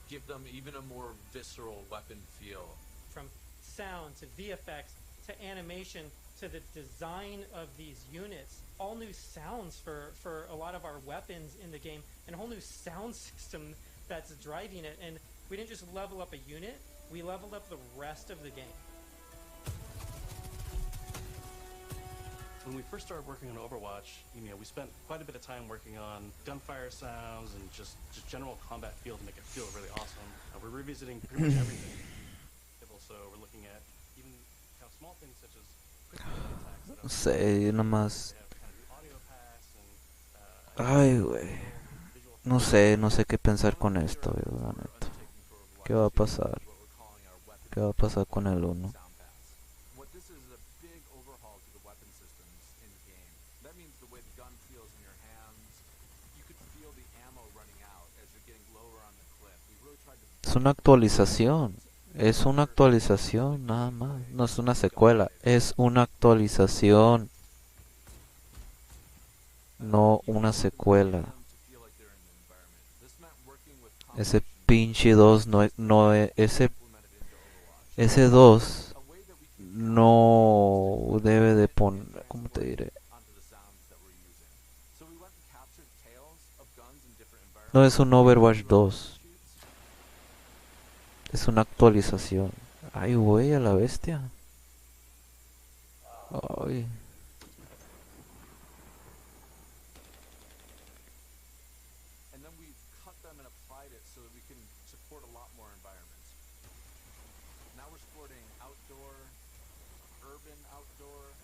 give them even a more visceral weapon feel. From sound to VFX to animation to the design of these units, all new sounds for a lot of our weapons in the game, and a whole new sound system that's driving it. And we didn't just level up a unit, we leveled up the rest of the game. When we first started working on Overwatch, we spent quite a bit of time working on gunfire sounds and just general combat feel to make it feel really awesome. We're revisiting pretty much everything. So we're looking at even kind of small things such as quick melee attacks that No sé, nomás. Ay, güey. No sé, no sé qué pensar con esto, yo, la neta. ¿Qué va a pasar? ¿Qué va a pasar con el 1? What this is a big overhaul to the weapon systems in the game. That means the way the gun feels in your hands. You could feel the ammo running out as you're getting lower on the clip. We really tried to... Es una actualización. Es una actualización, nada más. No es una secuela, es una actualización. No una secuela. Ese pinche 2 ese 2 no debe de poner, ¿cómo te diré? No es un Overwatch 2. Es una actualización. Ay, güey, a la bestia. Ay. And then we cut them and applied it so that we can support a lot more environments. Now we're supporting outdoor, urban outdoor,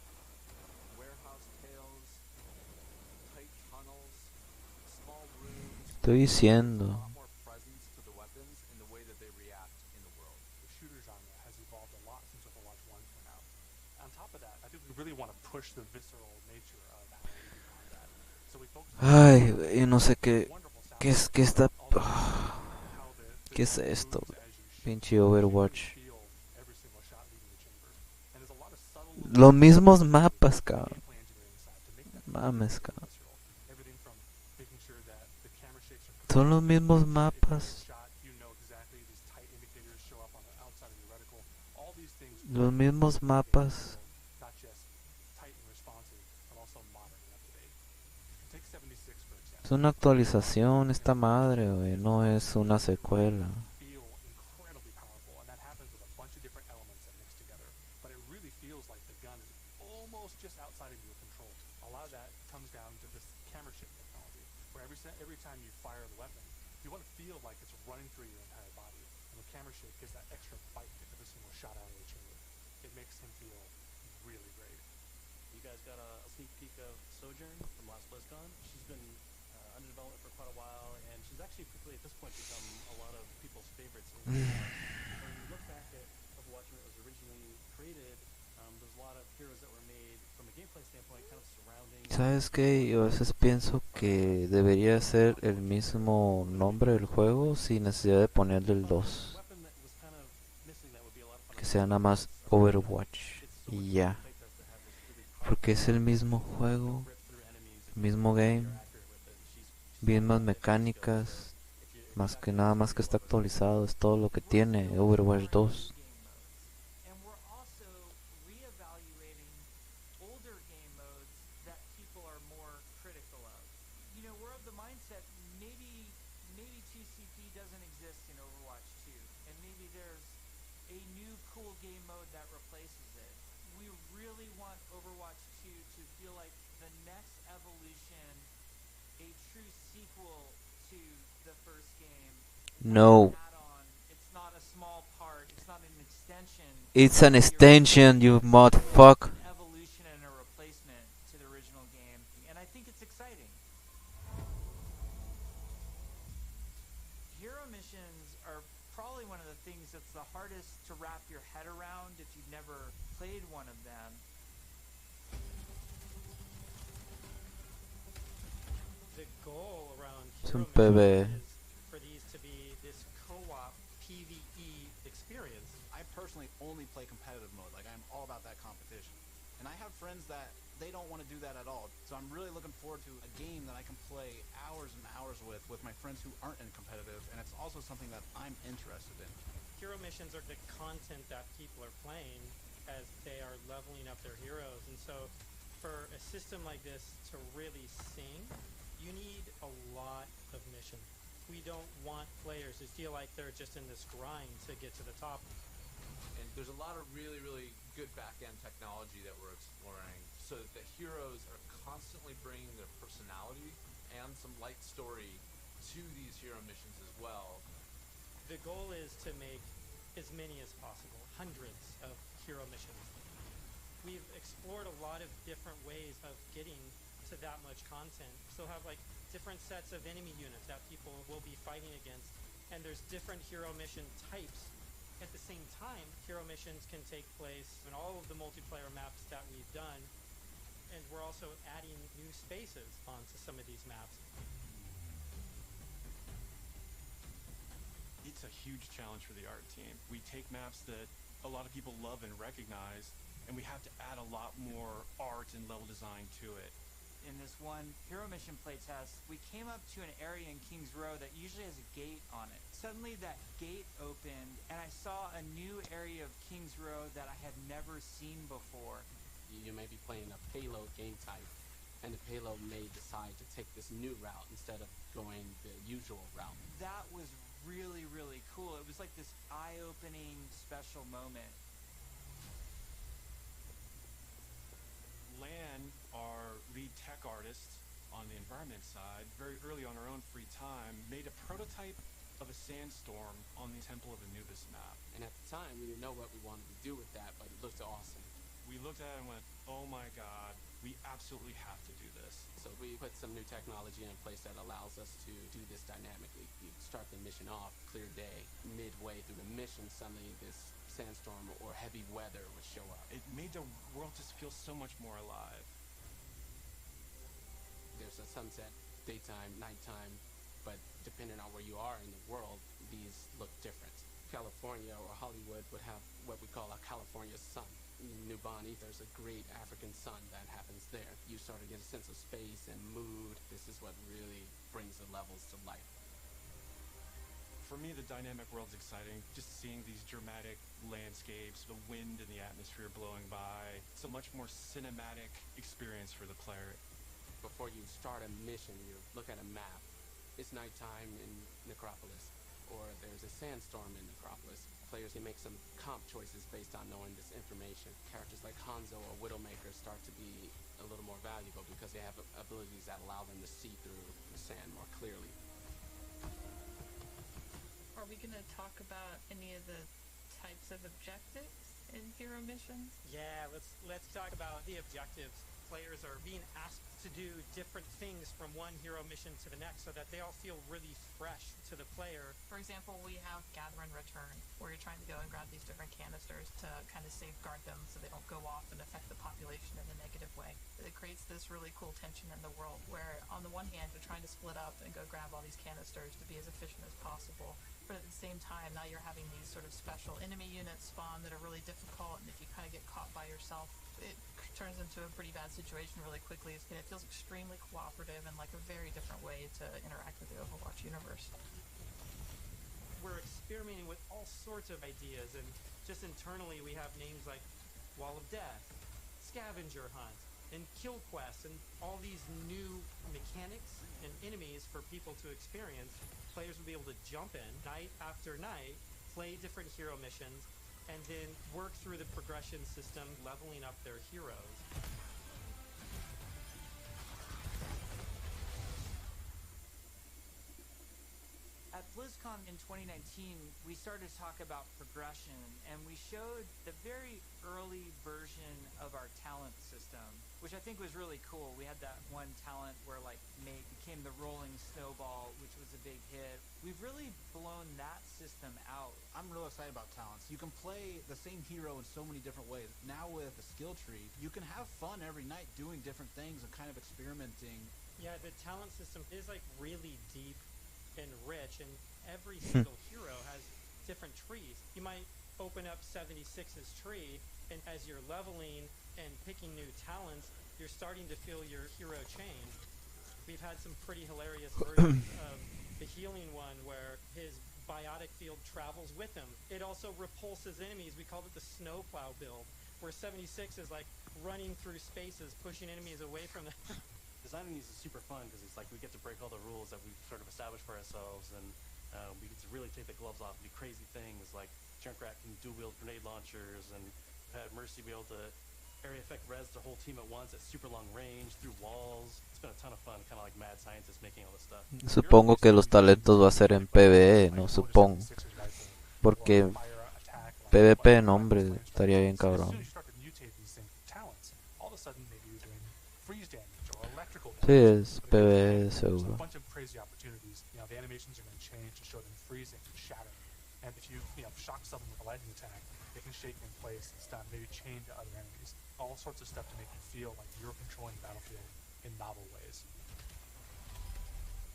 warehouse tails, tight tunnels, small rooms. Estoy diciendo. A lot more presence to the weapons in the way that they react in the world. The shooter genre has evolved a lot since Overwatch 1 came out. On top of that, I think we really want to push the visceral nature of how we do combat. So we focus Ay, güey, no sé qué está... ¿Qué es esto? Pinche Overwatch. Los mismos mapas, cabrón. Mames, cabrón. Son los mismos mapas. Los mismos mapas. Es una actualización esta madre, güey. No es una secuela. Every time you fire the weapon, you want to feel like it's running through your entire body. And the camera shake gives that extra bite to every single shot out of the chamber. It makes him feel really great. You guys got a sneak peek of Sojourn from last BlizzCon. She's been under development for quite a while, and she's actually quickly at this point become a lot of people's favorites. When you look back at Overwatch when it was originally created, there's a lot of heroes that were made from a gameplay standpoint kind of surrounding... ¿Sabes qué? Yo a veces pienso que debería ser el mismo nombre del juego sin necesidad de ponerle el 2. Que sea nada más Overwatch y ya. Porque es el mismo juego, mismo game, mismas mecánicas, más que nada más que está actualizado, es todo lo que tiene Overwatch 2. No. It's an extension, you motherfucker. Evolution and a replacement to the original game, and I think it's exciting. Hero missions are probably one of the things that's the hardest to wrap your head around if you've never played one of them. The goal around Es un hero PvE. missions is for these to be this co-op PvE experience. I personally only play competitive mode. Like, I'm all about that competition. And I have friends that they don't want to do that at all. So I'm really looking forward to a game that I can play hours and hours with my friends who aren't in competitive. And it's also something that I'm interested in. Hero missions are the content that people are playing as they are leveling up their heroes. And so for a system like this to really sing, you need a lot of missions. We don't want players who feel like they're just in this grind to get to the top. And there's a lot of really, really good back-end technology that we're exploring. so that the heroes are constantly bringing their personality and some light story to these hero missions as well. The goal is to make as many as possible, hundreds of hero missions. We've explored a lot of different ways of getting to that much content. So have like different sets of enemy units that people will be fighting against, and there's different hero mission types. At the same time, hero missions can take place in all of the multiplayer maps that we've done, and we're also adding new spaces onto some of these maps. It's a huge challenge for the art team. We take maps that a lot of people love and recognize, and we have to add a lot more art and level design to it. In this one hero mission playtest, we came up to an area in King's Row that usually has a gate on it. Suddenly that gate opened, and I saw a new area of King's Row that I had never seen before. You may be playing a payload game type, and the payload may decide to take this new route instead of going the usual route. That was really, really cool. It was like this eye-opening special moment. Lan, our lead tech artist on the environment side, very early on our own free time, made a prototype of a sandstorm on the Temple of Anubis map. And at the time, we didn't know what we wanted to do with that, but it looked awesome. We looked at it and went, oh my god, we absolutely have to do this. So we put some new technology in place that allows us to do this dynamically. You start the mission off, clear day. Midway through the mission, suddenly this sandstorm or heavy weather would show up. It made the world just feel so much more alive. There's a sunset, daytime, nighttime, but depending on where you are in the world, these look different. California or Hollywood would have what we call a California sun. New Bonnie, there's a great African sun that happens there. You sort of get a sense of space and mood. This is what really brings the levels to life. For me, the dynamic world's exciting. Just seeing these dramatic landscapes, the wind and the atmosphere blowing by. It's a much more cinematic experience for the player. Before you start a mission, you look at a map. It's nighttime in Necropolis, or there's a sandstorm in Necropolis. Players can make some comp choices based on knowing this information. Characters like Hanzo or Widowmaker start to be a little more valuable because they have abilities that allow them to see through the sand more clearly. Are we going to talk about any of the types of objectives in hero missions? Yeah, let's talk about the objectives. Players are being asked to do different things from one hero mission to the next so that they all feel really fresh to the player. For example, we have Gather and Return, where you're trying to go and grab these different canisters to kind of safeguard them so they don't go off and affect the population in a negative way. It creates this really cool tension in the world where on the one hand you're trying to split up and go grab all these canisters to be as efficient as possible, but at the same time now you're having these sort of special enemy units spawn that are really difficult, and if you kind of get caught by yourself, it turns into a pretty bad situation really quickly, and it feels extremely cooperative and like a very different way to interact with the Overwatch universe. We're experimenting with all sorts of ideas, and just internally we have names like Wall of Death, Scavenger Hunt, and Kill Quest, and all these new mechanics and enemies for people to experience. Players will be able to jump in night after night, play different hero missions, and then work through the progression system, leveling up their heroes. At BlizzCon in 2019, we started to talk about progression, and we showed the very early version of our talent system, which I think was really cool. We had that one talent where like Mate became the rolling snowball, which was a big hit. We've really blown that system out. I'm real excited about talents. You can play the same hero in so many different ways. Now with the skill tree, you can have fun every night doing different things and kind of experimenting. Yeah, the talent system is like really deep and rich, and every single hero has different trees. You might open up 76's tree, and as you're leveling and picking new talents, you're starting to feel your hero change. We've had some pretty hilarious versions of the healing one where his biotic field travels with him. It also repulses enemies. We called it the snowplow build, where 76 is like running through spaces, pushing enemies away from them. Designing these is super fun because it's like we get to break all the rules that we've sort of established for ourselves, and we get to really take the gloves off and do crazy things like Junkrat can dual-wield grenade launchers, and had Mercy be able to area effect res the whole team at once at super long range through walls. It's been a ton of fun, kind of like mad scientists making all this stuff. Supongo que los talentos va a ser en PvE, no supongo. Porque PvP, no hombre, estaría bien cabrón. Sí, es PvE seguro. And if you shock someone with a lightning attack, they can shake in place and stun, maybe chain to other enemies. All sorts of stuff to make you feel like you're controlling the battlefield in novel ways.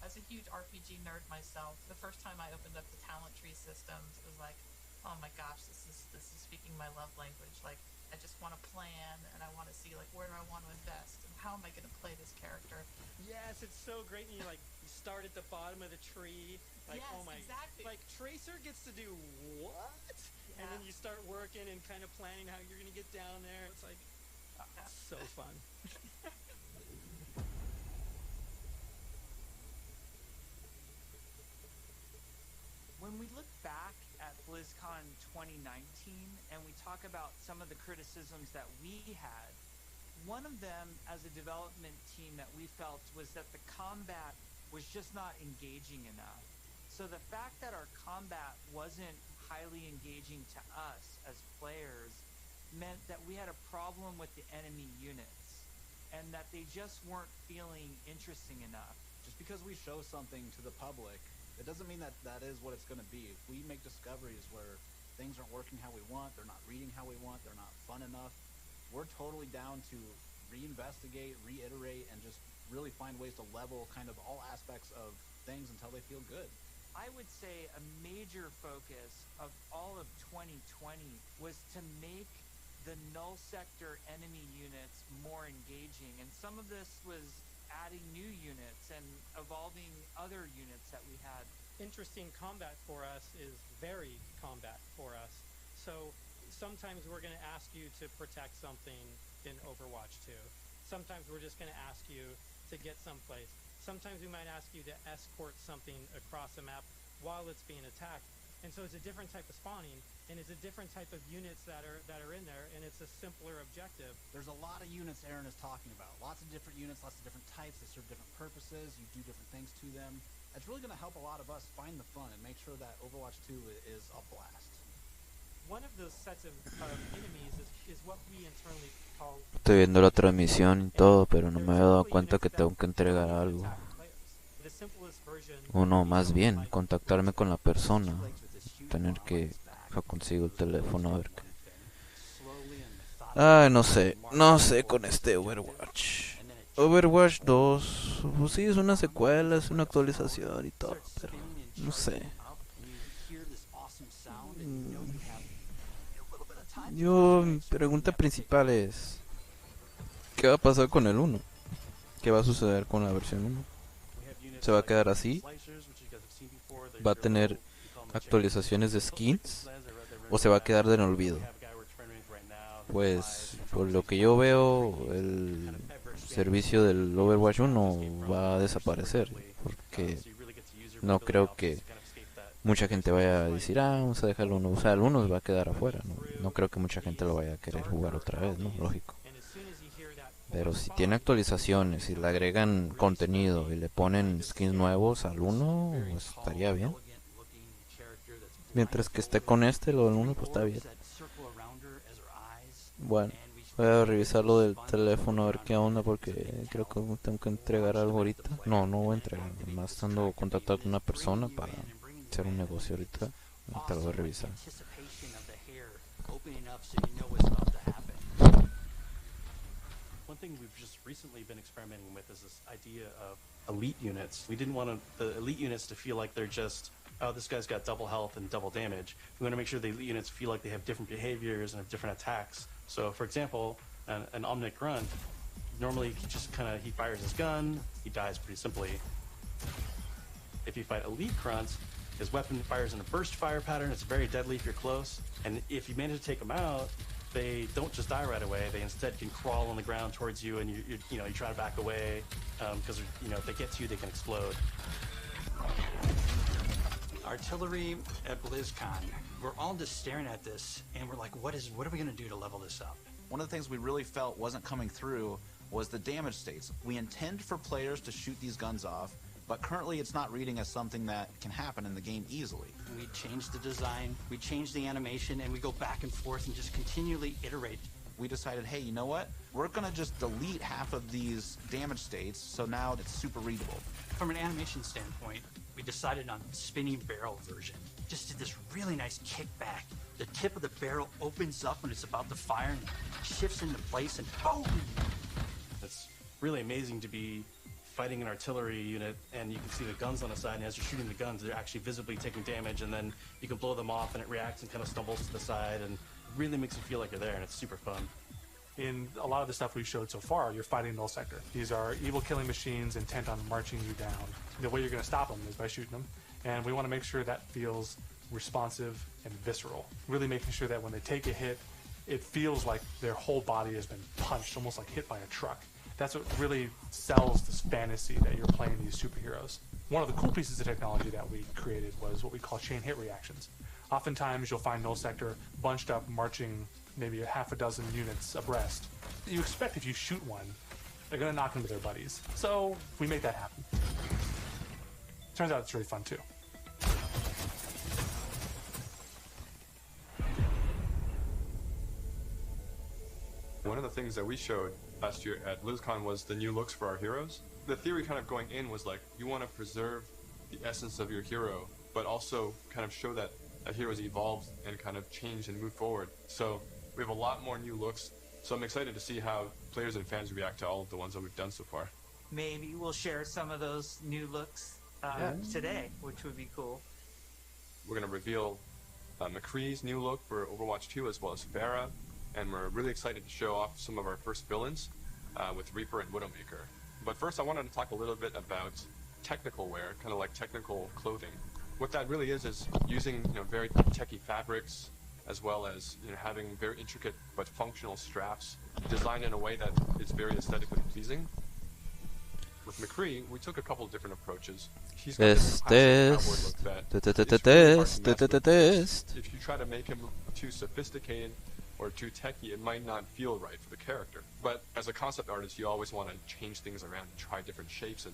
As a huge RPG nerd myself, the first time I opened up the talent tree systems, it was like, oh my gosh, this is speaking my love language. Like, I just want to plan, and I want to see, like, where do I want to invest, and how am I going to play this character? Yes, it's so great. And you start at the bottom of the tree. Like, yes, oh my, exactly. Like, Tracer gets to do what? Yeah. And then you start working and kind of planning how you're going to get down there. It's like, so fun. When we look back at BlizzCon 2019 and we talk about some of the criticisms that we had, one of them as a development team that we felt was that the combat was just not engaging enough. So the fact that our combat wasn't highly engaging to us as players meant that we had a problem with the enemy units and that they just weren't feeling interesting enough. Just because we show something to the public, it doesn't mean that that is what it's going to be. If we make discoveries where things aren't working how we want, they're not reading how we want, they're not fun enough, we're totally down to reinvestigate, reiterate, and just really find ways to level kind of all aspects of things until they feel good. I would say a major focus of all of 2020 was to make the null sector enemy units more engaging, and some of this was adding new units and evolving other units that we had. Interesting combat for us is varied combat for us. So sometimes we're going to ask you to protect something in Overwatch 2. Sometimes we're just going to ask you to get someplace. Sometimes we might ask you to escort something across a map while it's being attacked. And so it's a different type of spawning, and it's a different type of units that are in there, and it's a simpler objective. There's a lot of units Aaron is talking about. Lots of different units, lots of different types. They serve different purposes. You do different things to them. It's really going to help a lot of us find the fun and make sure that Overwatch 2 is a blast. One of those sets of enemies is what we internally call... Estoy viendo la transmisión y todo, pero no me había dado cuenta que tengo que entregar algo. O no, más bien, contactarme con la persona. Tener que... consigo el teléfono a ver qué... Ay, no sé con este Overwatch. Overwatch 2, pues sí, es una secuela, es una actualización y todo, pero no sé. Mi pregunta principal es: ¿qué va a pasar con el 1? ¿Qué va a suceder con la versión 1? ¿Se va a quedar así? ¿Va a tener actualizaciones de skins? ¿O se va a quedar en olvido? Pues por lo que yo veo, el servicio del Overwatch 1 va a desaparecer, porque no creo que mucha gente vaya a decir, vamos a dejarlo uno. O sea, el 1 va a quedar afuera, no creo que mucha gente lo vaya a querer jugar otra vez, ¿no? Lógico. Pero si tiene actualizaciones y le agregan contenido y le ponen skins nuevos al 1, pues estaría bien. Mientras que esté con lo del 1, pues está bien. Bueno, voy a revisar lo del teléfono a ver qué onda, porque creo que tengo que entregar algo ahorita. No voy a entregar, además estando contactado con una persona para hacer un negocio ahorita. Ahorita lo voy a revisar. One thing we've just recently been experimenting with is this idea of elite units. We didn't want the elite units to feel like they're just, oh, this guy's got double health and double damage. We want to make sure the elite units feel like they have different behaviors and have different attacks. So, for example, an Omnic Grunt, normally he fires his gun, he dies pretty simply. If you fight elite Grunts, his weapon fires in a burst fire pattern. It's very deadly if you're close. And if you manage to take them out, they don't just die right away. They instead can crawl on the ground towards you, and you try to back away because if they get to you, they can explode. Artillery at BlizzCon. We're all just staring at this, and we're like, what are we going to do to level this up? one of the things we really felt wasn't coming through was the damage states. We intend for players to shoot these guns off, but currently it's not reading as something that can happen in the game easily. We change the design, we change the animation, and we go back and forth and just continually iterate. We decided, hey, you know what? We're gonna just delete half of these damage states, so now it's super readable. From an animation standpoint, we decided on spinning barrel version. Just did this really nice kickback. The tip of the barrel opens up when it's about to fire and shifts into place and boom! It's really amazing to be fighting an artillery unit and you can see the guns on the side, and as you're shooting the guns, they're actually visibly taking damage, and then you can blow them off and it reacts and kind of stumbles to the side, and really makes you feel like you're there, and it's super fun. In a lot of the stuff we've showed so far, you're fighting null sector. These are evil killing machines intent on marching you down. The way you're going to stop them is by shooting them, and we want to make sure that feels responsive and visceral. Really making sure that when they take a hit, it feels like their whole body has been punched, almost like hit by a truck. That's what really sells this fantasy that you're playing these superheroes. One of the cool pieces of technology that we created was what we call chain hit reactions. Oftentimes you'll find null sector bunched up, marching maybe a half a dozen units abreast. You expect if you shoot one, they're going to knock into their buddies. So we make that happen. Turns out it's really fun too. One of the things that we showed last year at BlizzCon was the new looks for our heroes. The theory kind of going in was like, you want to preserve the essence of your hero, but also kind of show that a hero's evolved and kind of changed and moved forward. So we have a lot more new looks. So I'm excited to see how players and fans react to all of the ones that we've done so far. Maybe we'll share some of those new looks today, which would be cool. We're going to reveal McCree's new look for Overwatch 2 as well as Pharah. And we're really excited to show off some of our first villains with Reaper and Widowmaker. But first I wanted to talk a little bit about technical wear, kind of like technical clothing. What that really is using very techy fabrics, as well as having very intricate but functional straps designed in a way that is very aesthetically pleasing. With McCree, we took a couple of different approaches. He's got this classic cowboy look that if you try to make him too sophisticated or too techy, it might not feel right for the character. But as a concept artist, you always want to change things around and try different shapes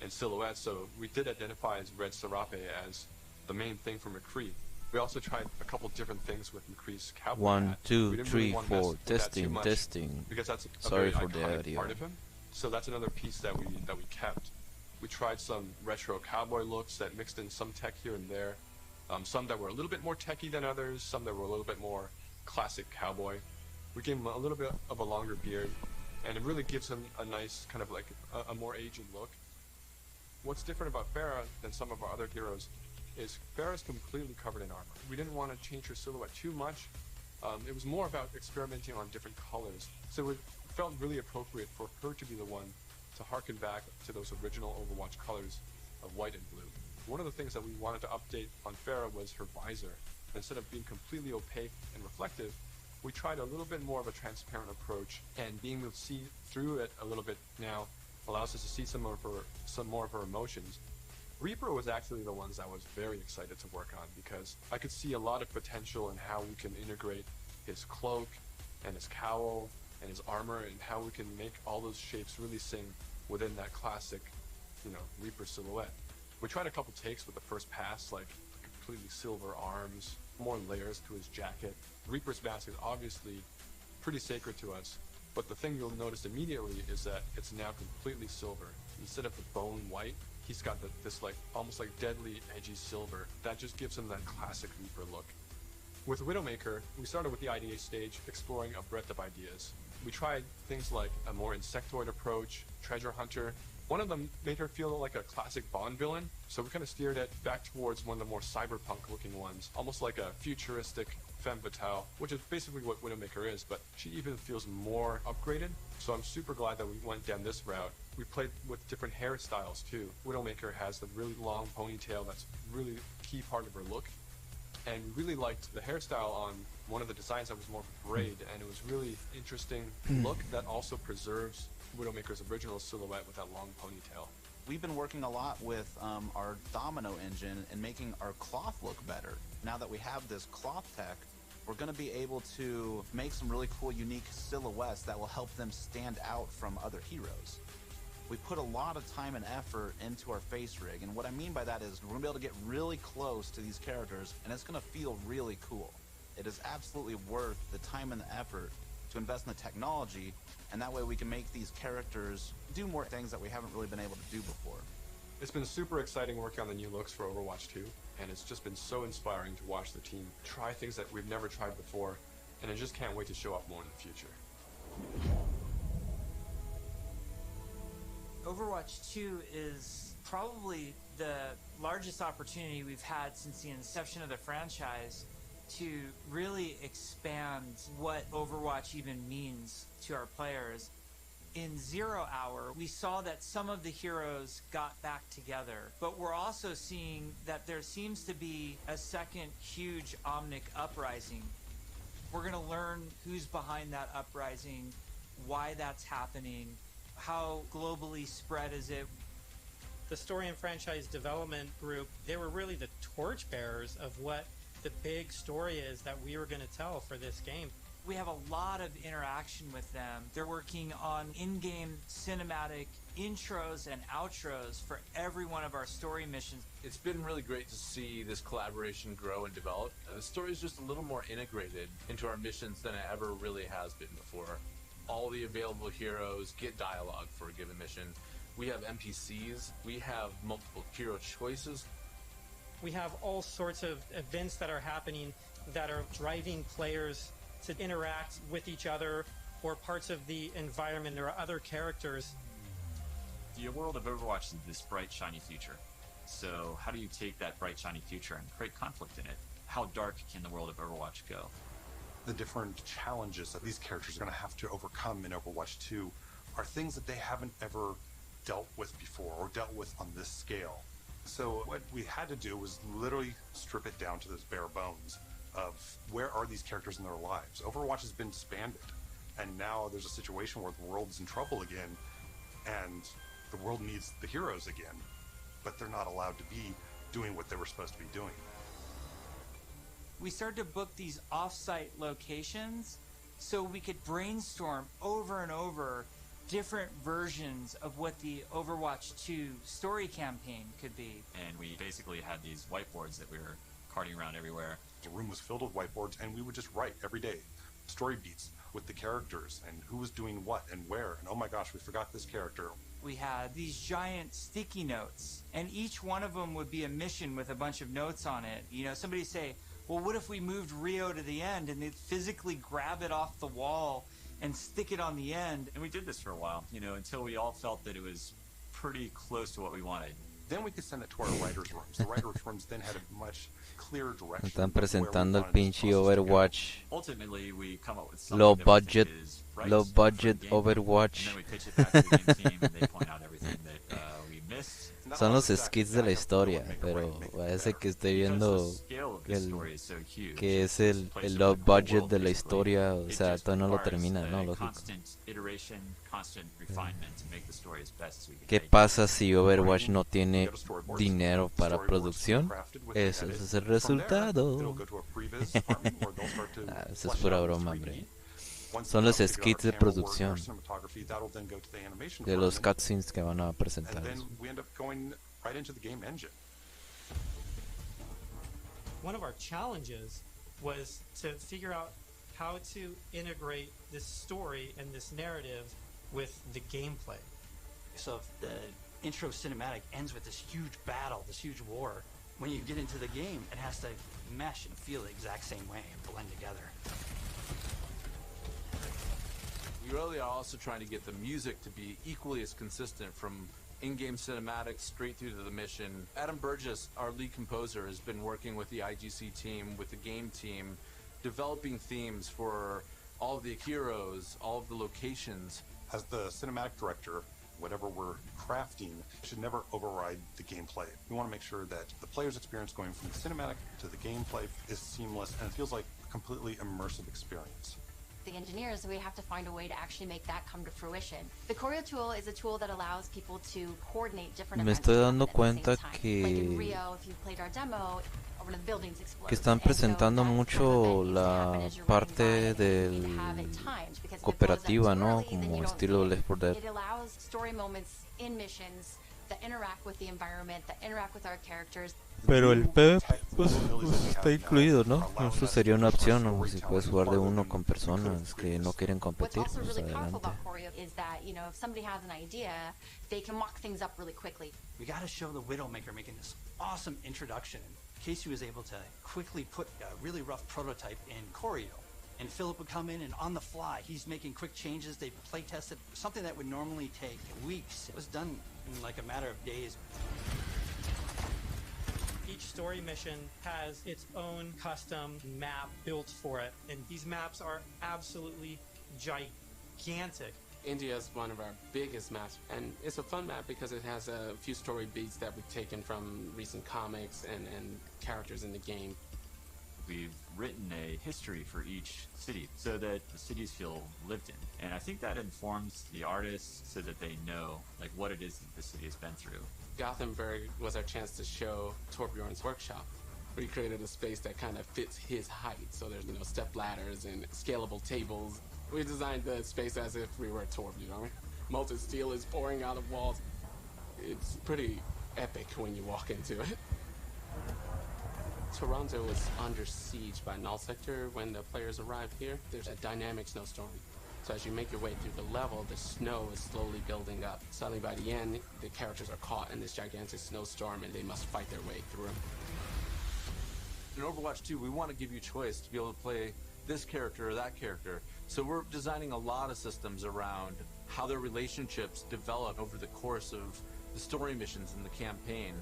and silhouettes, so we did identify as Red Serape as the main thing for McCree. We also tried a couple different things with McCree's cowboy 1, 2, hat. 3, 4, testing. Because that's a Sorry very for the iconic audio. part of him. So that's another piece that we kept. We tried some retro cowboy looks that mixed in some tech here and there. Some that were a little bit more techy than others, some that were a little bit more classic cowboy. We gave him a little bit of a longer beard, and it really gives him a nice kind of like a more aged look. What's different about Pharah than some of our other heroes is Pharah's completely covered in armor. We didn't want to change her silhouette too much. It was more about experimenting on different colors. So it felt really appropriate for her to be the one to harken back to those original Overwatch colors of white and blue. One of the things that we wanted to update on Pharah was her visor. Instead of being completely opaque and reflective, we tried a little bit more of a transparent approach, and being able to see through it a little bit now allows us to see some more of her emotions. Reaper was actually the ones I was very excited to work on, because I could see a lot of potential in how we can integrate his cloak and his cowl and his armor, and how we can make all those shapes really sing within that classic, Reaper silhouette. We tried a couple takes with the first pass, like completely silver arms, more layers to his jacket. Reaper's mask is obviously pretty sacred to us, but the thing you'll notice immediately is that it's now completely silver. Instead of the bone white, he's got this like almost like deadly edgy silver that just gives him that classic Reaper look. With Widowmaker, we started with the idea stage, exploring a breadth of ideas. We tried things like a more insectoid approach, treasure hunter. One of them made her feel like a classic Bond villain, so we kind of steered it back towards one of the more cyberpunk-looking ones, almost like a futuristic femme fatale, which is basically what Widowmaker is, but she even feels more upgraded, so I'm super glad that we went down this route. We played with different hairstyles too. Widowmaker has the really long ponytail that's really a key part of her look, and we really liked the hairstyle on one of the designs that was more braid, and it was really interesting look that also preserves Widowmaker's original silhouette with that long ponytail. We've been working a lot with our domino engine and making our cloth look better. Now that we have this cloth tech, we're going to be able to make some really cool, unique silhouettes that will help them stand out from other heroes. We put a lot of time and effort into our face rig, and what I mean by that is we're going to be able to get really close to these characters, and it's going to feel really cool. It is absolutely worth the time and the effort to invest in the technology, and that way we can make these characters do more things that we haven't really been able to do before. It's been super exciting working on the new looks for Overwatch 2, and it's just been so inspiring to watch the team try things that we've never tried before, and I just can't wait to show up more in the future. Overwatch 2 is probably the largest opportunity we've had since the inception of the franchise to really expand what Overwatch even means to our players. In 0 Hour, we saw that some of the heroes got back together, but we're also seeing that there seems to be a second huge Omnic uprising. We're going to learn who's behind that uprising, why that's happening, how globally spread is it. The story and franchise development group, they were really the torchbearers of what the big story is that we were going to tell for this game. We have a lot of interaction with them. They're working on in-game cinematic intros and outros for every one of our story missions. It's been really great to see this collaboration grow and develop. The story is just a little more integrated into our missions than it ever really has been before. All the available heroes get dialogue for a given mission. We have NPCs. We have multiple hero choices. We have all sorts of events that are happening that are driving players to interact with each other or parts of the environment or other characters. The world of Overwatch is this bright, shiny future. So how do you take that bright, shiny future and create conflict in it? How dark can the world of Overwatch go? The different challenges that these characters are going to have to overcome in Overwatch 2 are things that they haven't ever dealt with before or dealt with on this scale. So what we had to do was literally strip it down to this bare bones of where are these characters in their lives. Overwatch has been disbanded, and now there's a situation where the world's in trouble again, and the world needs the heroes again, but they're not allowed to be doing what they were supposed to be doing. We started to book these off-site locations so we could brainstorm over and over different versions of what the Overwatch 2 story campaign could be. And we basically had these whiteboards that we were carting around everywhere. The room was filled with whiteboards, and we would just write every day story beats with the characters and who was doing what and where, and oh my gosh, we forgot this character. We had these giant sticky notes, and each one of them would be a mission with a bunch of notes on it. You know, somebody say, well, what if we moved Rio to the end, and they'd physically grab it off the wall and stick it on the end. And we did this for a while, you know, until we all felt that it was pretty close to what we wanted. Then we could send it to our writers' rooms. The writers' rooms then had a much clearer direction. Están presentando el pinche Overwatch. Ultimately, we come up with something low that budget, we think is right low for the budget game, Overwatch. And then we pitch it back to the game team, and they point out everything that we missed. Son los skits de la historia, pero parece que estoy viendo que es el low budget de la historia, o sea, todavía no lo termina, ¿no? Lógico. ¿Qué pasa si Overwatch no tiene dinero para producción? Ese es el resultado. Eso es pura broma, hombre. Son los skits de producción de los cutscenes que van a presentar. One of our challenges was to figure out how to integrate this story and this narrative with the gameplay. So if the intro cinematic ends with this huge battle, this huge war, when you get into the game, it has to mesh and feel the exact same way and blend together. We really are also trying to get the music to be equally as consistent from in-game cinematics straight through to the mission. Adam Burgess, our lead composer, has been working with the IGC team, with the game team, developing themes for all of the heroes, all of the locations. As the cinematic director, whatever we're crafting should never override the gameplay. We want to make sure that the player's experience going from the cinematic to the gameplay is seamless and it feels like a completely immersive experience. The engineers, we have to find a way to actually make that come to fruition. The Choreo tool is a tool that allows people to coordinate different Me events estoy dando at the same cuenta time. que Like in Rio, if you played our demo, que están presentando mucho la parte del cooperativa, ¿no? Como estilo Left 4 Dead. It allows story moments in missions that interact with the environment, that interact with our characters. Pero el PvP pues está incluido, ¿no? Eso sería una opción, ¿no? Si puedes jugar de uno con personas que no quieren competir, What's also pues really powerful adelante. about choreo is that, you know, if somebody has an idea, they can mock things up really quickly. We got to show the Widowmaker making this awesome introduction. Casey was able to quickly put a really rough prototype in choreo. And Philip would come in and on the fly, he's making quick changes. They play tested something that would normally take weeks. It was done in like a matter of days. Each story mission has its own custom map built for it, and these maps are absolutely gigantic. India is one of our biggest maps, and it's a fun map because it has a few story beats that we've taken from recent comics and characters in the game. We've written a history for each city so that the cities feel lived in. And I think that informs the artists so that they know like what it is that the city has been through. Gothenburg was our chance to show Torbjorn's workshop. We created a space that kind of fits his height. So there's, you know, step ladders and scalable tables. We designed the space as if we were Torb, you know? Molten steel is pouring out of walls. It's pretty epic when you walk into it. Toronto was under siege by Null Sector when the players arrived here. There's a dynamic snowstorm. So as you make your way through the level, the snow is slowly building up. Suddenly by the end, the characters are caught in this gigantic snowstorm and they must fight their way through. In Overwatch 2, we want to give you choice to be able to play this character or that character. So we're designing a lot of systems around how their relationships develop over the course of the story missions in the campaign.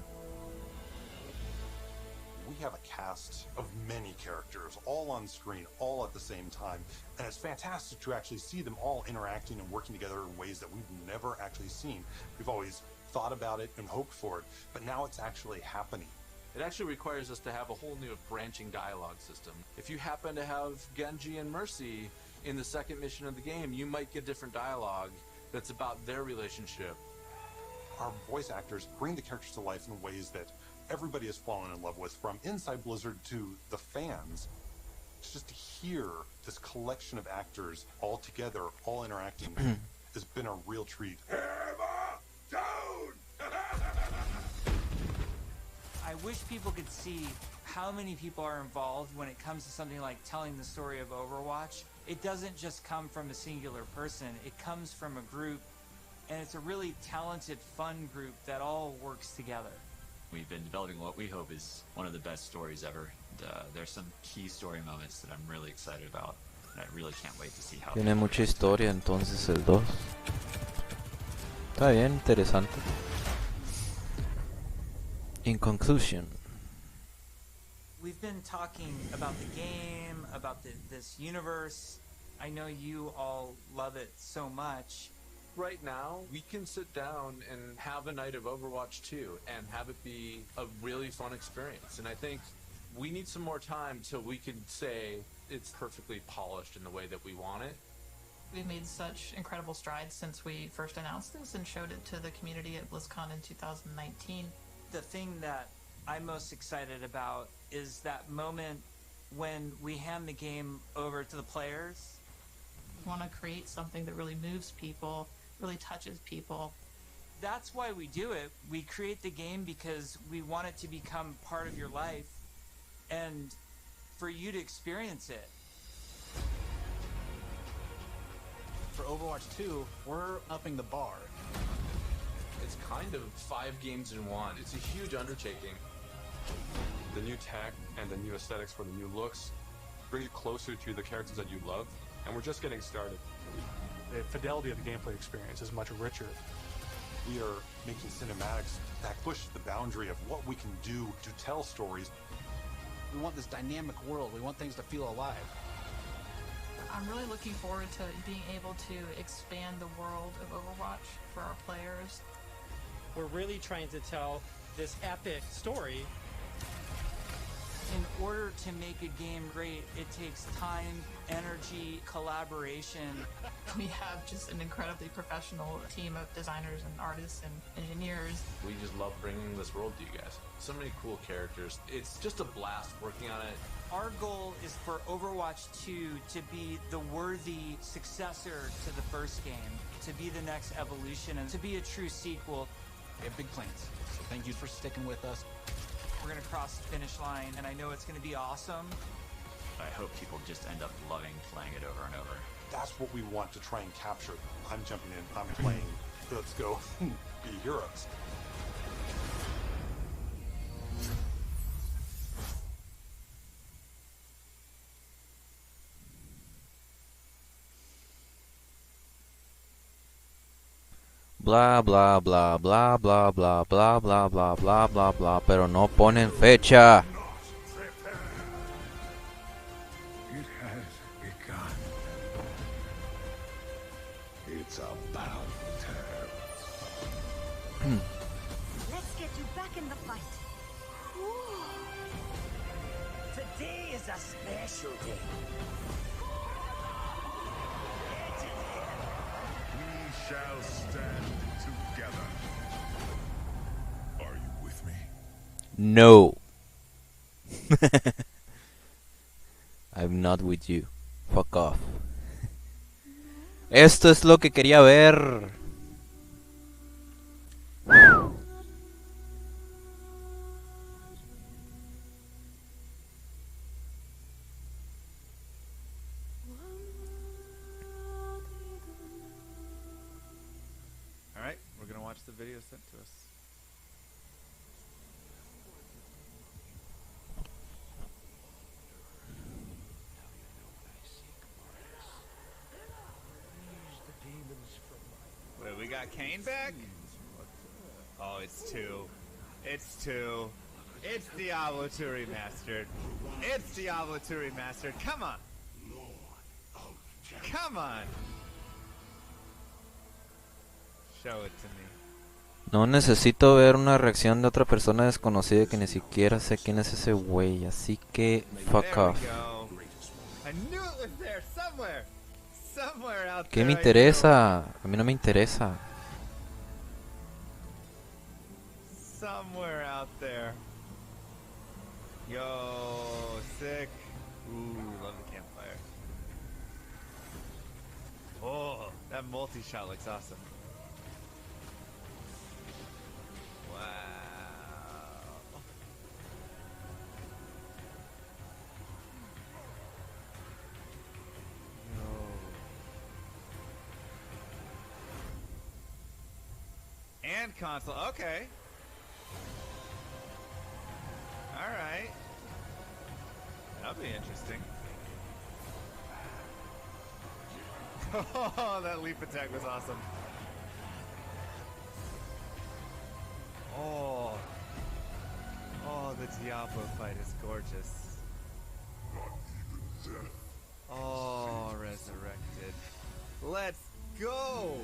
We have a cast of many characters, all on screen, all at the same time, and it's fantastic to actually see them all interacting and working together in ways that we've never actually seen. We've always thought about it and hoped for it, but now it's actually happening. It actually requires us to have a whole new branching dialogue system. If you happen to have Genji and Mercy in the second mission of the game, you might get different dialogue that's about their relationship. Our voice actors bring the characters to life in ways that everybody has fallen in love with, from inside Blizzard to the fans. Just to hear this collection of actors all together, all interacting, has been a real treat. I wish people could see how many people are involved when it comes to something like telling the story of Overwatch. It doesn't just come from a singular person, it comes from a group, and it's a really talented, fun group that all works together. We've been developing what we hope is one of the best stories ever. There's some key story moments that I'm really excited about, and I really can't wait to see how. Tiene mucha historia entonces el 2. Está bien, interesante. In conclusion, We've been talking about the game, about this universe. I know you all love it so much. Right now, we can sit down and have a night of Overwatch 2 and have it be a really fun experience. And I think we need some more time till we can say it's perfectly polished in the way that we want it. We've made such incredible strides since we first announced this and showed it to the community at BlizzCon in 2019. The thing that I'm most excited about is that moment when we hand the game over to the players. We want to create something that really moves people, really touches people. That's why we do it. We create the game because we want it to become part of your life and for you to experience it. For Overwatch 2, we're upping the bar. It's kind of 5 games in one. It's a huge undertaking. The new tech and the new aesthetics for the new looks bring you closer to the characters that you love, and we're just getting started. The fidelity of the gameplay experience is much richer. We are making cinematics that push the boundary of what we can do to tell stories. We want this dynamic world. We want things to feel alive. I'm really looking forward to being able to expand the world of Overwatch for our players. We're really trying to tell this epic story. In order to make a game great, it takes time, energy, collaboration. We have just an incredibly professional team of designers and artists and engineers. We just love bringing this world to you guys. So many cool characters. It's just a blast working on it. Our goal is for Overwatch 2 to be the worthy successor to the first game, to be the next evolution, and to be a true sequel. We have big plans, so thank you for sticking with us. We're going to cross the finish line, and I know it's going to be awesome. I hope people just end up loving playing it over and over. That's what we want to try and capture. I'm jumping in, I'm playing, let's go be heroes. Bla bla bla bla bla bla bla bla bla bla bla bla, pero no ponen fecha. It has begun. It's about time. Let's get you back in the fight. Today is a special day. We shall stand together. Are you with me? No. I'm not with you. Fuck off. Esto es lo que quería ver. Alright, we're gonna watch the video sent to us. Wait, we got Kane back? Oh, it's 2. It's 2. It's Diablo 2 Remastered. It's Diablo 2 Remastered. Come on. Come on. Show it to me. No necesito ver una reacción de otra persona desconocida que ni siquiera sé quién es ese güey, así que fuck off. I knew it was there somewhere. Somewhere out ¿Qué there. me interesa? A mí no me interesa. Somewhere out there. Yo, sick. Ooh, love the campfire. Oh, that multi-shot looks awesome. Wow. And console, okay. Alright. That'll be interesting. Oh, that leap attack was awesome. Oh. Oh, the Diablo fight is gorgeous. Oh, resurrected. Let's go!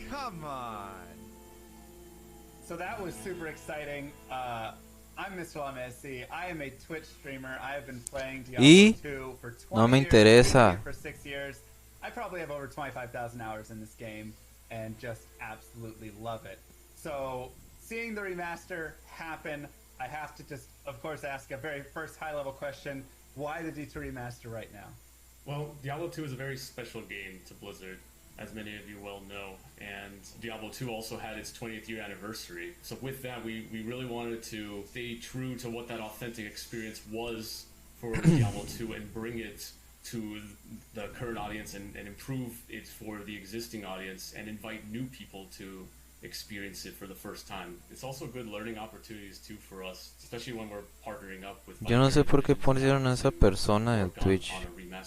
Come on! So that was super exciting. I'm Mr. LMSC. I am a Twitch streamer. I have been playing Diablo 2 for 20 No me years. interesa. For 6 years. I probably have over 25,000 hours in this game and just absolutely love it. So seeing the remaster happen, I have to just, of course, ask a very first high-level question. Why the D2 remaster right now? Well, Diablo 2 is a very special game to Blizzard, as many of you well know, and Diablo 2 also had its 20th year anniversary. So with that, we really wanted to stay true to what that authentic experience was for Diablo 2 and bring it to the current audience and improve it for the existing audience and invite new people to experience it for the first time. It's also good learning opportunities too for us, especially when we're partnering up with. Yo no sé por qué pusieron a esa persona en Twitch.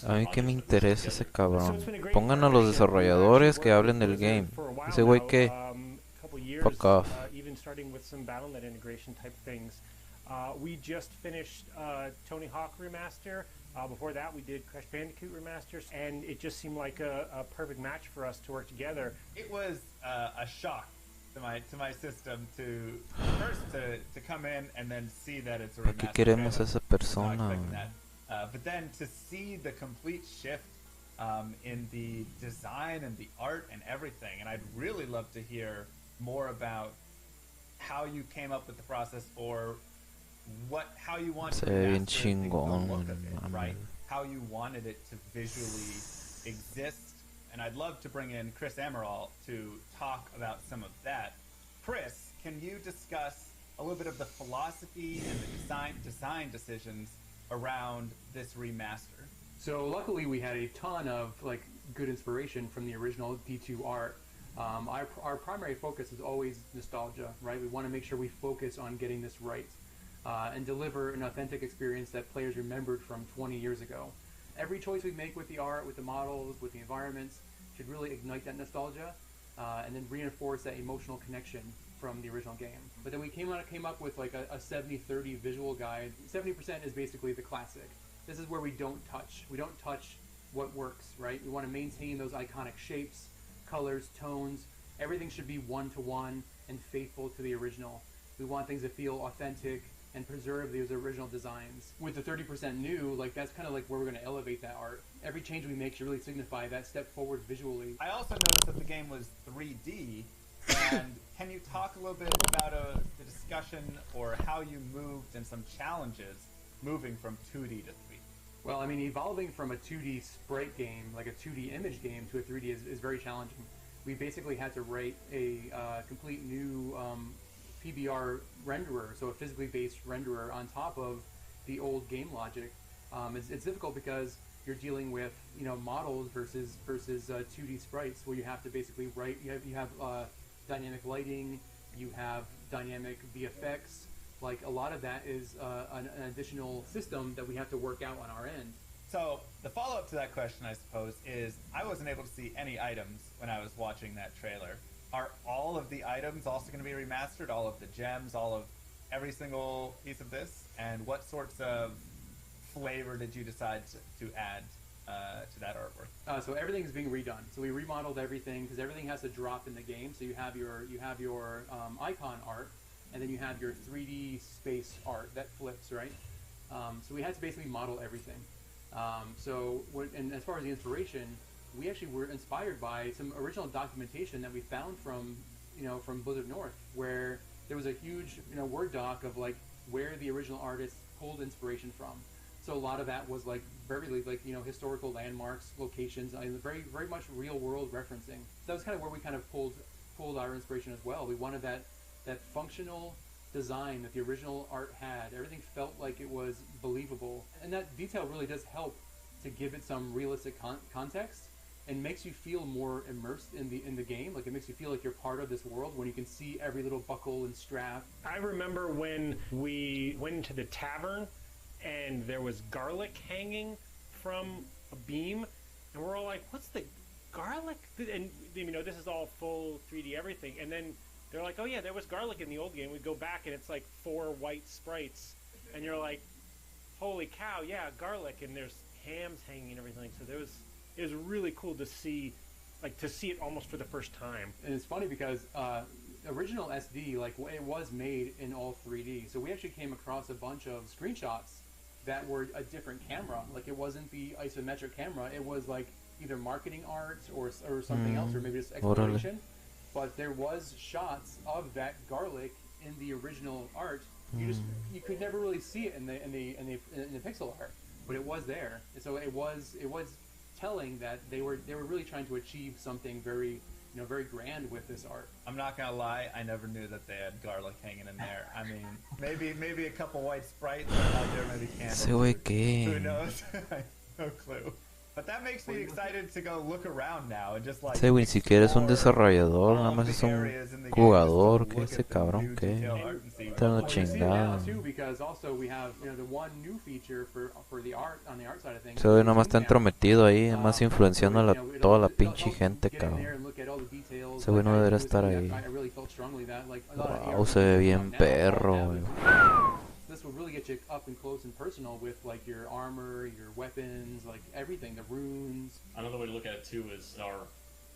A mí que me interesa ese cabrón. Pongan a los desarrolladores que hablen del game. Ese güey que fuck off. Even starting with some Battle.net integration type things. We just finished Tony Hawk Remaster. Before that, we did Crash Bandicoot Remasters, and it just seemed like a perfect match for us to work together. It was a shock to my system to first to come in and then see that it's a remastered. ¿Qué queremos a trailer. esa Not persona? expecting that. But then to see the complete shift in the design and the art and everything, and I'd really love to hear more about how you came up with the process or how you want to Se ve bien remaster the chingón, look of it, man. right? How you wanted it to visually exist. And I'd love to bring in Chris Amaral to talk about some of that. Chris, can you discuss a little bit of the philosophy and the design decisions around this remaster? So luckily we had a ton of like good inspiration from the original D2 art. Our primary focus is always nostalgia, right? We want to make sure we focus on getting this right and deliver an authentic experience that players remembered from 20 years ago. Every choice we make with the art, with the models, with the environments should really ignite that nostalgia and then reinforce that emotional connection from the original game. But then we came up with like a 70-30 visual guide. 70% is basically the classic. This is where we don't touch. We don't touch what works, right? We want to maintain those iconic shapes, colors, tones. Everything should be one-to-one and faithful to the original. We want things to feel authentic and preserve those original designs. With the 30% new, like that's kind of like where we're going to elevate that art. Every change we make should really signify that step forward visually. I also noticed that the game was 3D, and can you talk a little bit about the discussion or how you moved and some challenges moving from 2D to 3D? Well, I mean, evolving from a 2D sprite game, like a 2D image game, to a 3D is very challenging. We basically had to write a complete new PBR renderer, so a physically based renderer on top of the old game logic. It's difficult because you're dealing with models versus 2D sprites, where you have to basically write. You have dynamic lighting, you have dynamic VFX. Like a lot of that is an additional system that we have to work out on our end. So the follow-up to that question, I suppose, is I wasn't able to see any items when I was watching that trailer. Are all of the items also going to be remastered? All of the gems, all of every single piece of this? And what sorts of flavor did you decide to add to that artwork? So everything's being redone. So we remodeled everything because everything has to drop in the game. So you have your icon art, and then you have your 3D space art that flips, right? So we had to basically model everything. And as far as the inspiration, we actually were inspired by some original documentation that we found from Blizzard North, where there was a huge Word doc of like where the original artists pulled inspiration from. So a lot of that was like very like historical landmarks, locations, very very much real world referencing. So that was kind of where we kind of pulled our inspiration as well. We wanted that functional design that the original art had. Everything felt like it was believable, and that detail really does help to give it some realistic context and makes you feel more immersed in the game. Like it makes you feel like you're part of this world when you can see every little buckle and strap. I remember when we went into the tavern and there was garlic hanging from a beam, and we're all like, what's the garlic? And this is all full 3D everything, and then they're like, oh yeah, there was garlic in the old game. We go back and it's like 4 white sprites, and you're like, holy cow, yeah, garlic, and there's hams hanging and everything. So it was really cool to see it almost for the first time. And it's funny because original SD, like it was made in all 3D. So we actually came across a bunch of screenshots that were a different camera. Like it wasn't the isometric camera. It was like either marketing art or something else, or maybe just exploration. But there was shots of that garlic in the original art. You could never really see it in the pixel art, but it was there. And so it was telling that they were really trying to achieve something very very grand with this art. I'm not gonna lie, I never knew that they had garlic hanging in there. I mean, maybe a couple white sprites out there, maybe candles. Who knows? No clue. But that makes me excited to go look around now and just like. Ese güey ni siquiera es un desarrollador, nada más es un jugador. Que ese cabrón que está una chingada. Because also we have the one new feature for the art on the art side of things. Ese güey nomás está entrometido ahí, nomás influenciando a toda la pinche gente, cabrón. Ese güey no debería estar ahí. Wow, se ve bien perro, güey. This will really get you up and close and personal with like your armor, your weapons, like everything, the runes. Another way to look at it too is our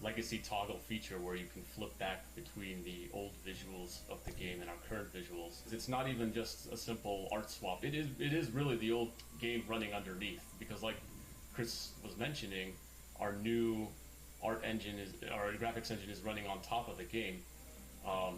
legacy toggle feature where you can flip back between the old visuals of the game and our current visuals. It's not even just a simple art swap. It is really the old game running underneath, because like Chris was mentioning, our new our graphics engine is running on top of the game,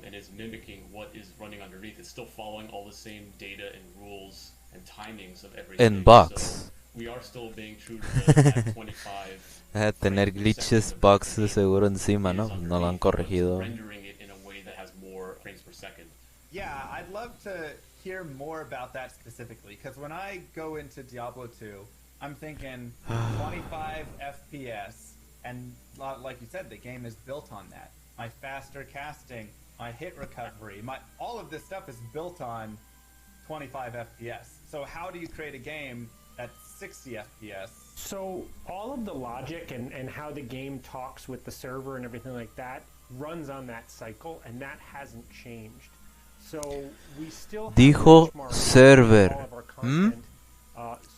and is mimicking what is running underneath. It's still following all the same data and rules and timings of everything. En bugs. So we are still being true to the 25. Deja de tener glitches, bugs de seguro encima, ¿no? No lo han corregido. Rendering it in a way that has more frames per second. Yeah, I'd love to hear more about that specifically, because when I go into Diablo 2, I'm thinking 25 FPS, and like you said, the game is built on that. My faster casting, my hit recovery, all of this stuff is built on 25 FPS. So how do you create a game that's 60 FPS? So all of the logic and how the game talks with the server and everything like that runs on that cycle, and that hasn't changed. So we still have Dijo benchmarks server. for all of our content,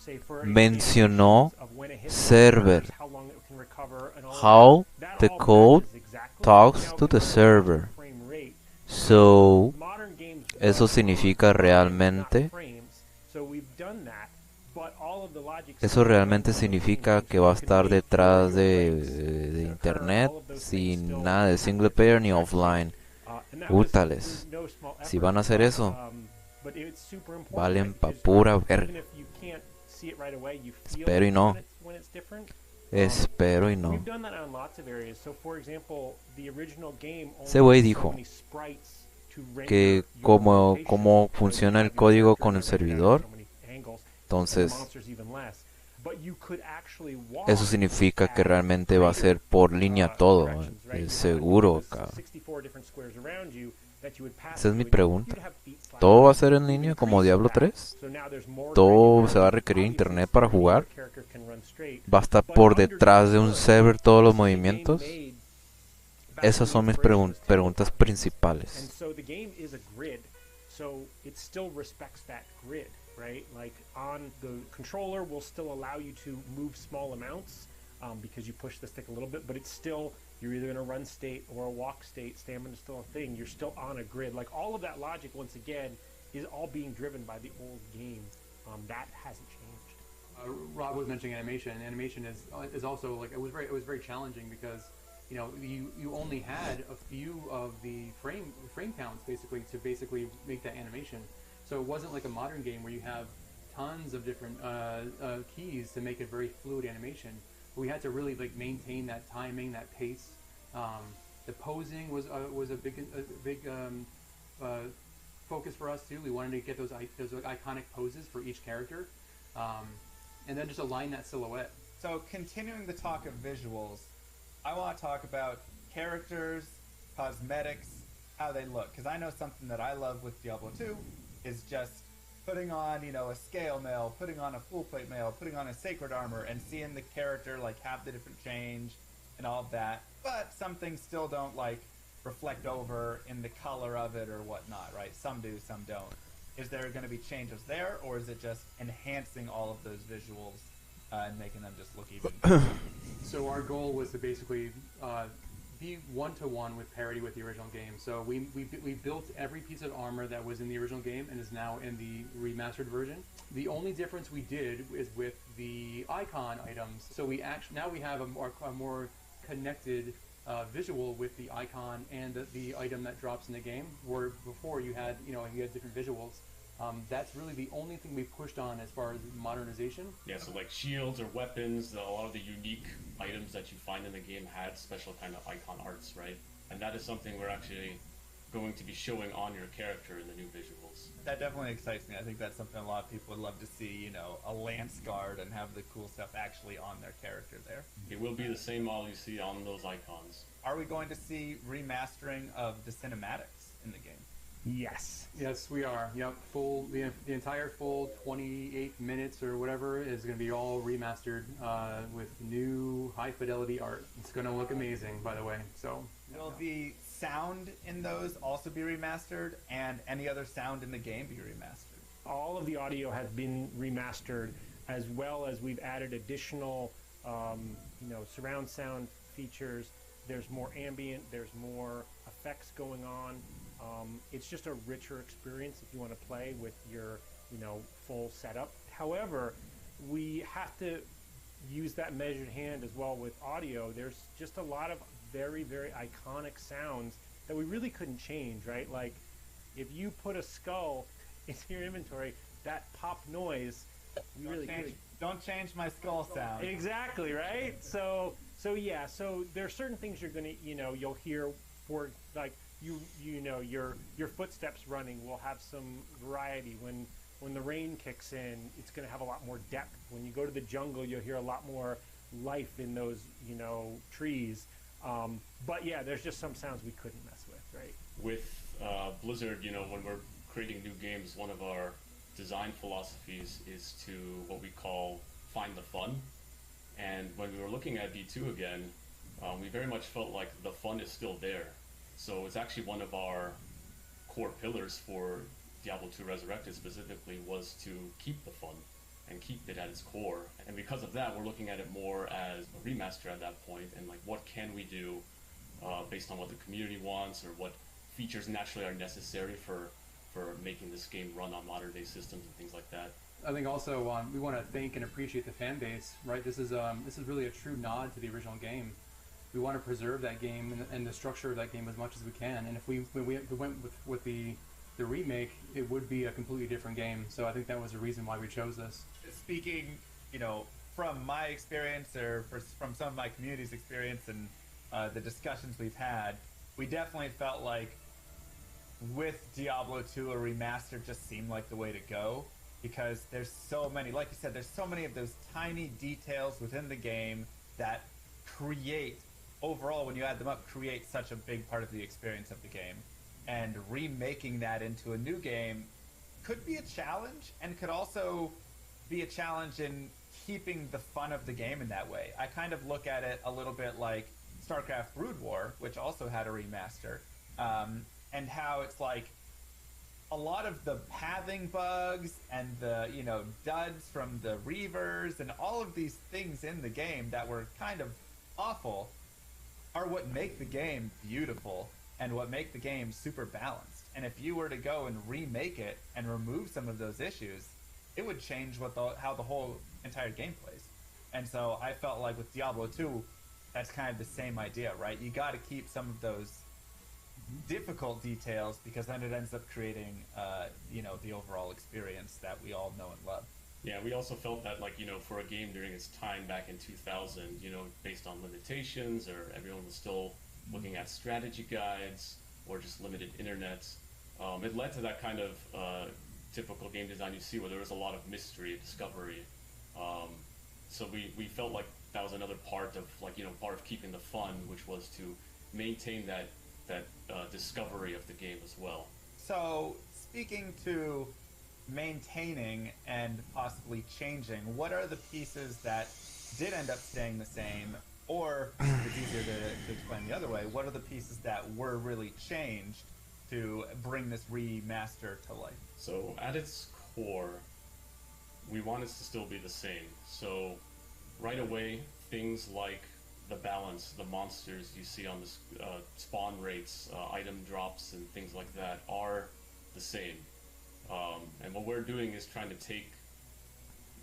say for Mencionó of when a hit server. recovers, how long it can recover, and all of How that. the That all code matches exactly. talks Now, to the compared server. frame rate, So, modern games eso run significa on realmente, frames, so we've done that, but all of the logic eso realmente significa que va a estar detrás de internet sin nada de single player ni offline. Útales. Si van a hacer eso, but it's super important, valen right? pa' Because pura even verga. if you can't see it right away, you feel Espero y no. when it's different. Espero y no. We've done that on lots of areas. So, for example, the original game only Ese güey had so dijo many sprites to render que your como location. funciona el So you código have con el your character servidor, so many angles, and the entonces monsters even less. But you could actually walk eso significa que at realmente va a ser por línea todo, directions, right? You have, seguro, like, cabrón. 64 different squares around you that you would pass Esa es mi through, and pregunta. you'd have feet flat. ¿Todo va a ser en línea como Diablo 3? So now there's more ¿Todo se va a requerir internet para jugar? character can run straight. ¿Va a estar por detrás de un server todos los movimientos? Esas son mis preguntas And principales. so the game is a grid, so it still respects that grid, right? Like on the controller will still allow you to move small amounts because you push the stick a little bit, but it's still, you're either in a run state or a walk state, stamina's still a thing, you're still on a grid. Like all of that logic, once again, is all being driven by the old game. That hasn't changed. Rob was mentioning animation. Animation is also like it was very challenging because you only had a few of the frame counts to make that animation. So it wasn't like a modern game where you have tons of different keys to make a very fluid animation. We had to really like maintain that timing, that pace. The posing was a big focus for us too. We wanted to get those iconic poses for each character, and then just align that silhouette. So continuing the talk of visuals, I want to talk about characters, cosmetics, how they look. Because I know something that I love with Diablo 2 is just putting on, a scale mail, putting on a full plate mail, putting on a sacred armor, and seeing the character like have the different change and all of that. But some things still don't like reflect over in the color of it or whatnot, right? Some do, some don't. Is there going to be changes there, or is it just enhancing all of those visuals and making them just look even? So our goal was to basically be one-to-one with parity with the original game. So we built every piece of armor that was in the original game and is now in the remastered version. The only difference we did is with the icon items. So we now have a more connected visual with the icon and the item that drops in the game. Where before you had different visuals. That's really the only thing we pushed on as far as modernization. Yeah, so like shields or weapons, a lot of the unique items that you find in the game had special kind of icon arts, right? And that is something we're actually going to be showing on your character in the new visuals. That definitely excites me. I think that's something a lot of people would love to see, a lance guard and have the cool stuff actually on their character there. It will be the same model you see on those icons. Are we going to see remastering of the cinematics in the game? Yes. Yes, we are. Yep, the entire full 28 minutes or whatever is going to be all remastered with new high fidelity art. It's going to look amazing, by the way. So will the sound in those also be remastered, and any other sound in the game be remastered? All of the audio has been remastered, as well as we've added additional, surround sound features There's more ambient. There's more effects going on. It's just a richer experience if you want to play with your, full setup. However, we have to use that measured hand as well with audio. There's just a lot of very, very iconic sounds that we really couldn't change, right? Like, if you put a skull into your inventory, that pop noise, we really couldn't. Don't change my skull sound. Exactly, right? So there are certain things you're gonna, you'll hear for, like, your footsteps running will have some variety. When the rain kicks in, it's gonna have a lot more depth. When you go to the jungle, you'll hear a lot more life in those, trees. But yeah, there's just some sounds we couldn't mess with, right? With Blizzard, when we're creating new games, one of our design philosophies is to what we call find the fun. And when we were looking at D2 again, we very much felt like the fun is still there. So it's actually one of our core pillars for Diablo 2 Resurrected specifically was to keep the fun and keep it at its core. And because of that, we're looking at it more as a remaster at that point, and like, what can we do based on what the community wants, or what features naturally are necessary for making this game run on modern day systems and things like that. I think also we want to thank and appreciate the fan base, right? This is really a true nod to the original game. We want to preserve that game and the structure of that game as much as we can. And if we went with the remake, it would be a completely different game. So I think that was the reason why we chose this. Speaking, from my experience or from some of my community's experience and the discussions we've had, we definitely felt like with Diablo 2, a remaster just seemed like the way to go, because there's so many, like you said, there's so many of those tiny details within the game that create, overall, when you add them up, create such a big part of the experience of the game. And remaking that into a new game could be a challenge, and could also be a challenge in keeping the fun of the game in that way. I kind of look at it a little bit like StarCraft Brood War, which also had a remaster, and how it's like a lot of the pathing bugs and the duds from the Reavers and all of these things in the game that were kind of awful are what make the game beautiful and what make the game super balanced. And if you were to go and remake it and remove some of those issues, it would change how the whole entire game plays. And so I felt like with Diablo 2, that's kind of the same idea, right? You got to keep some of those difficult details, because then it ends up creating, the overall experience that we all know and love. Yeah, we also felt that, for a game during its time back in 2000, based on limitations, or everyone was still looking at strategy guides, or just limited internet, it led to that kind of typical game design you see, where there was a lot of mystery, discovery. So we felt like that was another part of, part of keeping the fun, which was to maintain that discovery of the game as well. So, speaking to maintaining and possibly changing, what are the pieces that did end up staying the same, or if it's easier to explain the other way, what are the pieces that were really changed to bring this remaster to life? So, at its core, we want it to still be the same. So, right away, things like the balance, the monsters you see on the spawn rates, item drops, and things like that are the same. And what we're doing is trying to take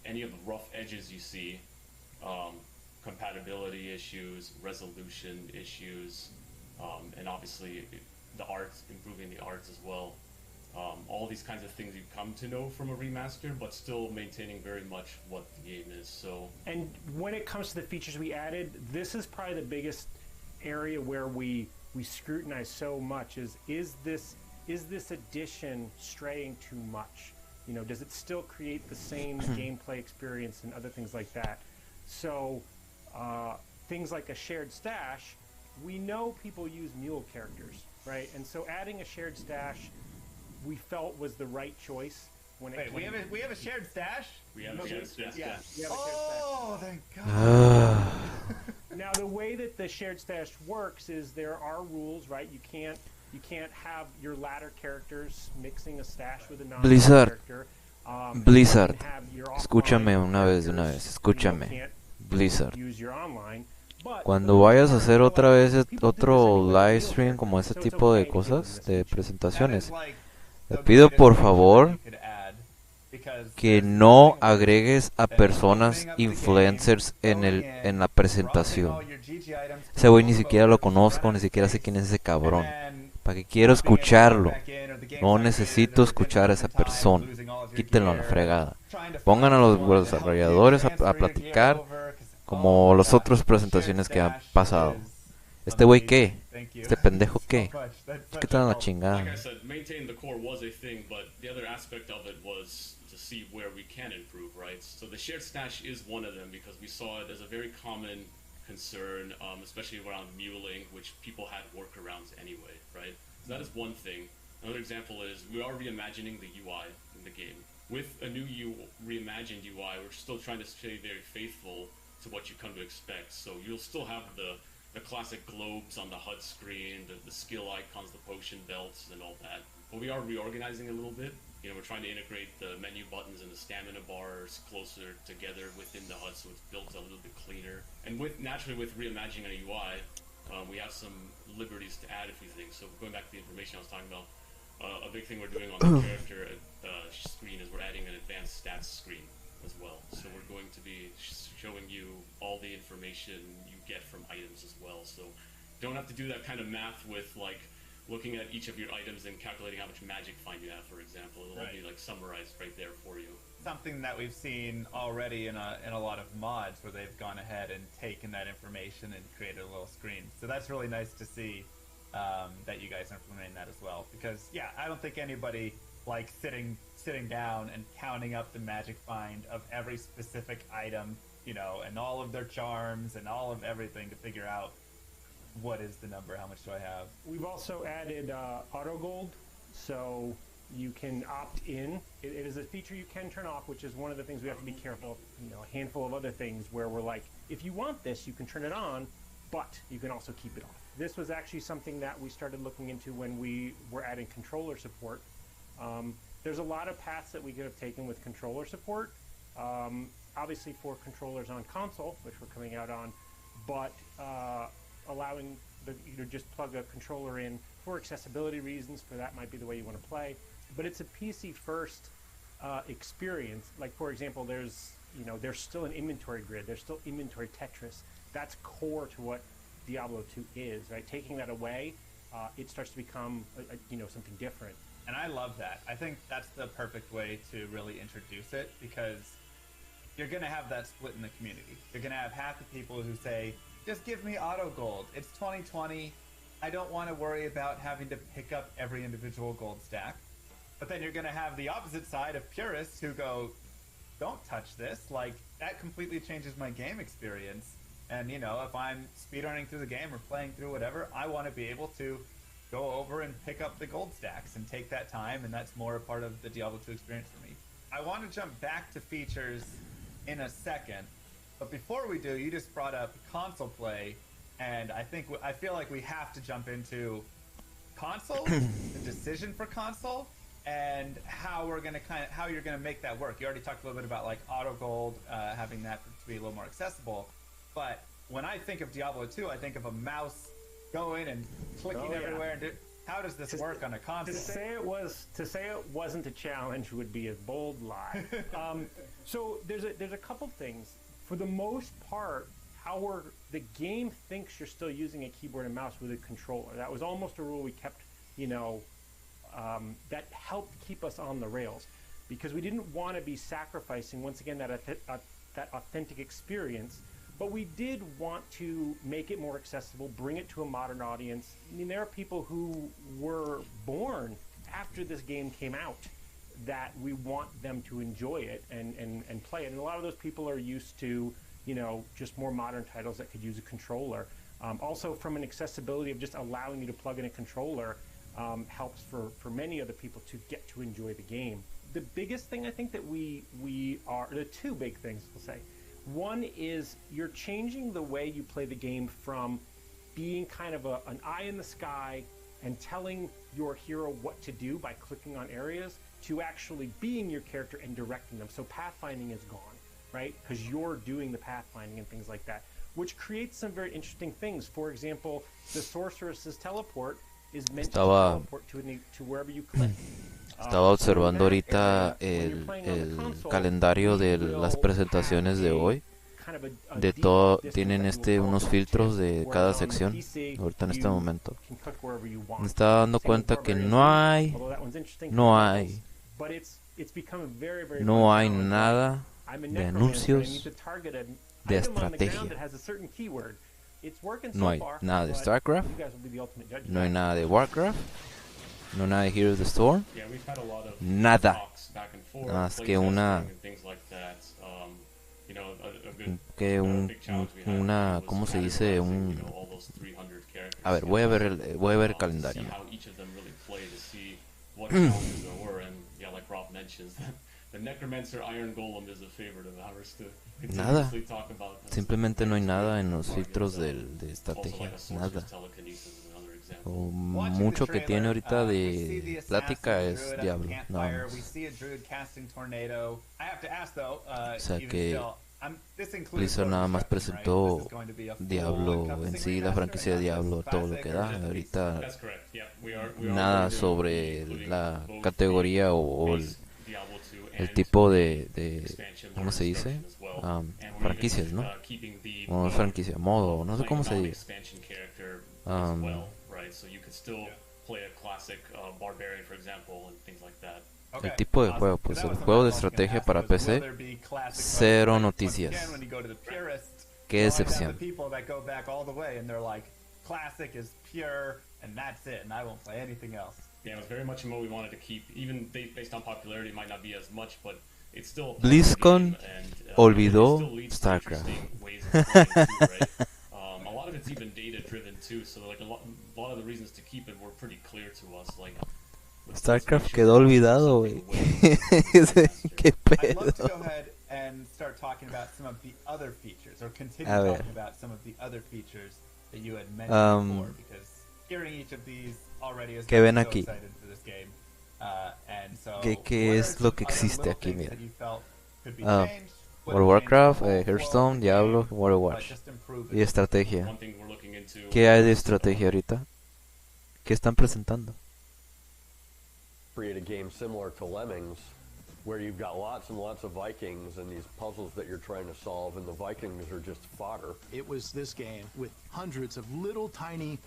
any of the rough edges you see, compatibility issues, resolution issues, and obviously the art, improving the arts as well. All these kinds of things you come to know from a remaster, but still maintaining very much what the game is. So, and when it comes to the features we added, this is probably the biggest area where we scrutinize so much. Is this addition straying too much? Does it still create the same gameplay experience and other things like that? So, things like a shared stash, we know people use mule characters, right? And so adding a shared stash, we felt was the right choice. We have a shared stash? We have a shared stash. Yeah. Oh, thank God. Now, the way that the shared stash works is there are rules, right? You can't have your ladder characters mixing a stash with a Blizzard. character. Blizzard. You can have your Escúchame offline una vez, characters, escúchame. can't Blizzard. use your online. Cuando vayas a hacer otra vez otro live stream como ese tipo de cosas, de presentaciones, te pido por favor que no agregues a personas influencers en la presentación. Ese güey ni siquiera lo conozco, ni siquiera sé quién es ese cabrón. ¿Para qué quiero escucharlo? No necesito escuchar a esa persona. Quítenlo a la fregada. Pongan a los desarrolladores a platicar como las otras presentaciones que han pasado. ¿Este güey qué? ¿Este pendejo qué? Quítenlo a la chingada. Like I said, maintain the core was a thing, but the other aspect of it was to see where we can improve, right? So the shared stash is one of them because we saw it as a very common concern, especially around muling, which people had workarounds anyway, right? So that is one thing. Another example is we are reimagining the UI in the game. With a new reimagined UI, we're still trying to stay very faithful to what you come to expect. So you'll still have the classic globes on the HUD screen, the skill icons, the potion belts, and all that. But we are reorganizing a little bit. You know, we're trying to integrate the menu buttons and the stamina bars closer together within the HUD, so it's built a little bit cleaner. And naturally with reimagining a UI, we have some liberties to add a few things. So going back to the information I was talking about, a big thing we're doing on the character screen is we're adding an advanced stats screen as well. So we're going to be showing you all the information you get from items as well. So don't have to do that kind of math with like looking at each of your items and calculating how much magic find you have, for example. It'll all be like summarized right there for you. Something that we've seen already in a lot of mods where they've gone ahead and taken that information and created a little screen. So that's really nice to see that you guys are implementing that as well. Because yeah, I don't think anybody likes sitting down and counting up the magic find of every specific item, you know, and all of their charms and all of everything to figure out what is the number, how much do I have. We've also added auto gold, so you can opt in. It is a feature you can turn off, which is one of the things we have to be careful of. You know, a handful of other things where we're like, if you want this, you can turn it on, but you can also keep it off. This was actually something that we started looking into when we were adding controller support. There's a lot of paths that we could have taken with controller support. Obviously for controllers on console, which we're coming out on, but allowing just plug a controller in for accessibility reasons, for that might be the way you want to play. But it's a PC first experience. Like for example, there's still an inventory grid, there's still inventory Tetris. That's core to what Diablo 2 is, right? Taking that away, it starts to become something different. And I love that. I think that's the perfect way to really introduce it, because you're going to have that split in the community. You're going to have half the people who say, just give me auto gold. It's 2020. I don't want to worry about having to pick up every individual gold stack. But then you're going to have the opposite side of purists who go, don't touch this. Like, that completely changes my game experience. And, you know, if I'm speedrunning through the game or playing through whatever, I want to be able to go over and pick up the gold stacks and take that time, and that's more a part of the Diablo 2 experience for me. I want to jump back to features in a second, but before we do, you just brought up console play, and I feel like we have to jump into console, the decision for console, and how you're gonna make that work. You already talked a little bit about like auto gold, having that to be a little more accessible, but when I think of Diablo 2, I think of a mouse going and clicking everywhere. And how does this work on a console? To say it wasn't a challenge would be a bold lie. So there's a couple things. For the most part, the game thinks you're still using a keyboard and mouse with a controller. That was almost a rule we kept, that helped keep us on the rails, because we didn't want to be sacrificing once again that authentic experience. But we did want to make it more accessible, bring it to a modern audience. I mean, there are people who were born after this game came out that we want them to enjoy it and play it. And a lot of those people are used to, just more modern titles that could use a controller. Also, from an accessibility of just allowing you to plug in a controller helps for many other people to get to enjoy the game. The biggest thing I think that the two big things we'll say. One is you're changing the way you play the game from being kind of an eye in the sky and telling your hero what to do by clicking on areas to actually being your character and directing them. So pathfinding is gone, right? Because you're doing the pathfinding and things like that. which creates some very interesting things. For example, the sorceress's teleport is meant Estaba- to teleport to wherever you click. Estaba observando ahorita el calendario de las presentaciones de hoy. De todo, tienen unos filtros de cada sección. Ahorita en este momento. Me estaba dando cuenta que no hay nada de anuncios de estrategia. No hay nada de StarCraft, no hay nada de Warcraft, no hay nada de Heroes of the Storm, nada. Nada más que una ¿cómo se dice? A ver, voy a ver el calendario. Nada. Simplemente no hay nada en los filtros de estrategia. Nada. O mucho que tiene ahorita de plática es Diablo. Nada más. O sea que Blizzard nada más presentó Diablo en sí, la franquicia de Diablo, todo lo que da. Ahorita nada sobre la categoría o el tipo de ¿cómo se dice? Franquicias, ¿no? O franquicia, modo, no sé cómo se dice. El tipo de juego, pues el juego de estrategia para PC, cero noticias. Qué decepción. BlizzCon olvidó StarCraft. A lot of it's even data driven too, so like a lot of the reasons to keep it were pretty clear to us. Like StarCraft quedó olvidado, güey. Qué I'd love to pedo. go ahead and start talking about some of the other features, or continue A ver. talking about some of the other features that you had mentioned before, because hearing each of these already is ¿Qué ven so aquí? excited for this game. And so, ¿Qué what are es lo some que other existe little aquí? things Mira. that you felt could be Ah, changed, World of wouldn't change the Warcraft, whole flow of Hearthstone, the Diablo, game, Overwatch. but just improve Y it. estrategia. one thing we're looking into ¿Qué hay de is, estrategia ahorita? ¿Qué están presentando? Create a game similar to Lemmings, where you've got lots and lots of Vikings and these puzzles that you're trying to solve, and the Vikings are just fodder. It was this game with hundreds of little tiny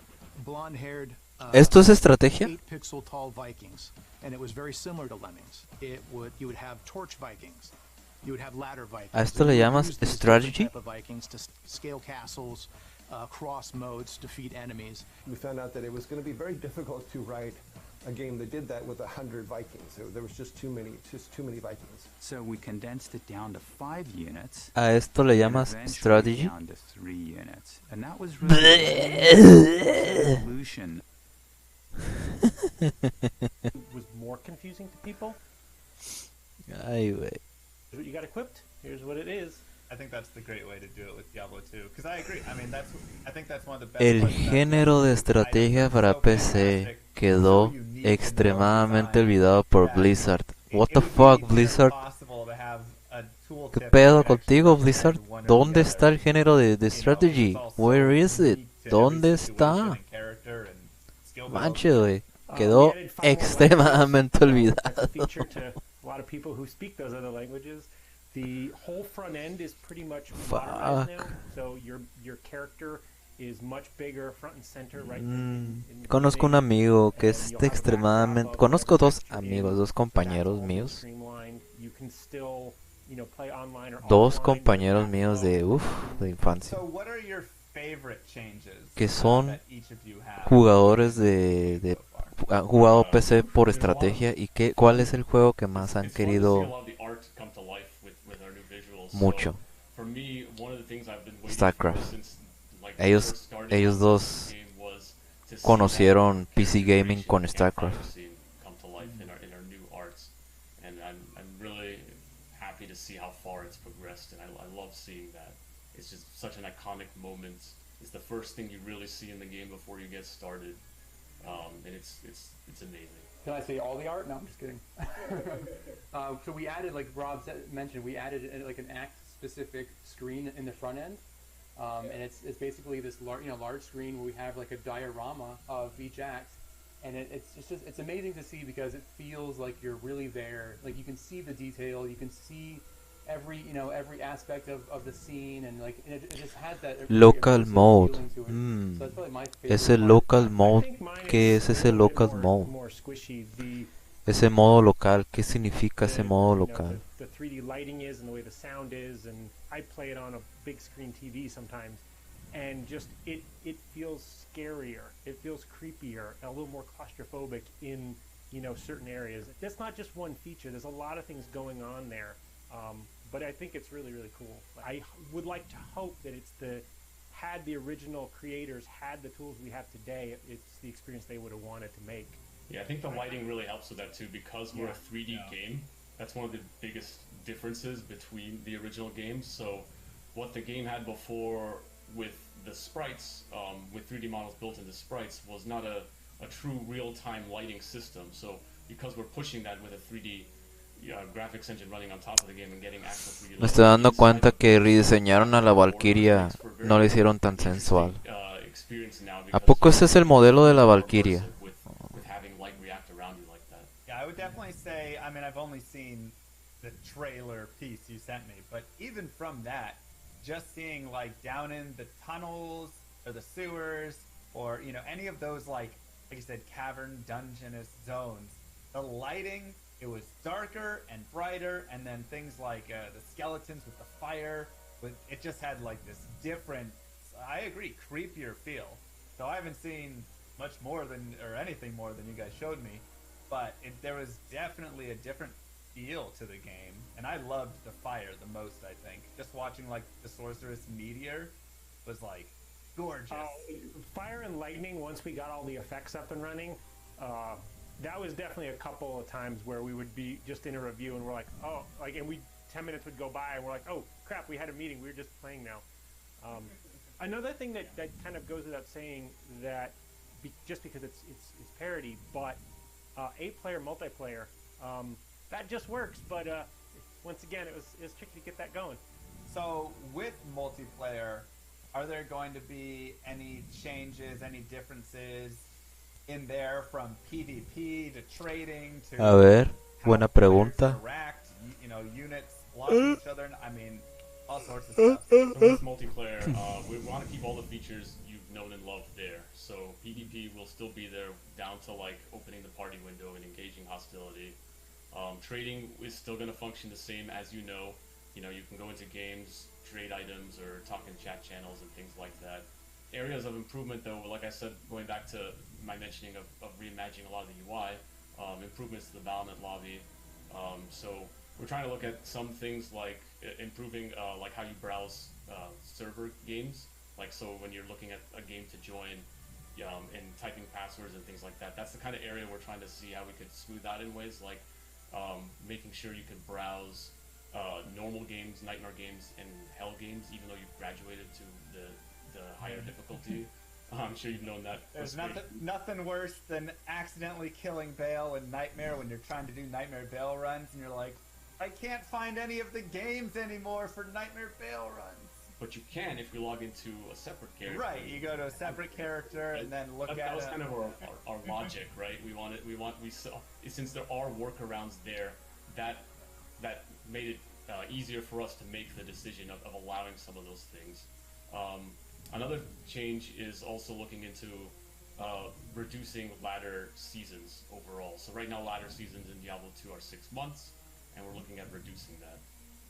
blonde-haired ¿Esto es estrategia? 8-pixel tall Vikings, and it was very similar to Lemmings. You would have torch Vikings, you would have ladder Vikings. ¿A esto le You would llamas use these strategy? different type of Vikings to scale castles, cross modes, defeat enemies. We found out that it was going to be very difficult to write a game that did that with 100 Vikings. There was just too many Vikings. So we condensed it down to 5 units. ¿A esto le and llamas eventually strategy? Down to 3 units. And that was really the solution. Was more confusing to people. Ay, güey. Here's what you got equipped. Here's what it is. I think that's the great way to do it with Diablo 2, because I agree. I mean, I think that's one of the best El parts about género de estrategia para PC quedó extremadamente olvidado por Blizzard. What the fuck, Blizzard? ¿Qué pedo contigo, Blizzard? ¿Dónde está el género de strategy? Where is it? ¿Dónde está? Manche, güey. Quedó extremadamente olvidado. Feature to a lot of people who speak those other languages. The whole front end is pretty much modernized now, so your character is much bigger front and center right in the Conozco un amigo que es extremadamente... Conozco dos amigos, dos compañeros míos. streamlined. You can still, play online or Dos offline. compañeros míos de infancia. So what are your favorite changes Que son that each of you have? jugadores han jugado PC por estrategia. ¿Y cuál es el juego que más han querido mucho? StarCraft. Ellos dos conocieron PC Gaming con StarCraft. And I'm really happy to see how far it's progressed, and I love seeing that. It's just such an iconic moment. It's the first thing you really see in the game before you get started, and it's amazing. Can I say all the art? No, I'm just kidding. So we added, like Rob mentioned, we added like an act-specific screen in the front end. And it's basically this large screen where we have like a diorama of each act, and it's amazing to see because it feels like you're really there. Like you can see the detail, you can see every aspect of the scene, and like it just has that Local immersive mode. feeling to it. So that's probably my favorite Ese part. local mode, ¿qué es ese local mode? More squishy. Ese modo local, ¿qué significa ese modo local? The 3D lighting is and the way the sound is, and I play it on a big screen TV sometimes, and just it feels scarier, it feels creepier, a little more claustrophobic in certain areas. That's not just one feature. There's a lot of things going on there, but I think it's really cool. I would like to hope that had the original creators had the tools we have today, it's the experience they would have wanted to make. Yeah, I think the lighting really helps with that too, because we're a 3D game. That's one of the biggest differences between the original games. So what the game had before with the sprites, with 3D models built into sprites, was not a true real-time lighting system. So because we're pushing that with a 3D graphics engine running on top of the game and getting actual 3D Me estoy dando cuenta que rediseñaron a la Valkyria, no la hicieron tan sensual. ¿A poco ese es el modelo de la Valkyria? Yeah, I would definitely say, I mean, I've only seen the trailer piece you sent me, but even from that, just seeing like down in the tunnels or the sewers or, any of those like you said, cavern, dungeonous zones, the lighting, it was darker and brighter, and then things like the skeletons with the fire, it just had like this different, I agree, creepier feel. So I haven't seen much more or anything more than you guys showed me, but there was definitely a different feel to the game, and I loved the fire the most. I think just watching like the sorceress meteor was like gorgeous. Fire and lightning, once we got all the effects up and running, that was definitely a couple of times where we would be just in a review and we're like, oh, like, and 10 minutes would go by and we're like, oh crap, we had a meeting, we were just playing now. Another thing that kind of goes without saying, that just because it's parody, but 8-player multiplayer, that just works, but once again, it was tricky to get that going. So with multiplayer, are there going to be any changes, any differences in there from PvP to trading to A ver, buena pregunta. interact, units blocking each other? I mean, all sorts of stuff. So with multiplayer, we want to keep all the features you've known and loved there. So PvP will still be there, down to like opening the party window and engaging hostility. Trading is still going to function the same as you know. You can go into games, trade items, or talk in chat channels and things like that. Areas of improvement, though, like I said, going back to my mentioning of reimagining a lot of the UI, improvements to the Valorant lobby. So we're trying to look at some things like improving like how you browse server games. Like, so when you're looking at a game to join and typing passwords and things like that, that's the kind of area we're trying to see how we could smooth out in ways like making sure you could browse normal games, Nightmare games, and Hell games, even though you've graduated to the higher difficulty. I'm sure you've known that. There's nothing worse than accidentally killing Bale in Nightmare when you're trying to do Nightmare Bale runs and you're like, I can't find any of the games anymore for Nightmare Bale runs. But you can if you log into a separate character. Right, you go to a separate character and then look at it. That was kind of our logic, right? Since there are workarounds there, that made it easier for us to make the decision of allowing some of those things. Another change is also looking into reducing ladder seasons overall. So right now, ladder seasons in Diablo 2 are 6 months, and we're looking at reducing that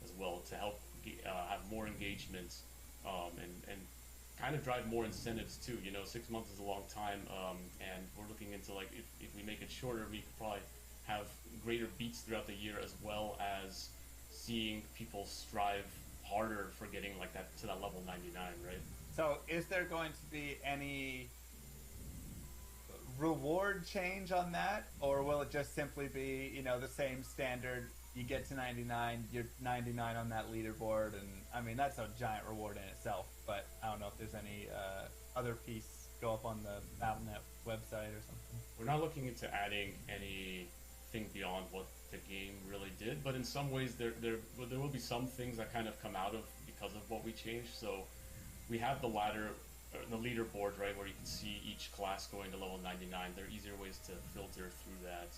as well to help have more engagements and kind of drive more incentives too. 6 months is a long time, and we're looking into like if we make it shorter, we could probably have greater beats throughout the year, as well as seeing people strive harder for getting like that to that level 99, right? So is there going to be any reward change on that, or will it just simply be, the same standard? You get to 99, you're 99 on that leaderboard, and I mean that's a giant reward in itself. But I don't know if there's any other piece go up on the Battle.net website or something. We're not looking into adding anything beyond what the game really did, but in some ways there will be some things that kind of come out of because of what we changed. So we have the ladder, the leaderboard, right, where you can see each class going to level 99. There are easier ways to filter through that.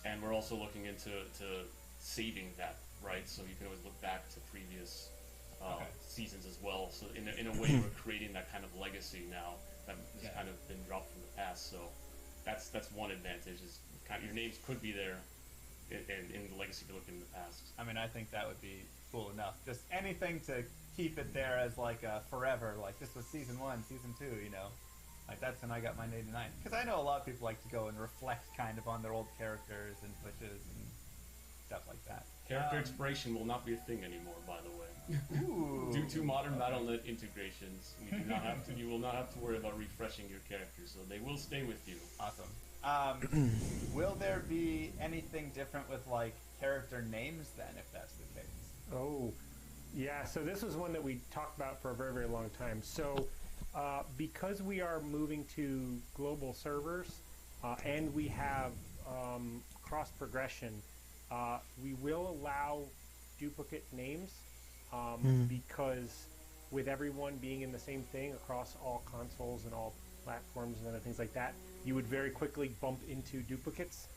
And we're also looking into saving that, right? So you can always look back to previous seasons as well. So in a way, we're creating that kind of legacy now that has kind of been dropped from the past. So that's one advantage, is kind of your names could be there in the legacy you look in the past. I mean, I think that would be cool enough. Just anything to keep it there as like a forever. Like this was season 1, season 2, you know. Like that's when I got my 89. Because I know a lot of people like to go and reflect kind of on their old characters and switches and stuff like that. Character expiration will not be a thing anymore, by the way. Ooh. Due to modern Battle.net integrations, we do not have to. You will not have to worry about refreshing your characters, so they will stay with you. Awesome. Will there be anything different with like character names then, if that's the case? Oh, yeah. So this was one that we talked about for a very, very long time. So because we are moving to global servers and we have cross progression, we will allow duplicate names because with everyone being in the same thing across all consoles and all platforms and other things like that, you would very quickly bump into duplicates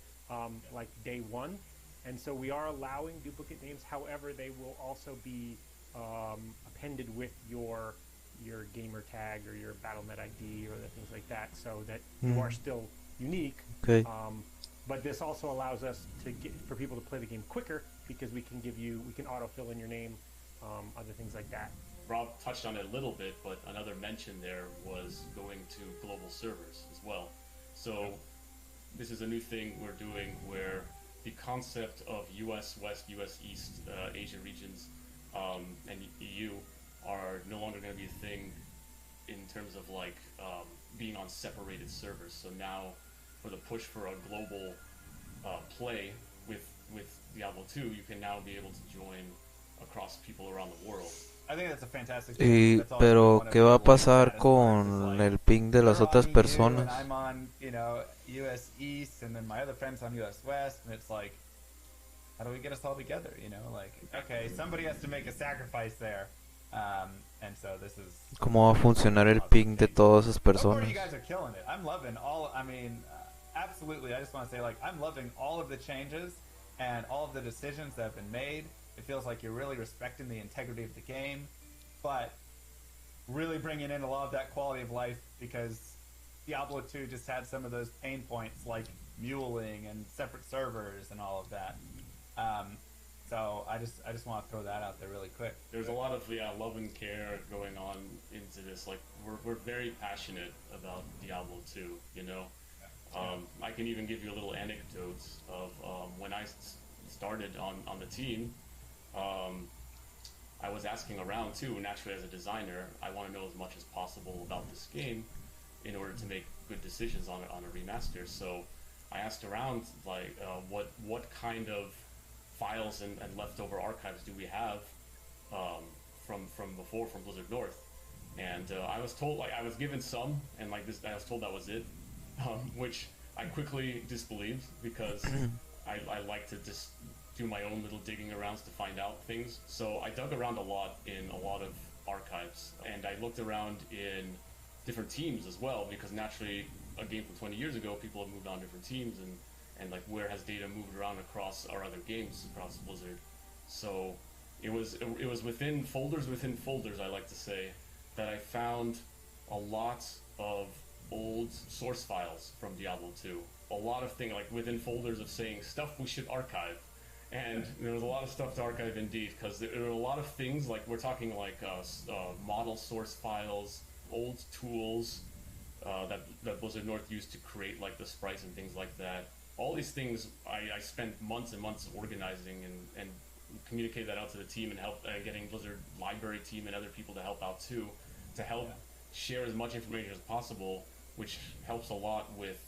like day one. And so we are allowing duplicate names. However, they will also be appended with your gamer tag or your Battle.net ID or the things like that, so that you are still unique. Okay. But this also allows us for people to play the game quicker, because we can autofill in your name, other things like that. Rob touched on it a little bit, but another mention there was going to global servers as well. So this is a new thing we're doing, where the concept of US West, US East, Asia regions, and EU are no longer going to be a thing in terms of like being on separated servers. So now, for the push for a global play with Diablo 2, you can now be able to join across people around the world. I think that's a fantastic Y, pero ¿qué va a pasar con el ping de las otras personas? I'm on, you know, US East, and then my other friend's on US West, and it's like, how do we get us all together? You know, like, okay, somebody has to make a sacrifice there, and so this is. ¿Cómo va a funcionar el ping de todas esas personas? You guys are killing it. I'm loving all. I mean, absolutely. I just want to say, like, I'm loving all of the changes and all of the decisions that have been made. It feels like you're really respecting the integrity of the game, but really bringing in a lot of that quality of life, because Diablo 2 just had some of those pain points like muling and separate servers and all of that. So I just want to throw that out there really quick. There's a lot of love and care going on into this. Like we're very passionate about Diablo 2. You know, I can even give you a little anecdotes of when I started on the team. I was asking around too. Naturally, as a designer, I want to know as much as possible about this game in order to make good decisions on a remaster. So I asked around, like, what kind of files and leftover archives do we have from before, from Blizzard North? And I was told, like, I was given some, and like this, I was told that was it, which I quickly disbelieved, because I like to just do my own little digging arounds to find out things. So I dug around a lot in a lot of archives, and I looked around in different teams as well, because naturally a game from 20 years ago, people have moved on different teams, and like, where has data moved around across our other games across Blizzard. So it was within folders, I like to say, that I found a lot of old source files from Diablo 2. A lot of things, like within folders of saying stuff we should archive. And there was a lot of stuff to archive indeed, because there were a lot of things, like we're talking like model source files, old tools that Blizzard North used to create like the sprites and things like that. All these things I spent months and months organizing and communicate that out to the team, and help getting Blizzard library team and other people to help out too, to help share as much information as possible, which helps a lot with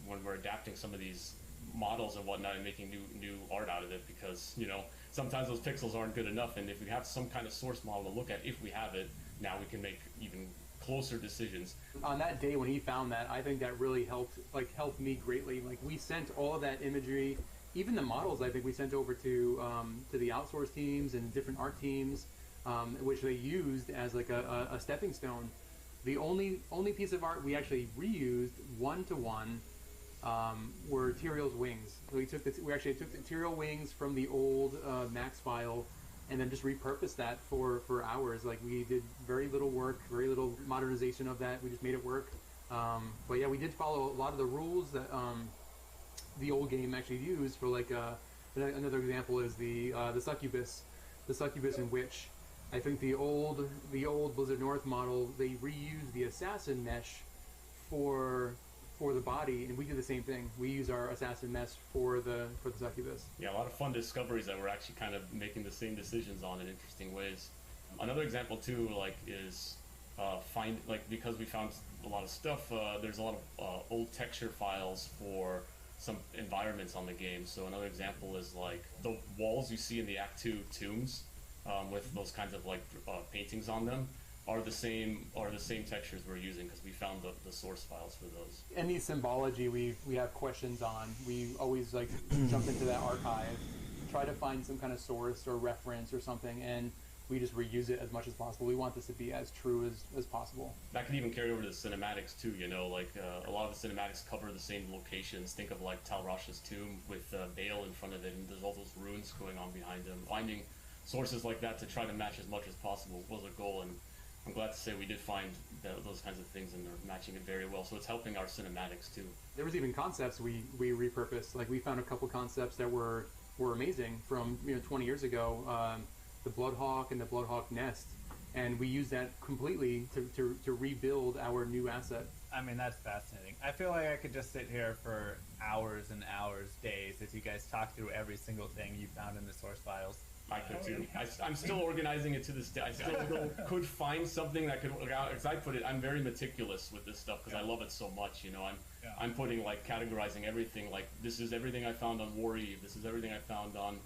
when we're adapting some of these models and whatnot and making new art out of it, because, you know, sometimes those pixels aren't good enough, and if we have some kind of source model to look at, if we have it, now we can make even closer decisions. On that day when he found that, I think that really helped me greatly. Like, we sent all of that imagery, even the models, I think we sent over to the outsource teams and different art teams, which they used as like a stepping stone. The only piece of art we actually reused one-to-one were Tyrael's wings. So we actually took the Tyrael wings from the old Max file and then just repurposed that for hours. Like, we did very little work, very little modernization of that. We just made it work. But yeah, we did follow a lot of the rules that the old game actually used. For like another example is the succubus, in which I think the old Blizzard North model, they reused the assassin mesh for the body, and we do the same thing. We use our assassin mesh for the succubus. Yeah, a lot of fun discoveries that we're actually kind of making the same decisions on in interesting ways. Another example too, like, is because we found a lot of stuff. There's a lot of old texture files for some environments on the game. So another example is like the walls you see in the Act 2 tombs with those kinds of like paintings on them are the same textures we're using because we found the source files for those. Any symbology we have questions on, we always like jump into that archive, try to find some kind of source or reference or something, and we just reuse it as much as possible. We want this to be as true as possible. That can even carry over to the cinematics too, you know, like a lot of the cinematics cover the same locations. Think of like Tal Rasha's tomb with Bale in front of it, and there's all those ruins going on behind him. Finding sources like that to try to match as much as possible was a goal, and I'm glad to say we did find those kinds of things, and they're matching it very well. So it's helping our cinematics too. There was even concepts we repurposed. Like, we found a couple concepts that were amazing from 20 years ago. The Bloodhawk and the Bloodhawk Nest, and we used that completely to rebuild our new asset. I mean, that's fascinating. I feel like I could just sit here for hours and hours, days, as you guys talk through every single thing you found in the source files. I could too. I'm still organizing it to this day. I still could find something that could work out. As I put it, I'm very meticulous with this stuff because I love it so much. You know, I'm putting, like, categorizing everything. Like, this is everything I found on War Eve. This is everything I found on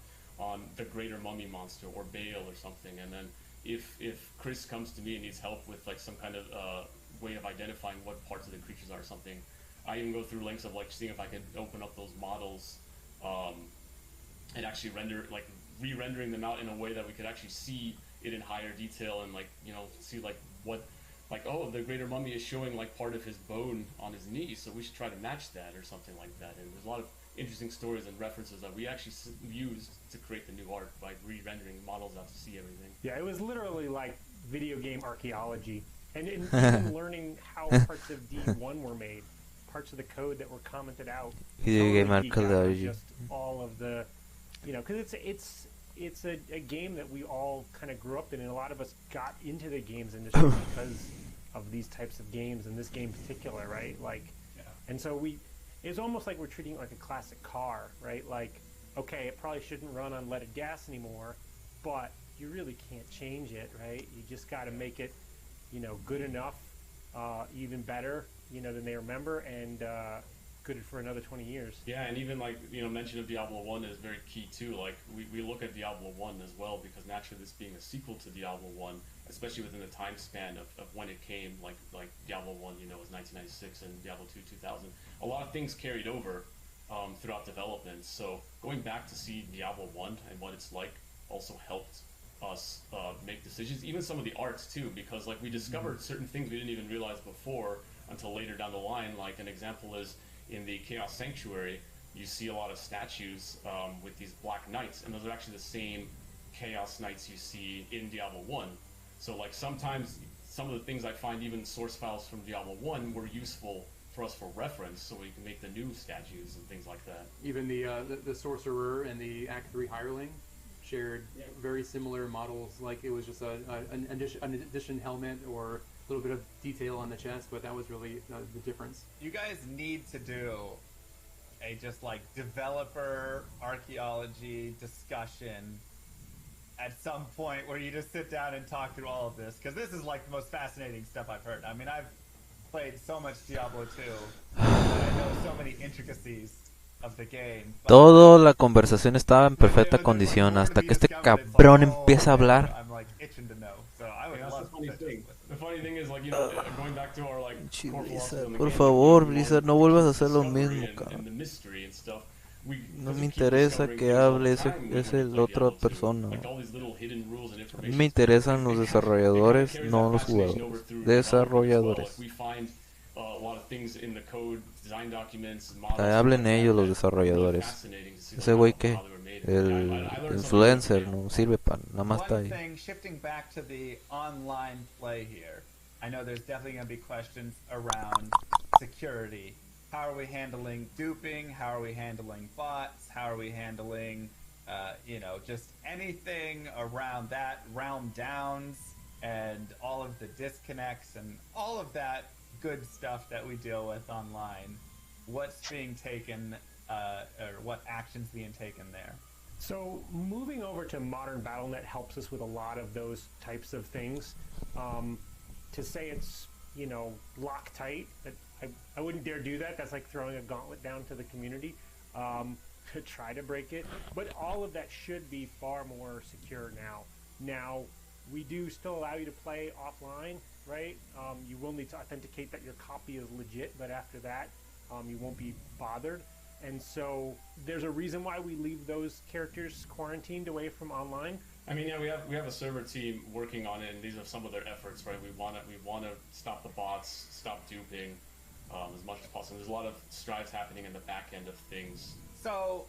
the Greater Mummy Monster or Bale or something. And then if Chris comes to me and needs help with like some kind of way of identifying what parts of the creatures are or something, I even go through links of like seeing if I could open up those models and actually re-rendering them out in a way that we could actually see it in higher detail and, like, you know, see like what, like, oh, the Greater Mummy is showing like part of his bone on his knee, so we should try to match that or something like that. And there's a lot of interesting stories and references that we actually used to create the new art by re-rendering models out to see everything. Yeah, it was literally like video game archaeology, and even learning how parts of D1 were made, parts of the code that were commented out. Video game archaeology. Just all of the, you know, because it's a game that we all kind of grew up in, and a lot of us got into the games industry because of these types of games, and this game in particular, right? Like, and so it's almost like we're treating it like a classic car, right? Like, okay, it probably shouldn't run on leaded gas anymore, but you really can't change it, right? You just got to make it, you know, good enough, even better, you know, than they remember, and good for another 20 years. Yeah, and even, like, you know, mention of Diablo 1 is very key too. Like, we look at Diablo 1 as well, because naturally this being a sequel to Diablo 1, especially within the time span of when it came, like Diablo 1, you know, was 1996 and Diablo 2 2000. A lot of things carried over throughout development. So going back to see Diablo 1 and what it's like also helped us make decisions. Even some of the arts too, because like we discovered certain things we didn't even realize before until later down the line. Like an example is in the Chaos Sanctuary, you see a lot of statues with these black knights, and those are actually the same Chaos Knights you see in Diablo 1. So like sometimes some of the things I find even source files from Diablo 1 were useful for us for reference, so we can make the new statues and things like that. Even the Sorcerer and the Act 3 Hireling shared very similar models. Like, it was just an addition helmet or a little bit of detail on the chest, but that was really the difference. You guys need to do a just like developer archaeology discussion at some point where you just sit down and talk through all of this, because this is like the most fascinating stuff I've heard. I mean, I've played so much Diablo 2 and I know so many intricacies of the game. Toda la conversación estaba en perfecta condición hasta que este cabrón empieza a hablar. I'm like itching to know. So I would love to. The funny thing is, like, you know, going back to our like core philosophy on the Por game, favor, like, Blizzard, no vuelvas a hacer lo mismo, and the mystery and stuff. No me interesa que hable ese el otra persona. A mí me interesan los desarrolladores, no los jugadores. Desarrolladores. Hablen ellos los desarrolladores. Ese güey que el influencer no sirve para nada más está One ahí. thing, shifting back to the online play here, I know there's definitely going to be questions around security. How are we handling duping? How are we handling bots? How are we handling, just anything around that, realm downs, and all of the disconnects and all of that good stuff that we deal with online? What's being taken, or what actions being taken there? So moving over to modern BattleNet helps us with a lot of those types of things. To say it's, Loctite, I wouldn't dare do that. That's like throwing a gauntlet down to the community to try to break it. But all of that should be far more secure now. Now, we do still allow you to play offline, right? You will need to authenticate that your copy is legit, but after that, you won't be bothered. And so there's a reason why we leave those characters quarantined away from online. I mean, yeah, we have a server team working on it, and these are some of their efforts, right? We want to stop the bots, stop duping as much as possible. There's a lot of strides happening in the back end of things. So,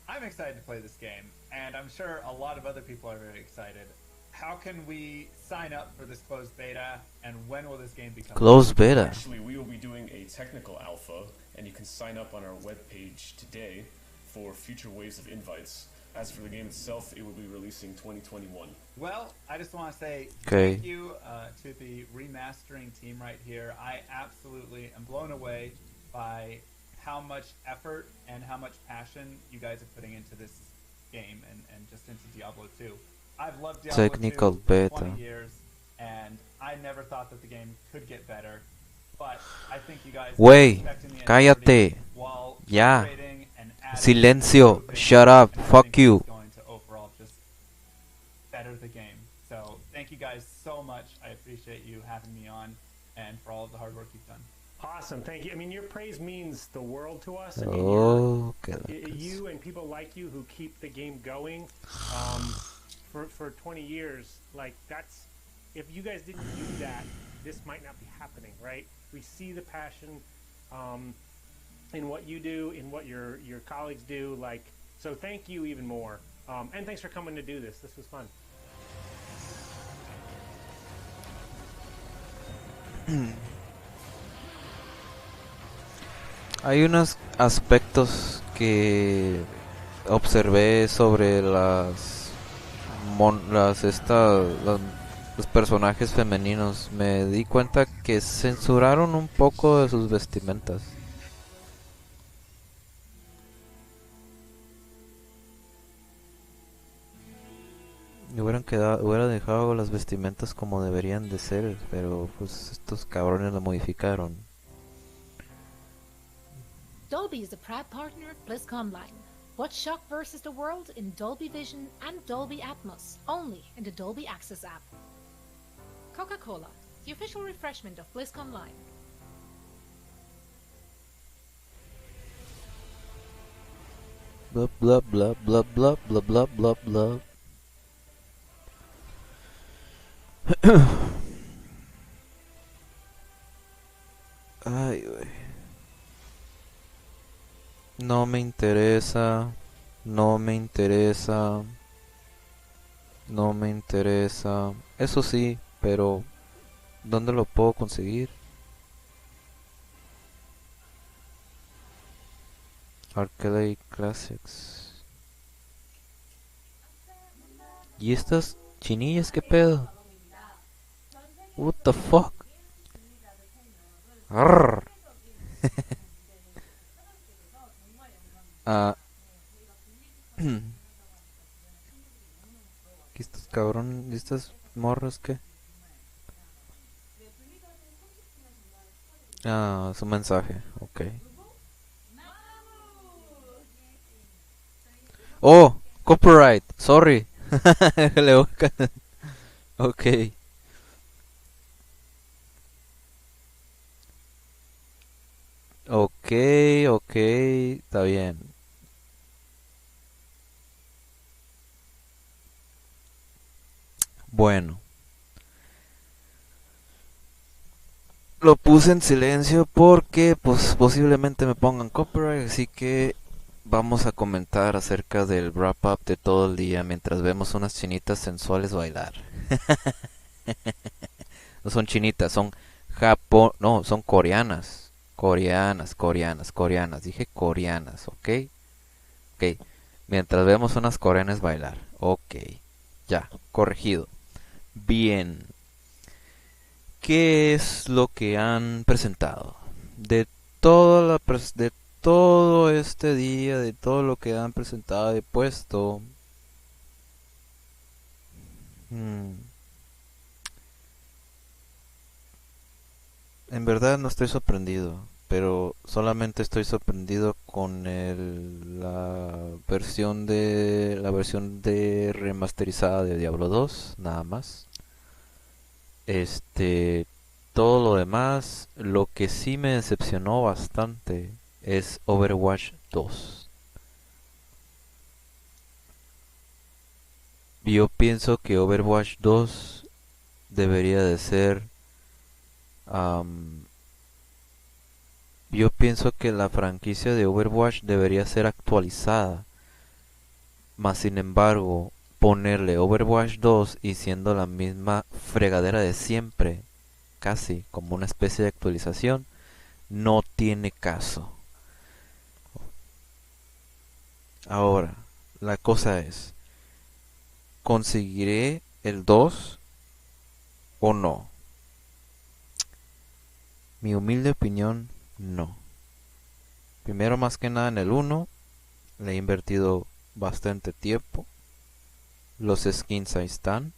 I'm excited to play this game, and I'm sure a lot of other people are very excited. How can we sign up for this closed beta, and when will this game become closed beta? Actually, we will be doing a technical alpha, and you can sign up on our webpage today for future waves of invites. As for the game itself, it will be releasing 2021. Well, I just want to say Okay. thank you to the remastering team right here. I absolutely am blown away by how much effort and how much passion you guys are putting into this game and just into Diablo 2. I've loved Diablo Technical 2 for beta. 20 years, and I never thought that the game could get better. But I think you guys Wey, are respecting the cállate. integrity while Ya. iterating and adding Silencio. improvements, Shut up. and I Fuck think you. it's going to overall just better the game. So thank you guys so much. I appreciate you having me on and for all of the hard work you've done. Awesome, thank you. I mean, your praise means the world to us. I mean, you and people like you who keep the game going for 20 years. Like, that's, if you guys didn't do that, this might not be happening, right? We see the passion in what you do, in what your colleagues do. Like, so thank you even more. And thanks for coming to do this. This was fun. Hay unos aspectos que observé sobre los personajes femeninos. Me di cuenta que censuraron un poco de sus vestimentas. Y hubiera dejado las vestimentas como deberían de ser, pero pues estos cabrones lo modificaron. Dolby is a proud partner of BlizzCon Line. Watch Shock vs. the World in Dolby Vision and Dolby Atmos, only in the Dolby Access app. Coca-Cola, the official refreshment of BlizzCon Line. Blah blah blah blah blah blah blah blah blah. Ay, güey. No me interesa. No me interesa. No me interesa. Eso sí, pero ¿dónde lo puedo conseguir? Arcade Classics. ¿Y estas chinillas qué pedo? What the fuck? Arr. Ah. ¿Qué estos cabrón? ¿Y estas morras qué? Ah, su mensaje, ok. Oh, copyright, sorry. Ok. Ok, está bien. Bueno. Lo puse en silencio porque pues posiblemente me pongan copyright, así que vamos a comentar acerca del wrap up de todo el día mientras vemos unas chinitas sensuales bailar. No son chinitas, son no, son coreanas. Coreanas. Dije coreanas, ¿ok? Ok. Mientras vemos unas coreanas bailar. Ok. Ya, corregido. Bien. ¿Qué es lo que han presentado? De de todo este día, de todo lo que han presentado y puesto. En verdad no estoy sorprendido, pero solamente estoy sorprendido con la versión de remasterizada de Diablo 2, nada más. Todo lo demás, lo que sí me decepcionó bastante es Overwatch 2. Yo pienso que Overwatch 2 debería de ser... yo pienso que la franquicia de Overwatch debería ser actualizada. Mas sin embargo, ponerle Overwatch 2 y siendo la misma fregadera de siempre, casi como una especie de actualización, no tiene caso. Ahora, la cosa es, ¿conseguiré el 2 o no? Mi humilde opinión, no. Primero, más que nada en el 1, le he invertido bastante tiempo. Los skins ahí están.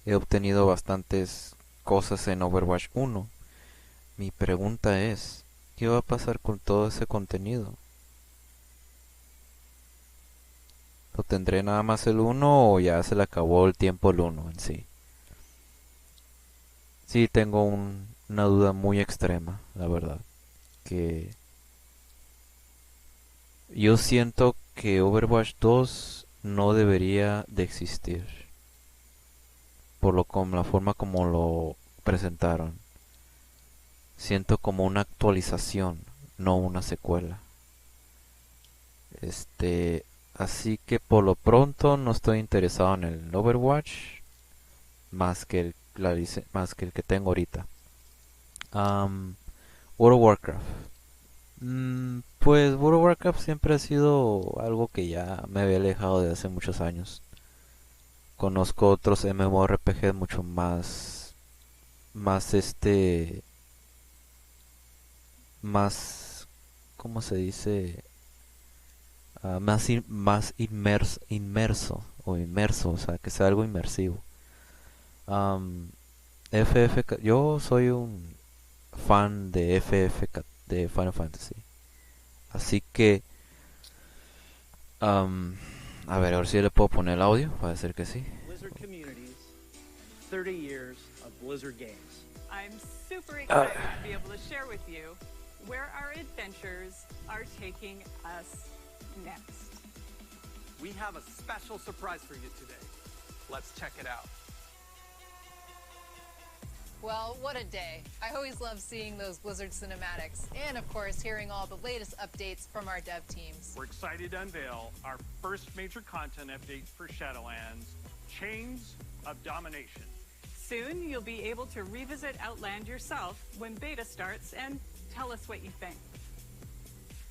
He obtenido bastantes cosas en Overwatch 1. Mi pregunta es, ¿qué va a pasar con todo ese contenido? ¿Lo tendré nada más el 1 o ya se le acabó el tiempo el 1 en sí? Sí, tengo una duda muy extrema, la verdad. Que yo siento que Overwatch 2 no debería de existir. Con la forma como lo presentaron. Siento como una actualización, no una secuela. Así que por lo pronto no estoy interesado en el Overwatch más que el que tengo ahorita. World of Warcraft. Pues World of Warcraft siempre ha sido algo que ya me había alejado de hace muchos años. Conozco otros MMORPG mucho más más ¿cómo se dice? Más inmerso, o sea, que sea algo inmersivo. Yo soy un fan de de Final Fantasy. Así que a ver si le puedo poner el audio, va a ser que sí. Blizzard Communities, 30 years of Blizzard games. I'm super excited to be able to share with you where our adventures are taking us next. We have a special surprise for you today. Let's check it out. Well, what a day. I always love seeing those Blizzard cinematics and, of course, hearing all the latest updates from our dev teams. We're excited to unveil our first major content update for Shadowlands, Chains of Domination. Soon, you'll be able to revisit Outland yourself when beta starts and tell us what you think.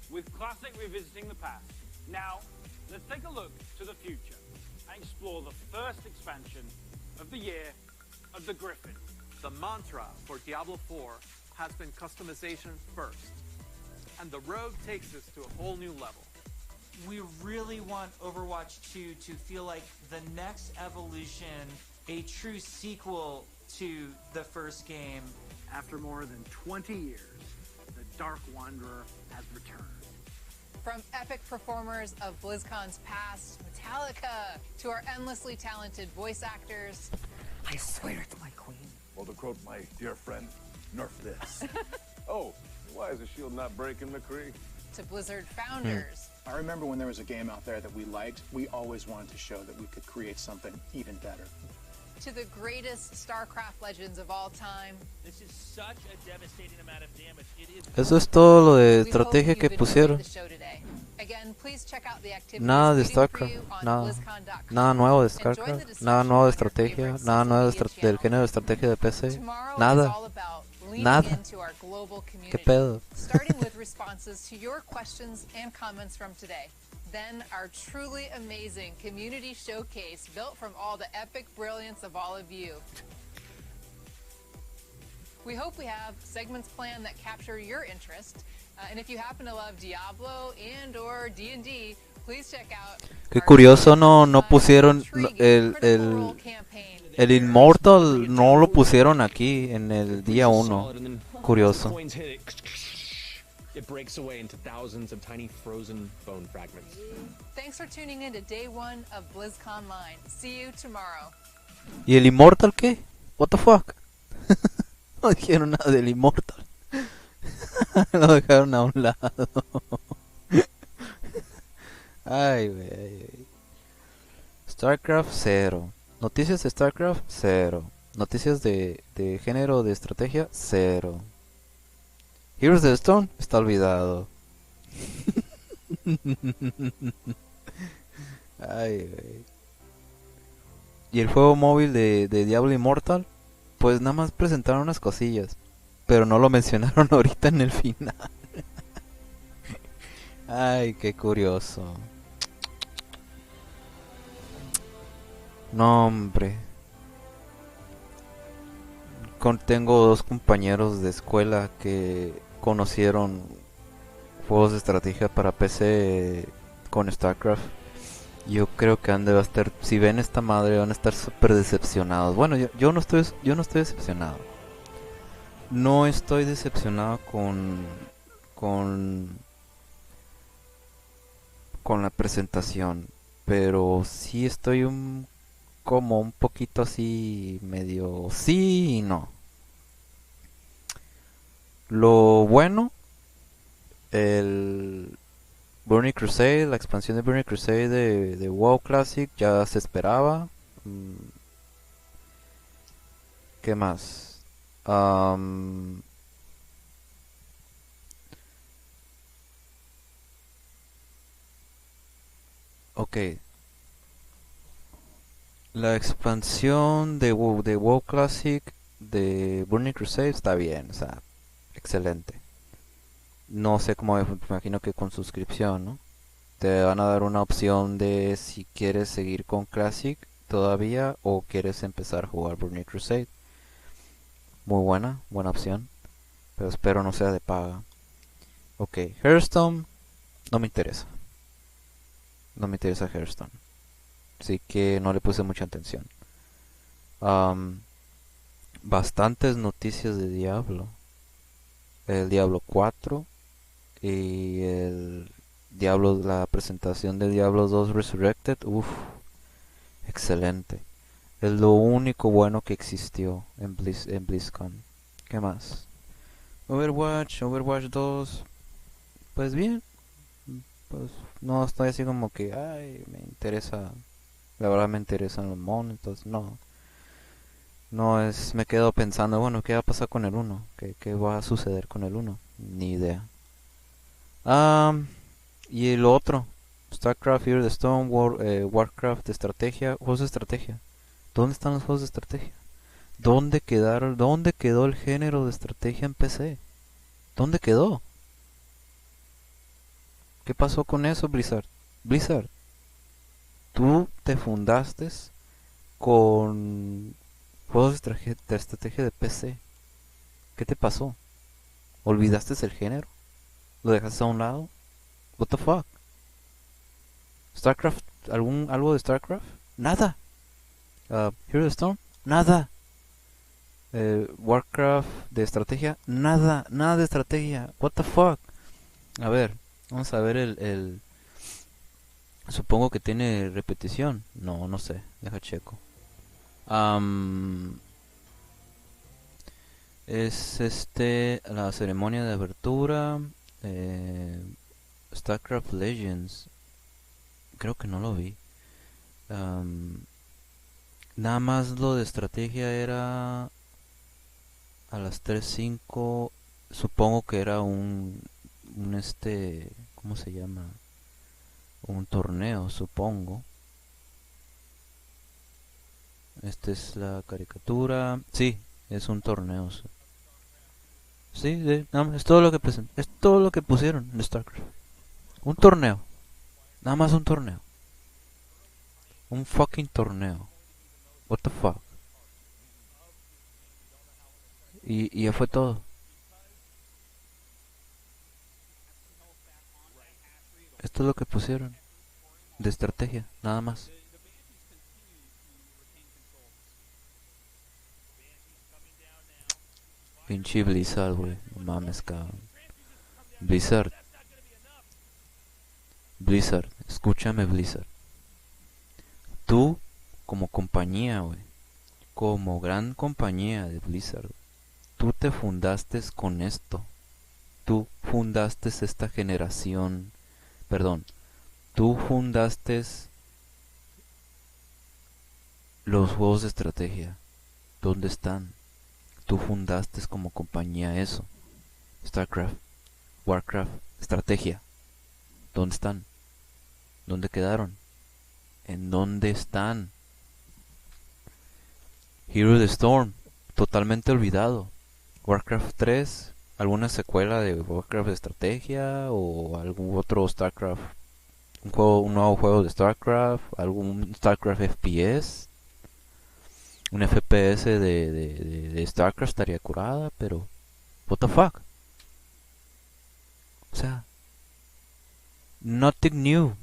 With Classic revisiting the past, now let's take a look to the future and explore the first expansion of the year of the Griffin. The mantra for Diablo 4 has been customization first, and the rogue takes us to a whole new level. We really want Overwatch 2 to feel like the next evolution, a true sequel to the first game. After more than 20 years, the Dark Wanderer has returned. From epic performers of BlizzCon's past, Metallica, to our endlessly talented voice actors. I swear to my queen. Or to quote my dear friend, nerf this. Oh, why is the shield not breaking, McCree? to Blizzard founders. I remember when there was a game out there that we liked, we always wanted to show that we could create something even better. To the greatest StarCraft legends of all time. This is such a devastating amount of damage. It is Eso es todo lo de estrategia que pusieron. Again, please check out the activities Nada de waiting for StarCraft, you on nada. BlizzCon.com. Nada nuevo de Enjoy the StarCraft, discussion nada nuevo de on your estrategia, favorite nada social nuevo media del channels. género de estrategia de PC. Tomorrow is Nada. all about leaning Nada. into our global ¿Qué community, pedo? starting with responses to your questions and comments from today. Then our truly amazing community showcase built from all the epic brilliance of all of you. We hope we have segments planned that capture your interest. And if you happen to love Diablo and or D&D, please check out Qué curioso, no pusieron el Immortal, no lo pusieron aquí en el día 1. Curioso. It breaks away into thousands of tiny frozen bone fragments. Thanks for tuning in to day 1 of BlizzCon Line. See you tomorrow. ¿Y el Immortal qué? What the fuck? No dijeron nada del Immortal. Lo dejaron a un lado. Ay, güey. StarCraft 0. Noticias de StarCraft 0. Noticias de género de estrategia 0. Heroes of the Stone está olvidado. Ay, güey. Y el juego móvil de Diablo Immortal, pues nada más presentaron unas cosillas, pero no lo mencionaron ahorita en el final. Ay, qué curioso. No, hombre. Tengo 2 compañeros de escuela que conocieron juegos de estrategia para PC con StarCraft. Yo creo que han de estar, si ven esta madre, van a estar súper decepcionados. Bueno, yo no estoy decepcionado. No estoy decepcionado con la presentación, pero sí estoy como un poquito así, medio sí y no. Lo bueno, el Burning Crusade, la expansión de Burning Crusade de WoW Classic ya se esperaba. ¿Qué más? Ok. La expansión de WoW Classic de Burning Crusade está bien, o sea, excelente. No sé cómo, me imagino que con suscripción, ¿no? Te van a dar una opción de si quieres seguir con Classic todavía o quieres empezar a jugar Burning Crusade. Muy buena opción, pero espero no sea de paga. Ok, Hearthstone no me interesa. No me interesa Hearthstone. Así que no le puse mucha atención. Bastantes noticias de Diablo. El Diablo 4 y la presentación de Diablo 2 Resurrected. Uff, excelente. Es lo único bueno que existió en BlizzCon. ¿Qué más? Overwatch 2. Pues bien. Pues no estoy así como que, ay, me interesa. La verdad me interesan los monos, entonces no. No es, me quedo pensando, bueno, ¿qué va a pasar con el 1? ¿Qué va a suceder con el 1? Ni idea. Y el otro, StarCraft, Fear the Stone, Warcraft de estrategia, juegos de estrategia. ¿Dónde están los juegos de estrategia? ¿Dónde quedó el género de estrategia en PC? ¿Dónde quedó? ¿Qué pasó con eso, Blizzard? Blizzard, tú te fundaste con juegos de estrategia de PC. ¿Qué te pasó? ¿Olvidaste el género? ¿Lo dejaste a un lado? What the fuck? ¿StarCraft? ¿Algo de StarCraft? Nada. Heroes of the Storm? Nada. Warcraft de estrategia? Nada de estrategia. What the fuck? A ver, vamos a ver el supongo que tiene repetición. No sé. Deja checo. Es la ceremonia de apertura. StarCraft Legends, creo que no lo vi. Nada más lo de estrategia era a las 3:05. Supongo que era ¿cómo se llama? Un torneo, supongo. Esta es la caricatura. Sí, es un torneo. Sí, es todo lo que es todo lo que pusieron en StarCraft. Un torneo. Nada más un torneo. Un fucking torneo. What the fuck. Y ya fue todo. Esto es lo que pusieron de estrategia, nada más. Pinche Blizzard, güey. No mames, cabrón. Blizzard. Blizzard. Escúchame, Blizzard. Tú, como compañía, güey. Como gran compañía de Blizzard. Tú te fundaste con esto. Tú fundaste esta generación. Perdón. Tú fundaste los juegos de estrategia. ¿Dónde están? Tú fundaste como compañía eso. StarCraft, Warcraft, estrategia. ¿Dónde están? ¿Dónde quedaron? ¿En dónde están? Hero of the Storm, totalmente olvidado. Warcraft 3, alguna secuela de Warcraft de estrategia o algún otro StarCraft, un nuevo juego de StarCraft, algún StarCraft FPS. Un FPS de StarCraft estaría curada, pero what the fuck. O sea, nothing new.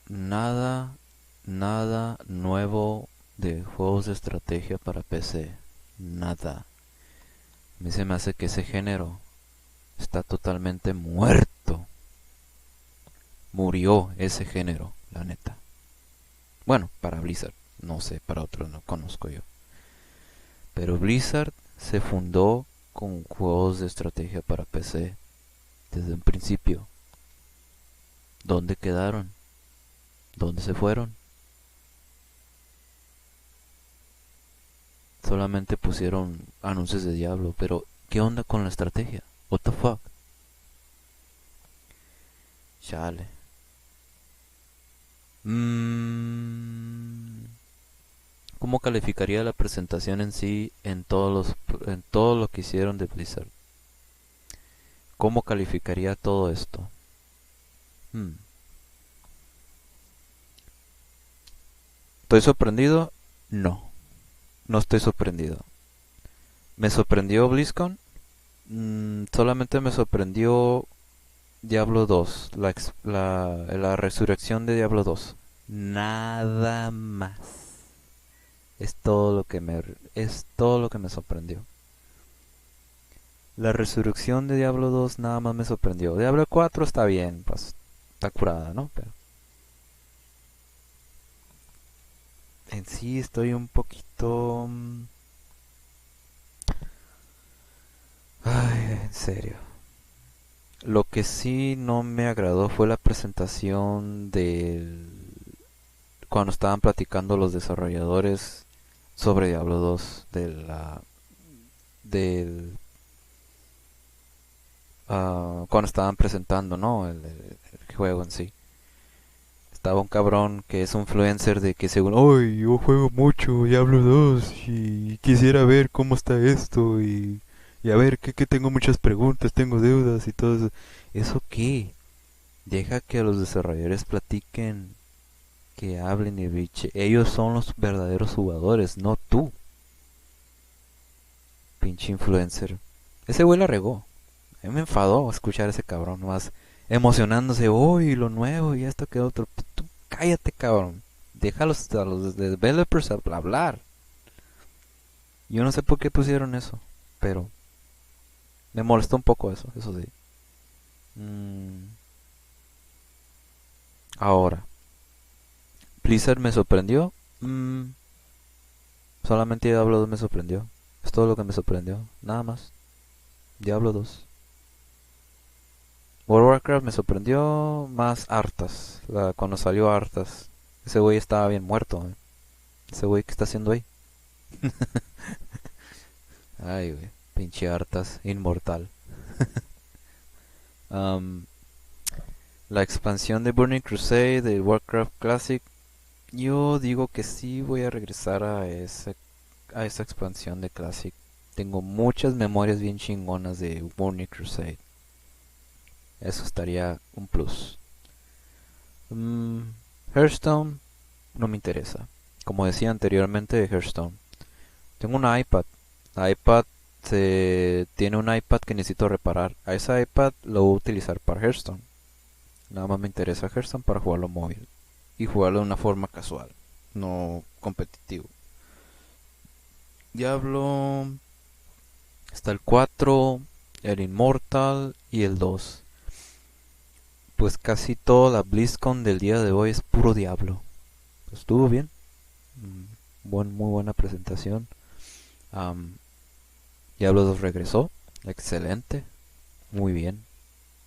Nada nuevo de juegos de estrategia para PC. Nada. A mí se me hace que ese género está totalmente muerto. Murió ese género, la neta. Bueno, para Blizzard. No sé, para otros no conozco yo. Pero Blizzard se fundó con juegos de estrategia para PC desde un principio. ¿Dónde quedaron? ¿Dónde se fueron? Solamente pusieron anuncios de Diablo, pero ¿qué onda con la estrategia? What the fuck? Chale. ¿Cómo calificaría la presentación en sí en todo lo que hicieron de Blizzard? ¿Cómo calificaría todo esto? ¿Estoy sorprendido? No. No estoy sorprendido. ¿Me sorprendió BlizzCon? Solamente me sorprendió Diablo 2, la resurrección de Diablo 2. Nada más. Es todo lo que me sorprendió. La resurrección de Diablo 2 nada más me sorprendió. Diablo 4 está bien, pues está curada, ¿no? Pero en sí estoy un poquito... Ay, en serio. Lo que sí no me agradó fue la presentación cuando estaban platicando los desarrolladores sobre Diablo 2 cuando estaban presentando, ¿no? El juego en sí. Estaba un cabrón que es un influencer de que según, ¡ay, yo juego mucho Diablo 2 y quisiera ver cómo está esto y a ver que tengo muchas preguntas, tengo deudas y todo eso! ¿Eso qué? Deja que los desarrolladores platiquen, que hablen y biche. Ellos son los verdaderos jugadores, no tú. Pinche influencer. Ese güey la regó. A mí me enfadó escuchar a ese cabrón más emocionándose. Uy, lo nuevo y esto que otro. Tú cállate, cabrón. Déjalos a los developers hablar. Yo no sé por qué pusieron eso, pero me molestó un poco eso sí. Ahora, Blizzard me sorprendió. Solamente Diablo 2 me sorprendió. Es todo lo que me sorprendió, nada más. Diablo 2. World of Warcraft me sorprendió más Arthas. Cuando salió Arthas. Ese güey estaba bien muerto. Ese güey, ¿qué está haciendo ahí? Ay, güey. Pinche Arthas. Inmortal. La expansión de Burning Crusade de Warcraft Classic. Yo digo que sí voy a regresar a esa expansión de Classic. Tengo muchas memorias bien chingonas de Burning Crusade. Eso estaría un plus. Hearthstone no me interesa. Como decía anteriormente de Hearthstone. Tengo una iPad. La iPad tiene un iPad que necesito reparar. A ese iPad lo voy a utilizar para Hearthstone. Nada más me interesa Hearthstone para jugarlo móvil. Y jugarlo de una forma casual. No competitivo. Diablo. Está el 4, el Immortal y el 2. Pues casi toda la BlizzCon del día de hoy es puro Diablo. Estuvo bien. Muy buena presentación. Diablo 2 regresó. Excelente. Muy bien.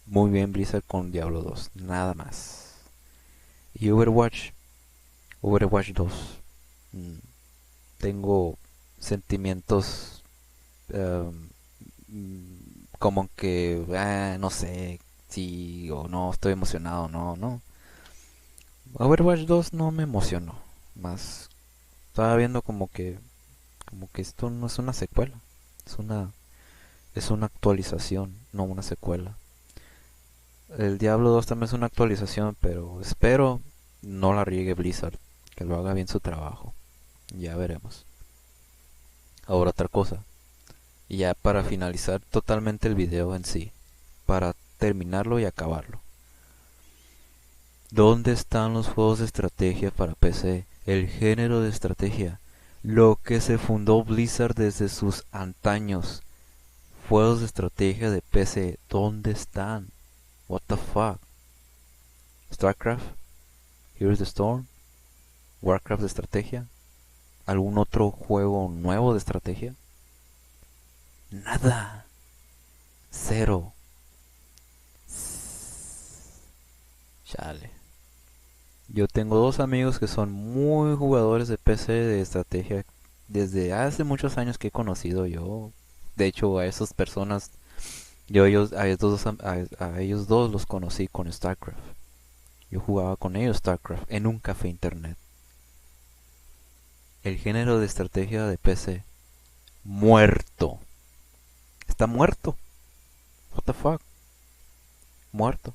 Muy bien Blizzard con Diablo 2. Nada más. Y Overwatch 2. Tengo sentimientos como que no sé si o no estoy emocionado. No. Overwatch 2 no me emocionó. Más estaba viendo como que esto no es una secuela. Es una actualización, no una secuela. El Diablo 2 también es una actualización, pero espero no la riegue Blizzard, que lo haga bien su trabajo. Ya veremos. Ahora otra cosa. Y ya para finalizar totalmente el video en sí, para terminarlo y acabarlo. ¿Dónde están los juegos de estrategia para PC? El género de estrategia, lo que se fundó Blizzard desde sus antaños. Juegos de estrategia de PC, ¿dónde están? What the fuck? StarCraft, Heroes of the Storm, Warcraft de estrategia, ¿algún otro juego nuevo de estrategia? Nada. Cero. Chale. Yo tengo dos amigos que son muy jugadores de PC de estrategia desde hace muchos años que he conocido yo. De hecho, a esas personas, a ellos dos los conocí con StarCraft. Yo jugaba con ellos StarCraft en un café internet. El género de estrategia de PC muerto. Está muerto. What the fuck? Muerto.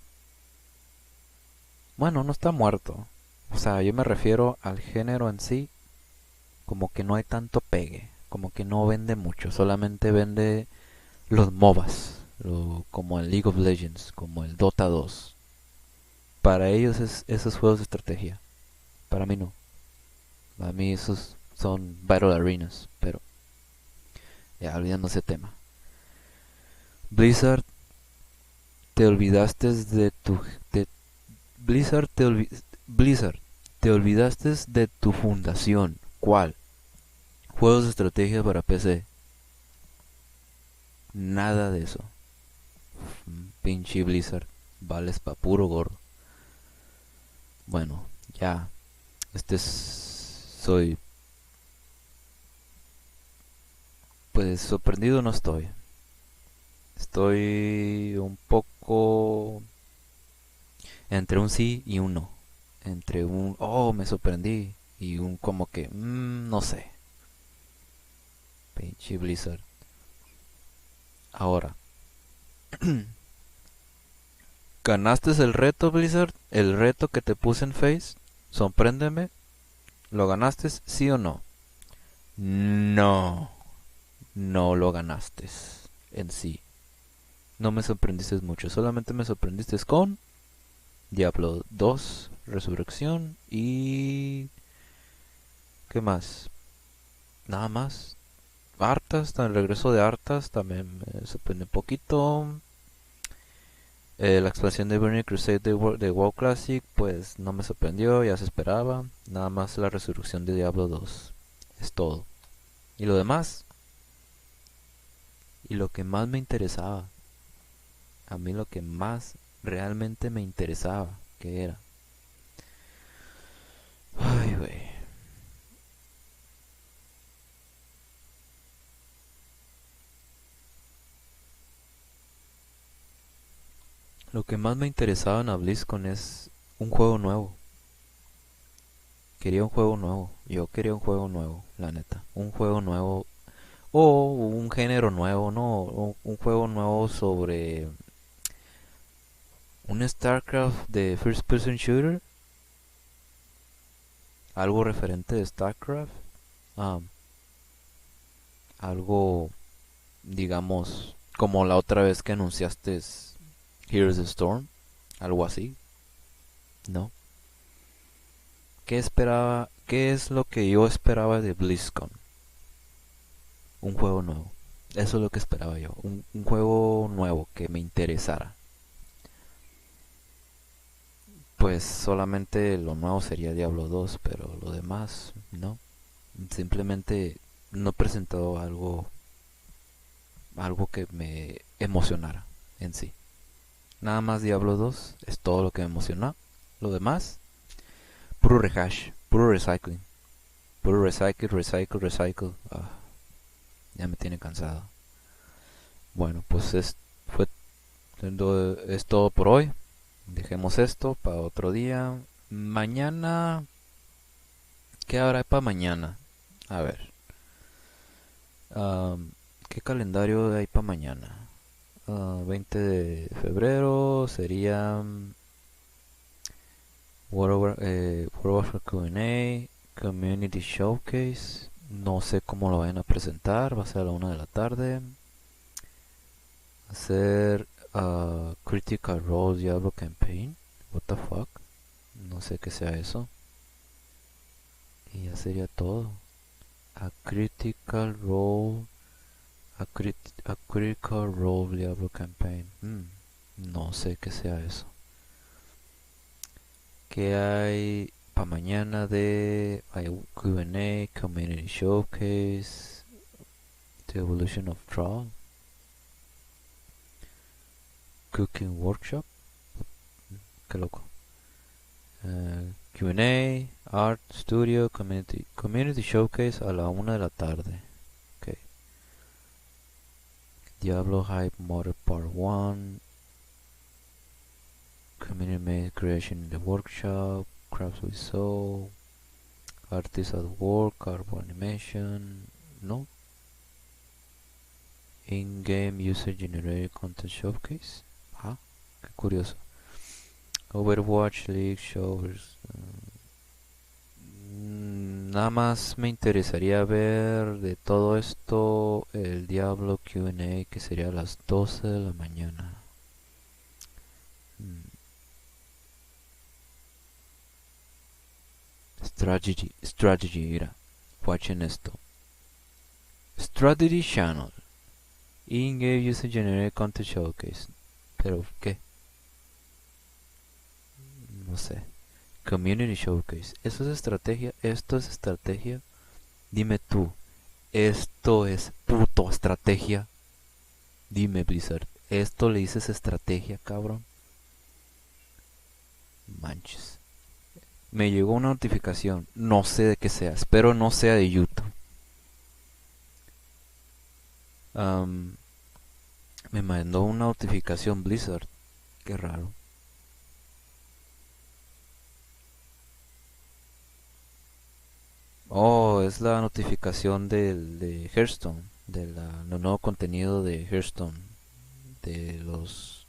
Bueno, no está muerto. O sea, yo me refiero al género en sí. Como que no hay tanto pegue. Como que no vende mucho. Solamente vende los MOBAs. Como el League of Legends. Como el Dota 2. Para ellos es esos juegos de estrategia. Para mí no. Para mí esos son Battle Arenas. Pero ya olvidando ese tema. Blizzard, te olvidaste de tu... Blizzard, te olvidaste de tu fundación. ¿Cuál? Juegos de estrategia para PC. Nada de eso. Pinche Blizzard. Vales pa' puro gorro. Bueno, ya. Soy... Pues sorprendido no estoy. Estoy un poco entre un sí y un no. Entre un me sorprendí y un como que no sé. Pinche Blizzard. Ahora. ¿Ganaste el reto, Blizzard? El reto que te puse en Face. Sorpréndeme. ¿Lo ganaste, sí o no? No. No lo ganaste en sí. No me sorprendiste mucho. Solamente me sorprendiste con Diablo 2, Resurrección y... ¿qué más? Nada más. Arthas, el regreso de Arthas también me sorprende un poquito. La expansión de Burning Crusade de WoW Classic, pues no me sorprendió, ya se esperaba. Nada más la resurrección de Diablo 2. Es todo. Y lo demás, Y lo que más me interesaba, a mí lo que más realmente me interesaba, que era, ay, güey, lo que más me interesaba en la BlizzCon es un juego nuevo. Quería un juego nuevo, yo quería un juego nuevo, la neta, un juego nuevo o un género nuevo, no, o un juego nuevo sobre un StarCraft de First Person Shooter, algo referente de StarCraft, um, algo, digamos, como la otra vez que anunciaste Heroes of Storm, algo así, ¿no? ¿Qué esperaba? ¿Qué es lo que yo esperaba de BlizzCon? Un juego nuevo. Eso es lo que esperaba yo. Un juego nuevo que me interesara. Pues solamente lo nuevo sería Diablo 2, pero lo demás no. Simplemente no presentó algo que me emocionara en sí. Nada más Diablo 2 es todo lo que me emocionó. Lo demás, puro rehash, puro recycling. Puro recycle. Ya me tiene cansado. Bueno, pues es todo por hoy. Dejemos esto para otro día. Mañana, ¿qué habrá para mañana? A ver. ¿Qué calendario hay para mañana? 20 de febrero sería World of Warcraft Q&A, Community Showcase. No sé cómo lo vayan a presentar. Va a ser a la 1 de la tarde. Hacer Critical Role Diablo Campaign. What the fuck. No sé qué sea eso. Y ya sería todo. A Critical Role. A Critical Role Diablo Campaign. No sé qué sea eso. ¿Qué hay para mañana de Q&A, Community Showcase, The Evolution of Troll, Cooking Workshop? Qué loco. Q&A, Art Studio, Community Showcase a la 1 de la tarde. Okay. Diablo Hype Motor Part 1, Community Made Creation in the Workshop, Crafts with Soul, Artists at Work, Carbo Animation, no. In-Game User Generated Content Showcase. Ah, qué curioso. Overwatch League Shows. Nada más me interesaría ver de todo esto el Diablo Q&A, que sería a las 12 de la mañana. Strategy, mira. Watchen esto. Strategy Channel. In-Game User Generated Content Showcase. ¿Pero qué? No sé. Community Showcase. ¿Eso es estrategia? ¿Esto es estrategia? Dime tú. ¿Esto es puto estrategia? Dime, Blizzard. ¿Esto le dices estrategia, cabrón? Manches. Me llegó una notificación. No sé de qué sea. Espero no sea de YouTube. Me mandó una notificación Blizzard. Qué raro. Oh, es la notificación de Hearthstone. Del nuevo contenido de Hearthstone. De los...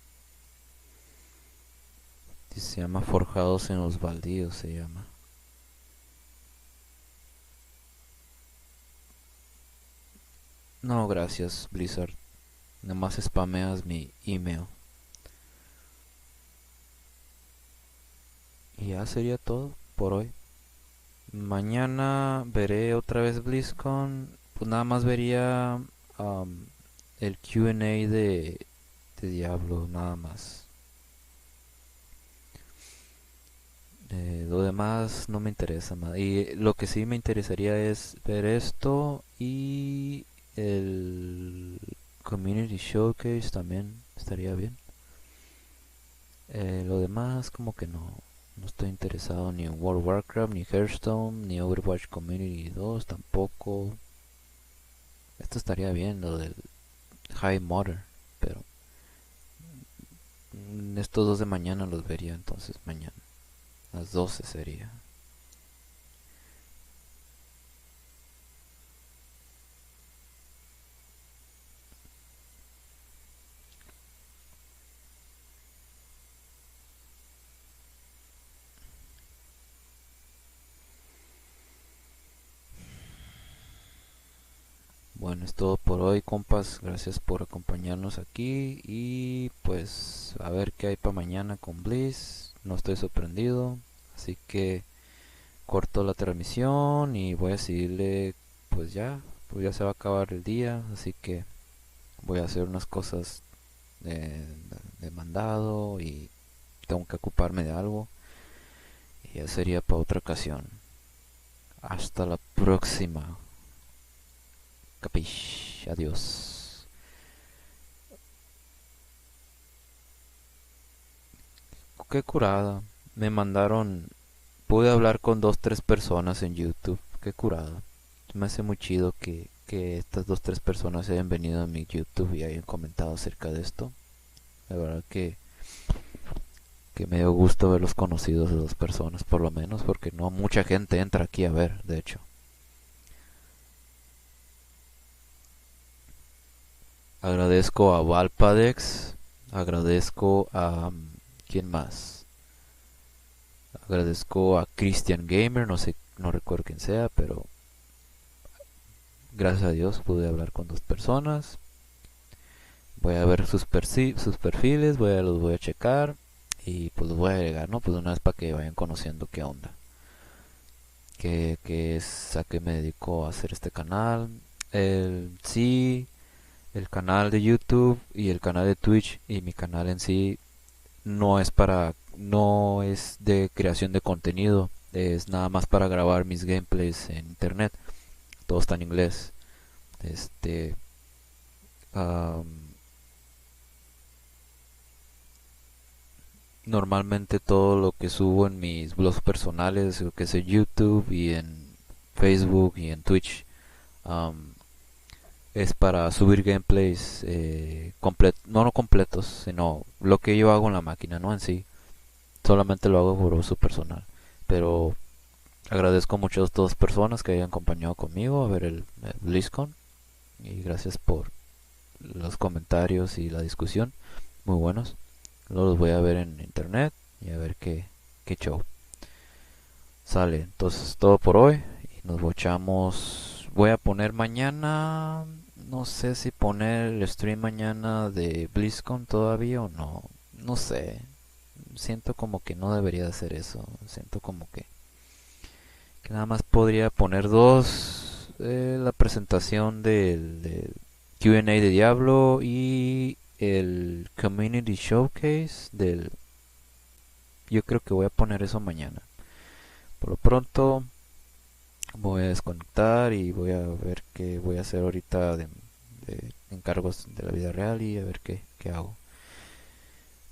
Se llama Forjados en los Baldíos. Se llama. No, gracias, Blizzard. Nada más spameas mi email. Y ya sería todo por hoy. Mañana veré otra vez BlizzCon. Pues nada más vería el Q&A de Diablo, nada más. Lo demás no me interesa más. Y lo que sí me interesaría es ver esto y el Community Showcase también estaría bien. Lo demás como que no estoy interesado ni en World of Warcraft, ni Hearthstone, ni Overwatch Community 2 tampoco. Esto estaría bien, lo del High Mother, pero estos dos de mañana los vería, entonces mañana a las 12 sería. Bueno, es todo por hoy, compas. Gracias por acompañarnos aquí. Y pues a ver qué hay para mañana con Blizz. No estoy sorprendido. Así que corto la transmisión y voy a seguirle. Pues ya se va a acabar el día. Así que voy a hacer unas cosas de mandado y tengo que ocuparme de algo. Y ya sería para otra ocasión. Hasta la próxima. Capish. Adiós. Qué curada. Me mandaron. Pude hablar con 2-3 personas en YouTube. Qué curada. Me hace muy chido que estas 2-3 personas hayan venido a mi YouTube y hayan comentado acerca de esto. La verdad que me dio gusto verlos conocidos de 2 personas por lo menos. Porque no mucha gente entra aquí a ver, de hecho. Agradezco a Valpadex. Agradezco a... ¿quién más? Agradezco a Christian Gamer. No recuerdo quién sea, pero... gracias a Dios pude hablar con 2 personas. Voy a ver sus perfiles. Los voy a checar. Y pues los voy a agregar, ¿no? Pues una vez para que vayan conociendo qué onda. Que es a qué me dedico a hacer este canal. El canal de YouTube y el canal de Twitch y mi canal en sí no es de creación de contenido, es nada más para grabar mis gameplays en internet. Todo está en inglés. Normalmente todo lo que subo en mis blogs personales, lo que es en YouTube y en Facebook y en Twitch, es para subir gameplays no completos, sino lo que yo hago en la máquina, no en sí. Solamente lo hago por uso personal. Pero agradezco mucho a 2 personas que hayan acompañado conmigo a ver el BlizzCon. Y gracias por los comentarios y la discusión. Muy buenos. Luego los voy a ver en internet y a ver qué show. Sale, entonces todo por hoy. Y nos bochamos. Voy a poner mañana... no sé si poner el stream mañana de BlizzCon todavía o no. No sé. Siento como que no debería de hacer eso. Siento como que nada más podría poner 2. La presentación del Q&A de Diablo y el Community Showcase del... Yo creo que voy a poner eso mañana. Por lo pronto voy a desconectar y voy a ver qué voy a hacer ahorita de encargos de la vida real y a ver qué hago.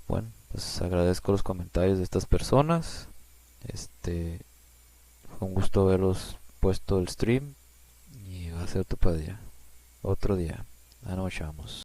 Bueno, pues agradezco los comentarios de estas personas. Fue un gusto haberlos puesto el stream y va a ser otro día. La noche vamos.